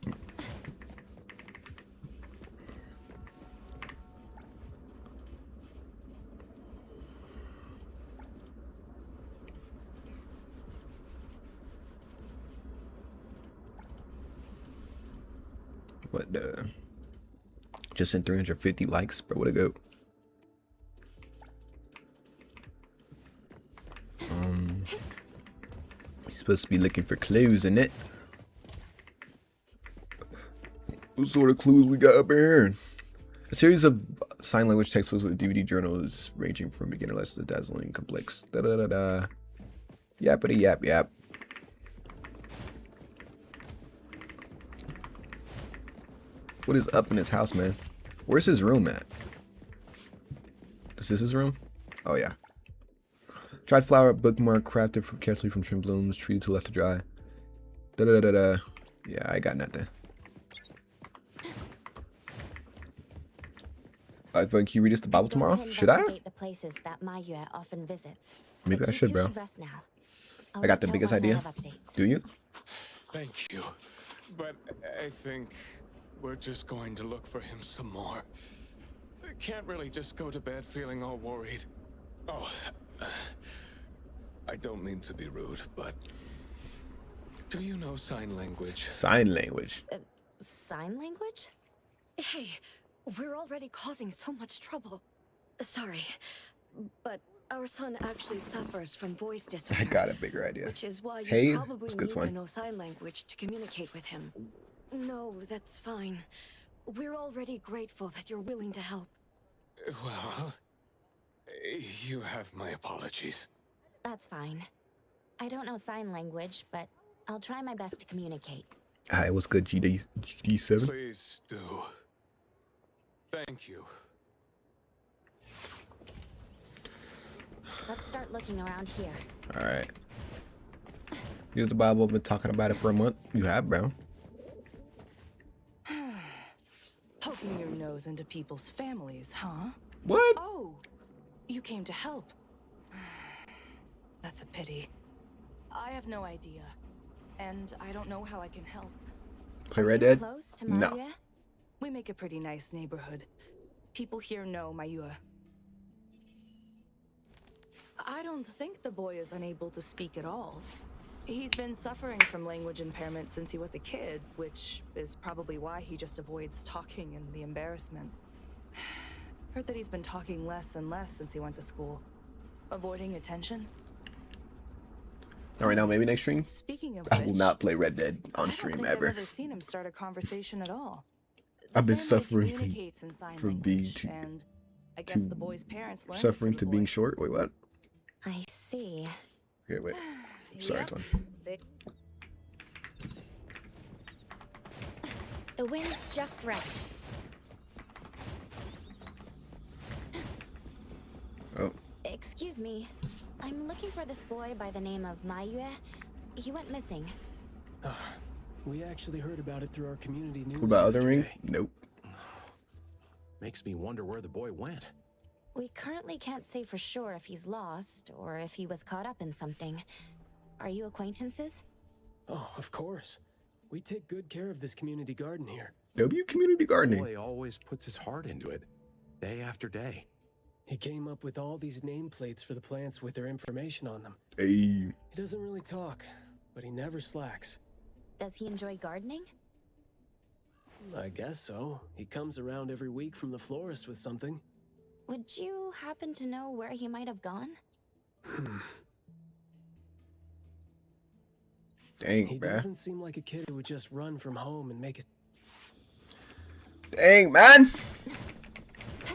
What the? Just sent 350 likes, bro. What a go. You're supposed to be looking for clues in it. What sort of clues we got up here? A series of sign language textbooks with DVD journals ranging from beginner lessons to dazzling complex. Da da da da. Yappity yap yap. What is up in his house, man? Where's his room at? Is this his room? Oh yeah. Dried flower bookmark crafted from carefully from trim blooms, treated to left to dry. Da da da da. Yeah, I got nothing. Can you read us the Bible tomorrow? Going to Should I? investigate the places that Ma Yue often visits. Maybe But I you should, two bro. rest now. I'll I got let the you know biggest once I idea. have updates. Do you? Thank you. But I think we're just going to look for him some more. I can't really just go to bed feeling all worried. Oh, I don't mean to be rude, but do you know sign language? Sign language. Sign language? Hey, we're already causing so much trouble. Sorry, but our son actually suffers from voice disorder. I got a bigger idea. Which is why you Hey, probably what's need good, to Swan? know sign language to communicate with him. No, that's fine. We're already grateful that you're willing to help. Well, you have my apologies. That's fine. I don't know sign language, but I'll try my best to communicate. Hi, what's good, GD7? Please do. Thank you. Let's start looking around here. Alright. Use the Bible, been talking about it for a month. You have, bro. Poking your nose into people's families, huh? What? Oh, you came to help. That's a pity. I have no idea, and I don't know how I can help. Play Red Dead? Close to Ma No. Yue? We make a pretty nice neighborhood. People here know Ma Yue. I don't think the boy is unable to speak at all. He's been suffering from language impairment since he was a kid, which is probably why he just avoids talking and the embarrassment. Heard that he's been talking less and less since he went to school. Avoiding attention? Not right now, maybe next stream. Speaking of I which, will not play Red Dead I on don't stream think ever. I've never seen him start a conversation at all. I've been The family suffering communicates in sign from being language, too- and I guess too the boy's parents learned Suffering from to the being boy. short? Wait, what? I see. Okay, wait. Sorry, Yep. Twan. They- The wind's just right. Oh, Excuse me. I'm looking for this boy by the name of Ma Yue. He went missing. We actually heard about it through our community news. what about Other Ring? yesterday. Nope. Makes me wonder where the boy went. We currently can't say for sure if he's lost or if he was caught up in something. Are you acquaintances? Oh, of course. We take good care of this community garden here. W Community Gardening. Boy always puts his heart into it, day after day. He came up with all these nameplates for the plants with their information on them. Hey. He doesn't really talk, but he never slacks. Does he enjoy gardening? I guess so. He comes around every week from the florist with something. Would you happen to know where he might have gone? Dang, He man. doesn't seem like a kid who would just run from home and make it. Dang, man.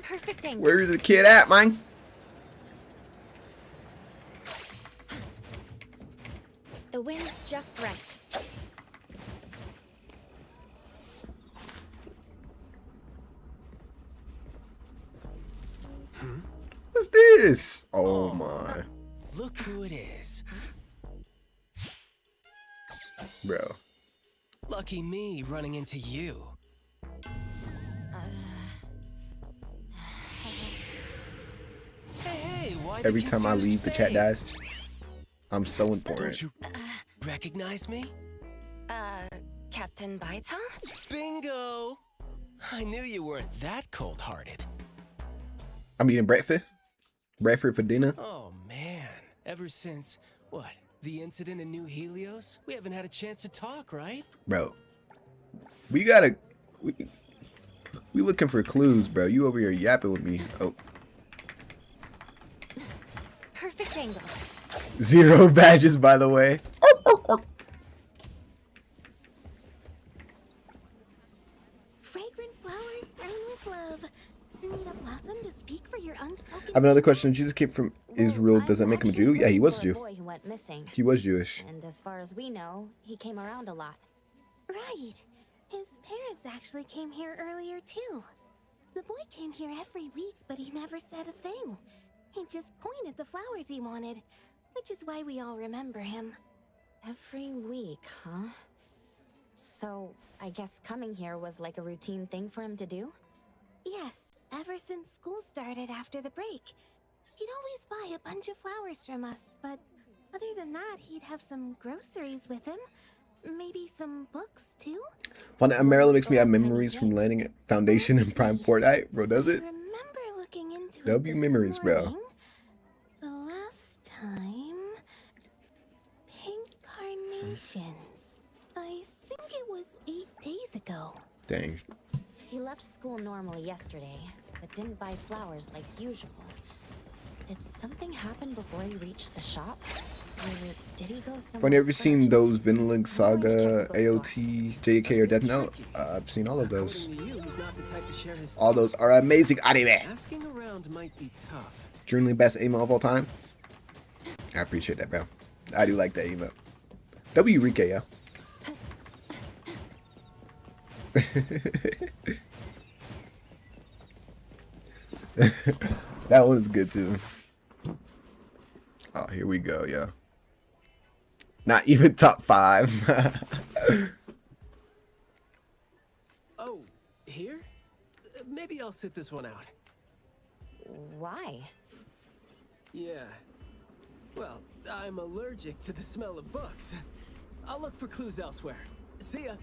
Perfect angle. Where's the kid at, man? The wind's just right. What's this? Oh my. Look who it is. Bro. Lucky me running into you. Hey, why Every time I leave, the chat dies. I'm so important. Don't you recognize me? Captain Bites, huh? Bingo! I knew you weren't that cold-hearted. I'm eating breakfast. Breakfast for dinner. Oh man, ever since, what, the incident in New Helios? We haven't had a chance to talk, right? Bro. We gotta... We looking for clues, bro. You over here yapping with me. Oh. Perfect angle. 0 badges, by the way. Fragrant flowers burn with love. Need a blossom to speak for your unspoken. I have another question. Jesus came from Israel. Does that make him a Jew? Yeah, he was Jew. Boy who went missing. He was Jewish. And as far as we know, he came around a lot. Right. His parents actually came here earlier too. The boy came here every week, but he never said a thing. He just pointed the flowers he wanted, which is why we all remember him. Every week, huh? So, I guess coming here was like a routine thing for him to do? Yes, ever since school started after the break. He'd always buy a bunch of flowers from us, but other than that, he'd have some groceries with him. Maybe some books, too? Fun that Maryland makes me have memories from landing at Foundation in Prime Fortnite. Bro, does it? Remember looking into W it this memories, bro. morning? The last time... Pink carnations. I think it was 8 days ago. Dang. He left school normally yesterday, but didn't buy flowers like usual. Did something happen before he reached the shop? Or did he go somewhere? Have you ever seen first? those Vinland Saga, AOT, JK, or Death Note? I've seen all of those. According to you, he's not the type to share his All those thoughts. are amazing anime. Asking around might be tough. Genuinely best emo of all time. I appreciate that, bro. I do like that emo. W Rike, yeah. That one's good too. Oh, here we go, yeah. Not even top 5. Oh, here? Maybe I'll sit this one out. Why? Yeah. Well, I'm allergic to the smell of books. I'll look for clues elsewhere. See ya.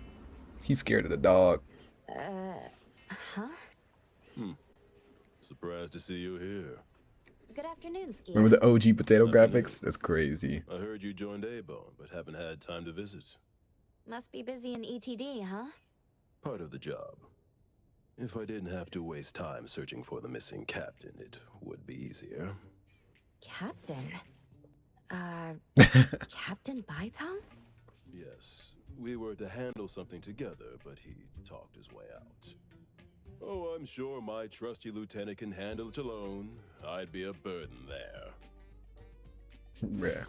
He's scared of the dog. Huh? Surprised to see you here. Good afternoon, Ski. Remember the OG potato graphics? That's crazy. I heard you joined A-Bone, but haven't had time to visit. Must be busy in ETD, huh? Part of the job. If I didn't have to waste time searching for the missing captain, it would be easier. Captain? Captain Baitam? Yes, we were to handle something together, but he talked his way out. Oh, I'm sure my trusty lieutenant can handle it alone. I'd be a burden there. Yeah.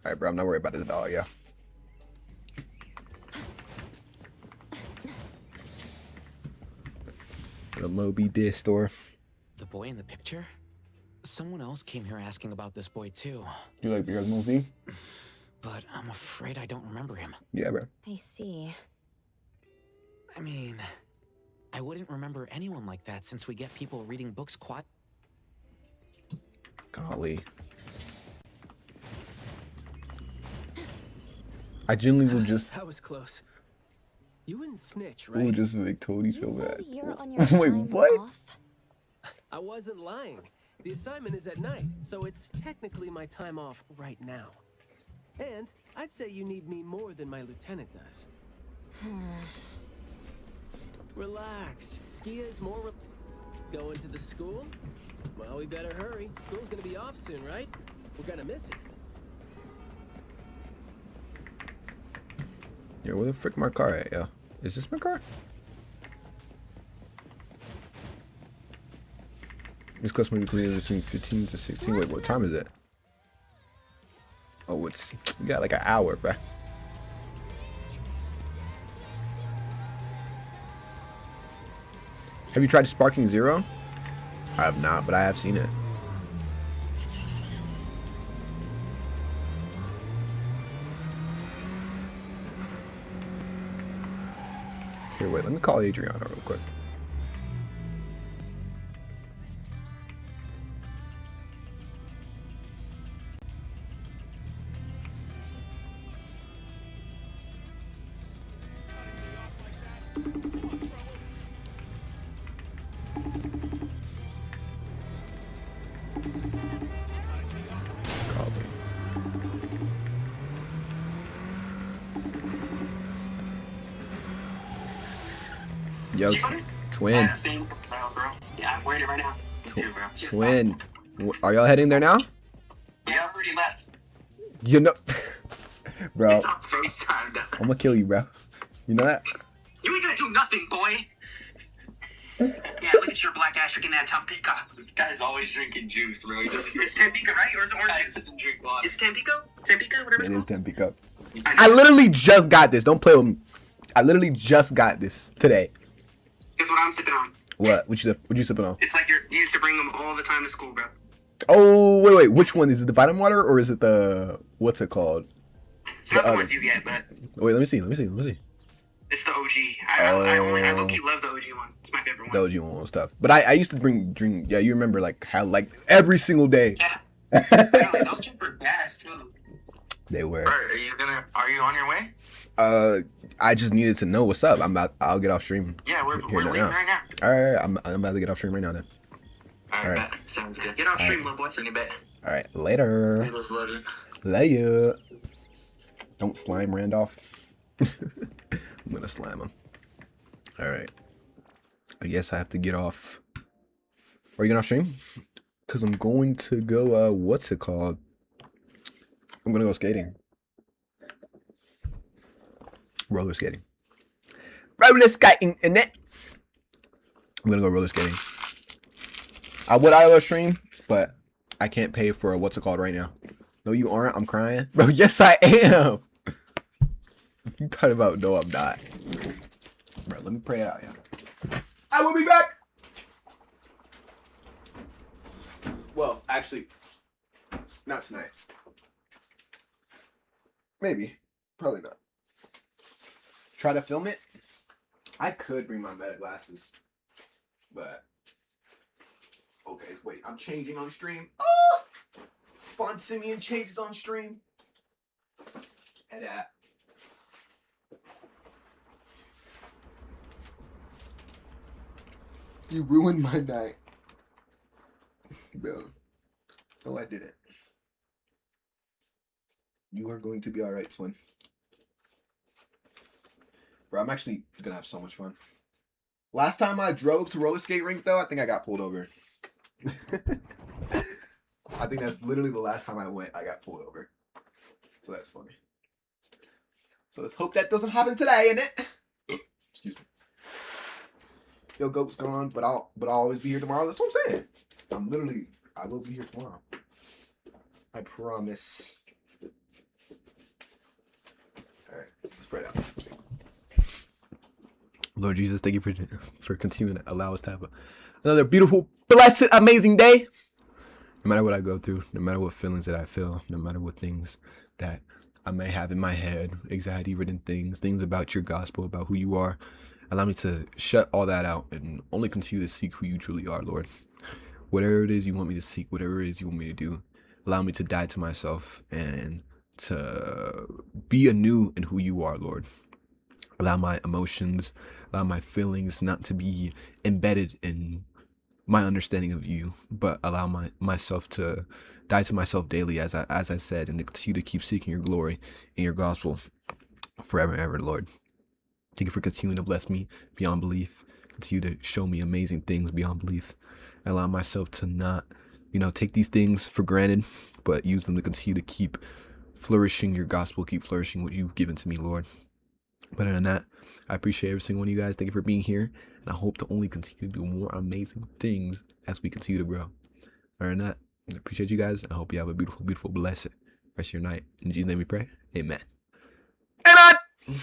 Alright, bro, I'm not worried about this dog, yeah. The Moby Dick store. The boy in the picture? Someone else came here asking about this boy too. You like Beer's movie? But I'm afraid I don't remember him. Yeah, bro. I see. I mean, I wouldn't remember anyone like that since we get people reading books quiet. Golly. I genuinely will just... That was close. You wouldn't snitch, We'll right? just make Tony You so said bad. you're on your Wait, time what? off? I wasn't lying. The assignment is at night, so it's technically my time off right now. And I'd say you need me more than my lieutenant does. Relax. Skia is more... Going to the school? Well, we better hurry. School's gonna be off soon, right? We're gonna miss it. Yo, where the frick my car at, yo? Is this my car? This quest may be completed between 15 to 16. Wait, what time is it? Oh, it's... You got like an hour, bruh. Have you tried Sparking Zero? I have not, but I have seen it. Here, wait, let me call Adriana real quick. Yo, twin. Yeah, I'm waiting right now. Twin. Are y'all heading there now? Yeah, I already left. You know, bro. It's on FaceTime, though. I'm gonna kill you, bro. You know that? You ain't gonna do nothing, boy. Yeah, look at your black ass drinking that Tampico. This guy's always drinking juice, bro. It's Tampico, right? Or is it orange juice? Doesn't drink water. It's Tampico? Tampico? Whatever It it's is called? Tampico. I literally just got this. Don't play with me. I literally just got this today. Guess what I'm sipping on? What? What you sipping on? It's like you used to bring them all the time to school, bro. Oh, wait. Which one? Is it the vitamin water or is it the... What's it called? It's not the ones you get, but Wait, let me see. it's the OG. I low-key love the OG one. It's my favorite one. The OG one stuff. But I used to drink. Yeah, you remember like how like every single day. Yeah. Literally, those kids were gas, too. They were. Are you on your way? I just needed to know what's up. I'll get off stream. Yeah, we're leaving right now. Alright, I'm about to get off stream right now then. Alright, sounds good. Get off stream, little boy. Send you back. Alright, later. See those letters. Later. Don't slime Randolph. I'm gonna slime him. Alright. I guess I have to get off. Are you getting off stream? Because I'm going to go, what's it called? I'm gonna go skating. Roller skating. Roller skating in it. I'm gonna go roller skating. I would IO stream, but I can't pay for a what's it called right now. No, you aren't. I'm crying. Bro, yes, I am. You talking about no, I'm not. Bro, let me pray it out, yeah. I will be back. Well, actually, not tonight. Maybe. Probably not. Try to film it. I could bring my meta glasses. But. Okay, wait. I'm changing on stream. Oh! Font Simeon changes on stream. And that. You ruined my night. Bro. No, I didn't. You are going to be alright, twin. Bro, I'm actually gonna have so much fun. Last time I drove to roller skate rink, though, I think I got pulled over. I think that's literally the last time I went, I got pulled over. So that's funny. So let's hope that doesn't happen today, innit? Excuse me. Yo, Goat's gone, but I'll always be here tomorrow. That's what I'm saying. I will be here tomorrow. I promise. Alright, let's pray it out. Lord Jesus, thank you for continuing to allow us to have another beautiful, blessed, amazing day. No matter what I go through, no matter what feelings that I feel, no matter what things that I may have in my head, anxiety-ridden things about your gospel, about who you are, allow me to shut all that out and only continue to seek who you truly are, Lord. Whatever it is you want me to seek, whatever it is you want me to do, allow me to die to myself and to be anew in who you are, Lord. Allow my emotions, allow my feelings not to be embedded in my understanding of you, but allow myself to die to myself daily, as I said, and to continue to keep seeking your glory and your gospel forever and ever, Lord. Thank you for continuing to bless me beyond belief. Continue to show me amazing things beyond belief. I allow myself to not, take these things for granted, but use them to continue to keep flourishing your gospel, keep flourishing what you've given to me, Lord. But other than that, I appreciate every single one of you guys. Thank you for being here. And I hope to only continue to do more amazing things as we continue to grow. Other than that, I appreciate you guys. And I hope you have a beautiful, beautiful, blessed rest of your night. In Jesus' name we pray. Amen. Amen.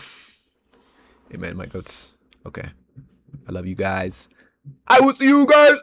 Amen, my goats. Okay. I love you guys. I will see you guys